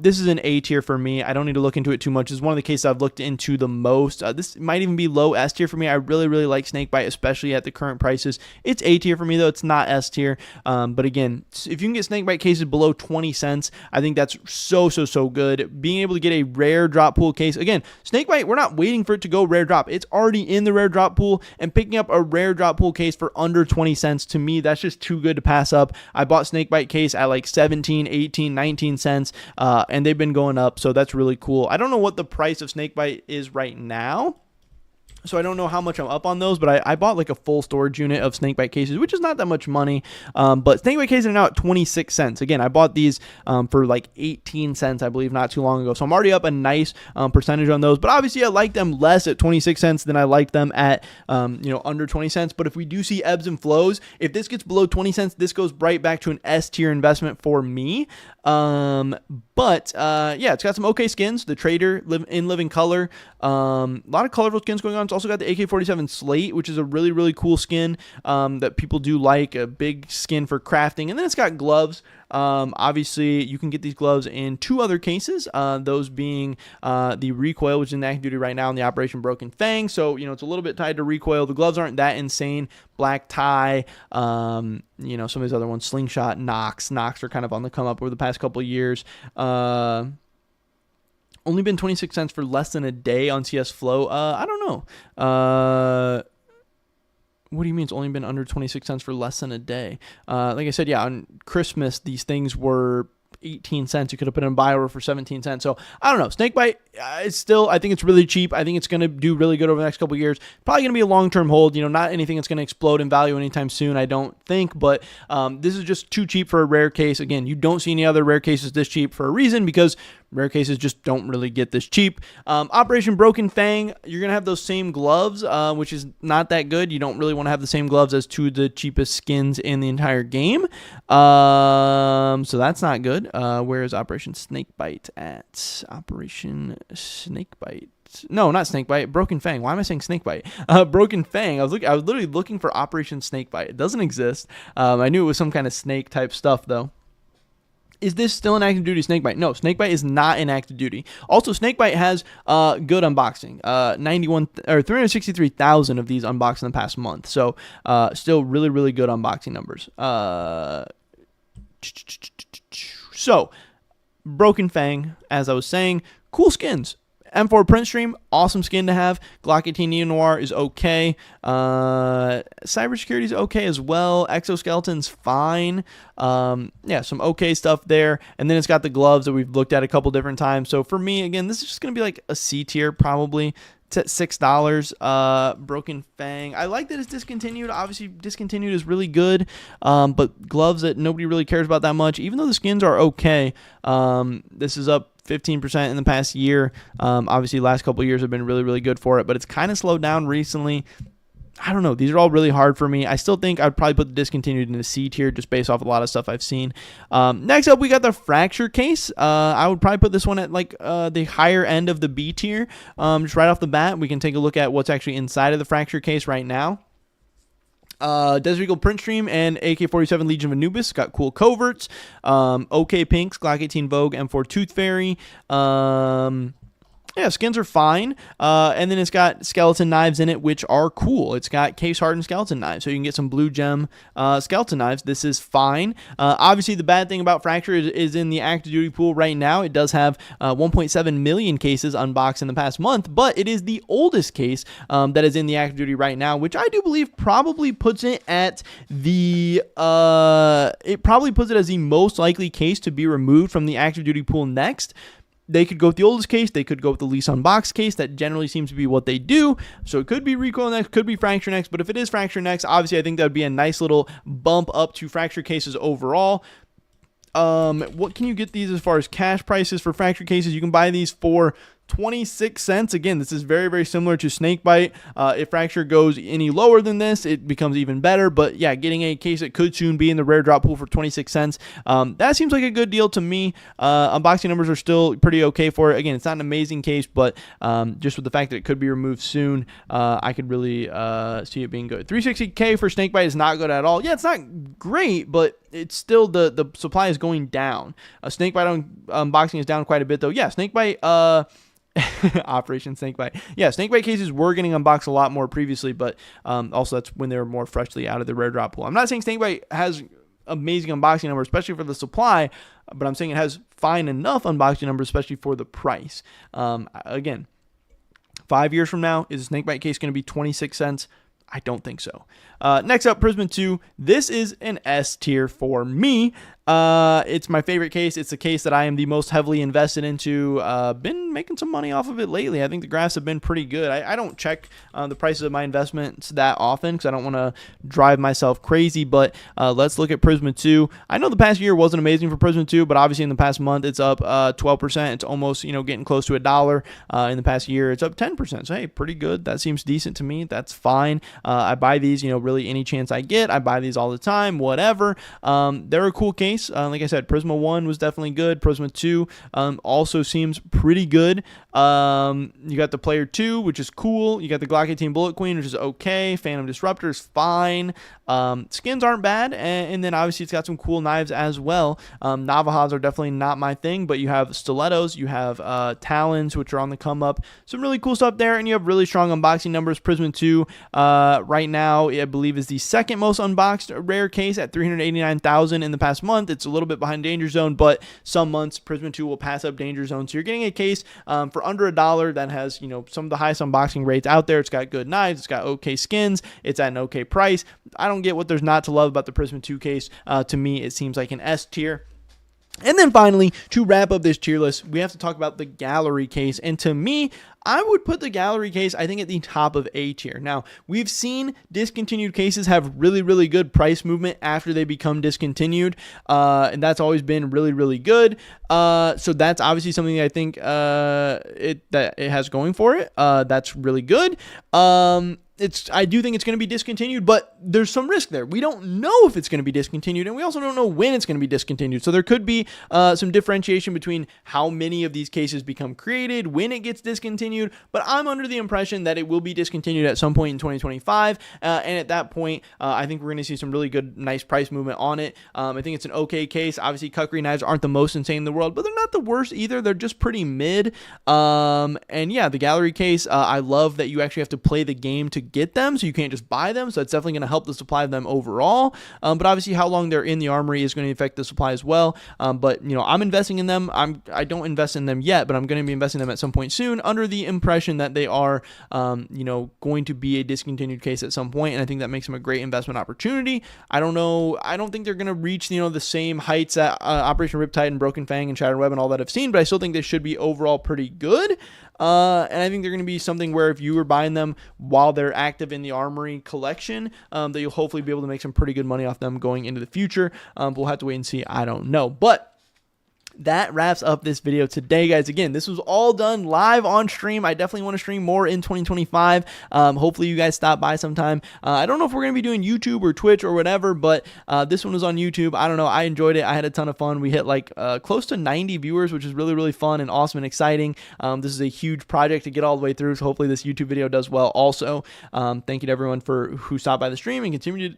This is an A tier for me. I don't need to look into it too much. It's one of the cases I've looked into the most. This might even be low S tier for me. I really, really like Snakebite, especially at the current prices. It's A tier for me, though. It's not S tier. But again, if you can get Snakebite cases below 20 cents, I think that's so good. Being able to get a rare drop pool case. Again, Snakebite, we're not waiting for it to go rare drop. It's already in the rare drop pool, and picking up a rare drop pool case for under 20 cents, to me, that's just too good to pass up. I bought Snakebite case at like 17, 18, 19 cents, and they've been going up, so that's really cool. I don't know what the price of Snakebite is right now, so I don't know how much I'm up on those, but I bought like a full storage unit of Snakebite cases, which is not that much money. But Snakebite cases are now at 26 cents. Again, I bought these for like 18 cents, I believe, not too long ago. So I'm already up a nice percentage on those. But obviously, I like them less at 26 cents than I liked them at under 20 cents. But if we do see ebbs and flows, if this gets below 20 cents, this goes right back to an S tier investment for me. But it's got some okay skins. The Trader in Living Color. A lot of colorful skins going on. It's also got the AK-47 Slate, which is a really, really cool skin that people do like. A big skin for crafting. And then it's got gloves. Obviously, you can get these gloves in 2 other cases, those being the Recoil, which is in active duty right now, and the Operation Broken Fang. So, it's a little bit tied to Recoil. The gloves aren't that insane. Black Tie, some of these other ones, Slingshot, Nox. Nox are kind of on the come up over the past couple of years. Only been 26 cents for less than a day on CS Flow. I don't know. What do you mean it's only been under 26 cents for less than a day? Like I said, on Christmas, these things were 18 cents. You could have put in a buy order for 17 cents. So I don't know. Snakebite, it's still, I think it's really cheap. I think it's going to do really good over the next couple of years. Probably going to be a long-term hold. Not anything that's going to explode in value anytime soon, I don't think. But this is just too cheap for a rare case. Again, you don't see any other rare cases this cheap for a reason, because rare cases just don't really get this cheap. Operation Broken Fang, you're going to have those same gloves, which is not that good. You don't really want to have the same gloves as 2 of the cheapest skins in the entire game. So that's not good. Where is Operation Snakebite at? Operation Snakebite. No, not Snakebite. Broken Fang. Why am I saying Snakebite? Broken Fang. I was literally looking for Operation Snakebite. It doesn't exist. I knew it was some kind of snake type stuff, though. Is this still an active duty Snakebite? No, Snakebite is not in active duty. Also, Snakebite has good unboxing. 363,000 of these unboxed in the past month. So still really, really good unboxing numbers. So Broken Fang, as I was saying, cool skins. M4 Print Stream, awesome skin to have. Glock 18 Neo Noir is okay. Cybersecurity is okay as well. Exoskeleton's fine. Some okay stuff there. And then it's got the gloves that we've looked at a couple different times. So for me, again, this is just going to be like a C tier probably. It's at $6. Broken Fang. I like that it's discontinued. Obviously, discontinued is really good. But gloves that nobody really cares about that much, even though the skins are okay. This is up 15% in the past year. Obviously, last couple of years have been really, really good for it, but it's kind of slowed down recently. I don't know. These are all really hard for me. I still think I'd probably put the discontinued in the C tier just based off a lot of stuff I've seen. Next up, we got the Fracture case. I would probably put this one at like the higher end of the B tier. Just right off the bat, we can take a look at what's actually inside of the Fracture case right now. Desert Eagle Print Stream and AK-47 Legion of Anubis got cool coverts. OK Pinks, Glock 18 Vogue, M4 Tooth Fairy. Yeah, skins are fine. And then it's got skeleton knives in it, which are cool. It's got case hardened skeleton knives, so you can get some blue gem skeleton knives. This is fine. Obviously, the bad thing about Fracture is in the active duty pool right now. It does have 1.7 million cases unboxed in the past month, but it is the oldest case that is in the active duty right now, which I do believe probably puts it at the it probably puts it as the most likely case to be removed from the active duty pool next. They could go with the oldest case. They could go with the least unboxed case. That generally seems to be what they do. So it could be Recoil next, could be Fracture next. But if it is Fracture next, obviously I think that would be a nice little bump up to Fracture cases overall. What can you get these as far as cash prices for Fracture cases? You can buy these for 26 cents. Again, this is very, very similar to Snakebite. If Fracture goes any lower than this, it becomes even better. But yeah, getting a case that could soon be in the rare drop pool for 26 cents, that seems like a good deal to me. Unboxing numbers are still pretty okay for it. Again, it's not an amazing case, but just with the fact that it could be removed soon, I could really see it being good. 360K for Snakebite is not good at all. Yeah, it's not great, but it's still the supply is going down. Snakebite unboxing is down quite a bit, though. Yeah, Snakebite... Operation Snakebite. Yeah, Snakebite cases were getting unboxed a lot more previously, but also that's when they were more freshly out of the rare drop pool. I'm not saying Snakebite has amazing unboxing numbers, especially for the supply, but I'm saying it has fine enough unboxing numbers, especially for the price. Again, 5 years from now, is a Snakebite case going to be 26 cents? I don't think so. Next up, Prisma 2. This is an S tier for me. It's my favorite case. It's the case that I am the most heavily invested into. Been making some money off of it lately. I think the graphs have been pretty good. I don't check the prices of my investments that often because I don't want to drive myself crazy, but let's look at Prisma 2. I know the past year wasn't amazing for Prisma 2, but obviously in the past month it's up 12%. It's almost, getting close to $1. In the past year it's up 10%. So hey, pretty good. That seems decent to me. That's fine. I buy these, really any chance I get. I buy these all the time, whatever. They're a cool case. Like I said, Prisma 1 was definitely good. Prisma 2 also seems pretty good. You got the Player 2, which is cool. You got the Glock 18 Bullet Queen, which is okay. Phantom Disruptor is fine. Skins aren't bad. And then obviously it's got some cool knives as well. Navajas are definitely not my thing, but you have stilettos. You have talons, which are on the come up. Some really cool stuff there. And you have really strong unboxing numbers. Prisma 2 right now, I believe, is the second most unboxed rare case at 389,000 in the past month. It's a little bit behind Danger Zone, but some months Prisma 2 will pass up Danger Zone. So you're getting a case for under $1 that has, some of the highest unboxing rates out there. It's got good knives. It's got okay skins. It's at an okay price. I don't get what there's not to love about the Prisma 2 case. To me, it seems like an S tier. And then finally, to wrap up this tier list, we have to talk about the gallery case. And to me, I would put the gallery case, I think, at the top of A tier. Now, we've seen discontinued cases have really, really good price movement after they become discontinued. And that's always been really, really good. So that's obviously something that I think that it has going for it. That's really good. I do think it's going to be discontinued, but there's some risk there. We don't know if it's going to be discontinued, and we also don't know when it's going to be discontinued. So there could be some differentiation between how many of these cases become created, when it gets discontinued, but I'm under the impression that it will be discontinued at some point in 2025, and at that point, I think we're going to see some really good, nice price movement on it. I think it's an okay case. Obviously, cutlery knives aren't the most insane in the world, but they're not the worst either. They're just pretty mid. And yeah, the gallery case, I love that you actually have to play the game to get them, so you can't just buy them, so that's definitely going to help the supply of them overall. But obviously how long they're in the armory is going to affect the supply as well. But I'm investing in them. I don't invest in them yet, but I'm going to be investing in them at some point soon, under the impression that they are going to be a discontinued case at some point, and I think that makes them a great investment opportunity. I don't know, I don't think they're going to reach the same heights that Operation Riptide and Broken Fang and Shattered Web and all that I've seen, but I still think they should be overall pretty good. And I think they're going to be something where if you were buying them while they're active in the Armory collection, that you'll hopefully be able to make some pretty good money off them going into the future. We'll have to wait and see. I don't know. But that wraps up this video today, guys. Again, this was all done live on stream. I definitely want to stream more in 2025. Hopefully you guys stop by sometime. I don't know if we're going to be doing YouTube or Twitch or whatever, but this one was on YouTube. I don't know. I enjoyed it. I had a ton of fun. We hit like close to 90 viewers, which is really, really fun and awesome and exciting. This is a huge project to get all the way through, so hopefully this YouTube video does well also. Thank you to everyone who stopped by the stream and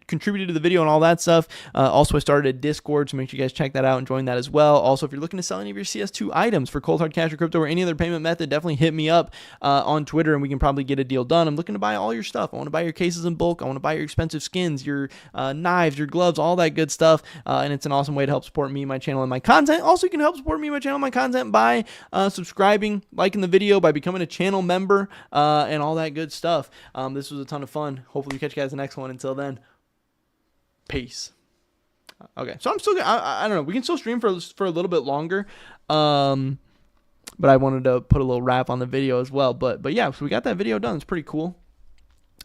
contributed to the video and all that stuff. Also, I started a Discord, so make sure you guys check that out and join that as well. Also, if you're looking looking to sell any of your CS2 items for cold hard cash or crypto or any other payment method, definitely hit me up on Twitter and we can probably get a deal done. I'm looking to buy all your stuff. I want to buy your cases in bulk. I want to buy your expensive skins, your knives, your gloves, all that good stuff. And it's an awesome way to help support me, my channel, and my content. Also, you can help support me, my channel, and my content by subscribing, liking the video, by becoming a channel member, and all that good stuff. This was a ton of fun. Hopefully we catch you guys in the next one. Until then, peace. Okay, so I'm still gonna, I don't know, we can still stream for a little bit longer, but I wanted to put a little wrap on the video as well. But yeah, so we got that video done. It's pretty cool.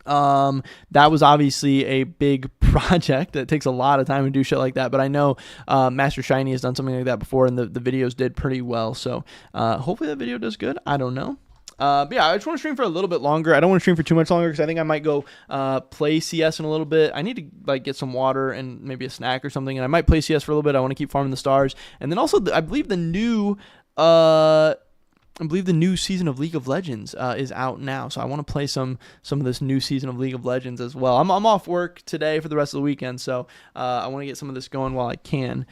That was obviously a big project. It takes a lot of time to do shit like that, but I know Master Shiny has done something like that before, and the videos did pretty well. So hopefully that video does good. I don't know. But yeah, I just want to stream for a little bit longer. I don't want to stream for too much longer because I think I might go play CS in a little bit. I need to like get some water and maybe a snack or something, and I might play CS for a little bit. I want to keep farming the stars, and then also I believe the new season of League of Legends is out now, so I want to play some of this new season of League of Legends as well. I'm off work today for the rest of the weekend, so I want to get some of this going while I can.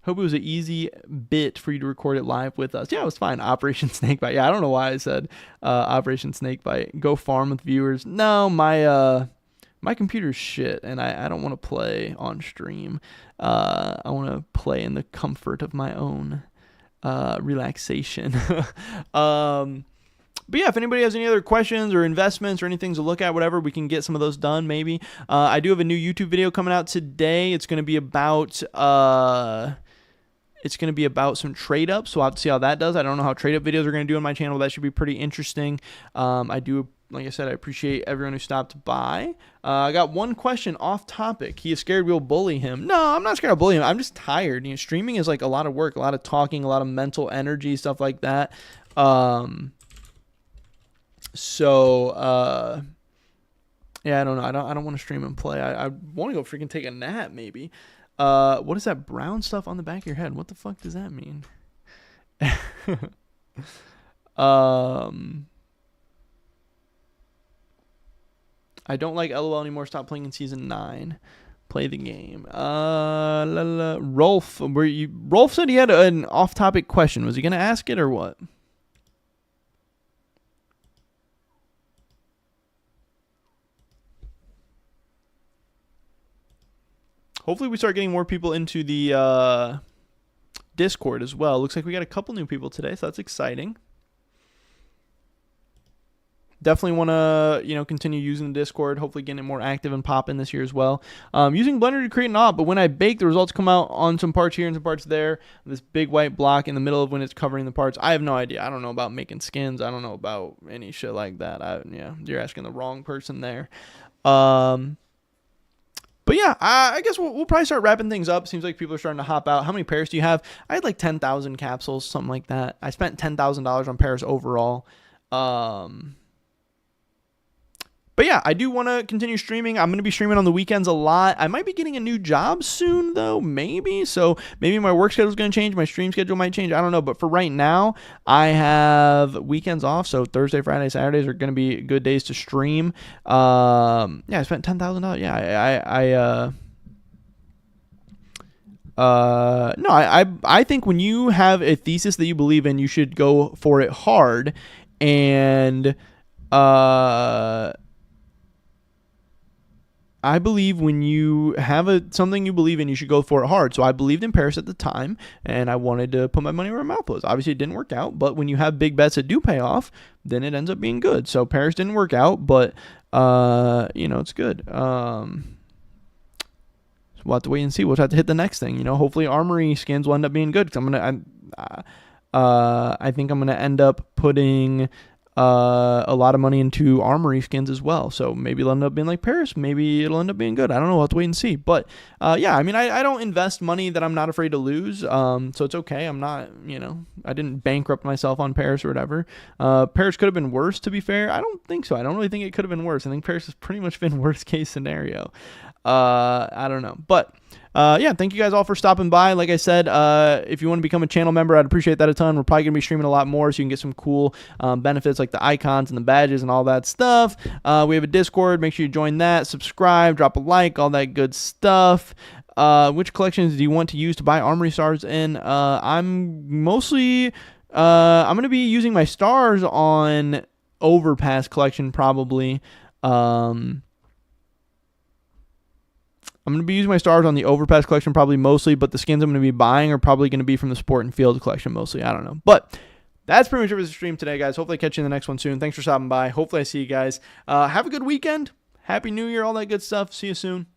Hope it was an easy bit for you to record it live with us. Yeah, it was fine. Operation Snakebite. Yeah, I don't know why I said Operation Snakebite. Go farm with viewers. No, my computer's shit, and I don't want to play on stream. I want to play in the comfort of my own relaxation. But yeah, if anybody has any other questions or investments or anything to look at, whatever, we can get some of those done maybe. I do have a new YouTube video coming out today. It's going to be about some trade ups, so I'll have to see how that does. I don't know how trade up videos are going to do on my channel. That should be pretty interesting. Like I said, I appreciate everyone who stopped by. I got one question off topic. He is scared we'll bully him. No, I'm not scared I'll bully him. I'm just tired. Streaming is like a lot of work, a lot of talking, a lot of mental energy, stuff like that. Yeah, I don't know. I don't want to stream and play. I want to go freaking take a nap maybe. What is that brown stuff on the back of your head? What the fuck does that mean? I don't like LOL anymore. Stop playing in season 9. Play the game. Rolf, Rolf said he had an off-topic question. Was he gonna ask it or what? Hopefully we start getting more people into the Discord as well. Looks like we got a couple new people today, so that's exciting. Definitely want to, continue using the Discord, hopefully getting it more active and popping this year as well. Using Blender to create an op, but when I bake, the results come out on some parts here and some parts there. This big white block in the middle of when it's covering the parts. I have no idea. I don't know about making skins. I don't know about any shit like that. You're asking the wrong person there. But yeah, I guess we'll probably start wrapping things up. Seems like people are starting to hop out. How many pairs do you have? I had like 10,000 capsules, something like that. I spent $10,000 on pairs overall. But yeah, I do want to continue streaming. I'm going to be streaming on the weekends a lot. I might be getting a new job soon, though, maybe. So maybe my work schedule is going to change. My stream schedule might change. I don't know. But for right now, I have weekends off. So Thursday, Friday, Saturdays are going to be good days to stream. Yeah, I spent $10,000. Yeah, no, I think when you have a thesis that you believe in, you should go for it hard. And I believe when you have something you believe in, you should go for it hard. So I believed in Paris at the time, and I wanted to put my money where my mouth was. Obviously, it didn't work out, but when you have big bets that do pay off, then it ends up being good. So Paris didn't work out, but it's good. So we'll have to wait and see. We'll have to hit the next thing. Hopefully Armory skins will end up being good because I think I'm gonna end up putting a lot of money into Armory skins as well. So maybe it'll end up being like Paris. Maybe it'll end up being good. I don't know. We'll have to wait and see. But yeah, I don't invest money that I'm not afraid to lose. So it's okay. I'm not, I didn't bankrupt myself on Paris or whatever. Paris could have been worse, to be fair. I don't think so. I don't really think it could have been worse. I think Paris has pretty much been worst case scenario. I don't know. But yeah, thank you guys all for stopping by. Like I said, if you want to become a channel member, I'd appreciate that a ton. We're probably going to be streaming a lot more so you can get some cool benefits like the icons and the badges and all that stuff. We have a Discord. Make sure you join that, subscribe, drop a like, all that good stuff. Which collections do you want to use to buy Armory stars in? I'm mostly I'm going to be using my stars on Overpass collection probably. I'm going to be using my stars on the Overpass collection probably mostly, but the skins I'm going to be buying are probably going to be from the Sport and Field collection mostly. I don't know. But that's pretty much it for the stream today, guys. Hopefully I catch you in the next one soon. Thanks for stopping by. Hopefully I see you guys. Have a good weekend. Happy New Year, all that good stuff. See you soon.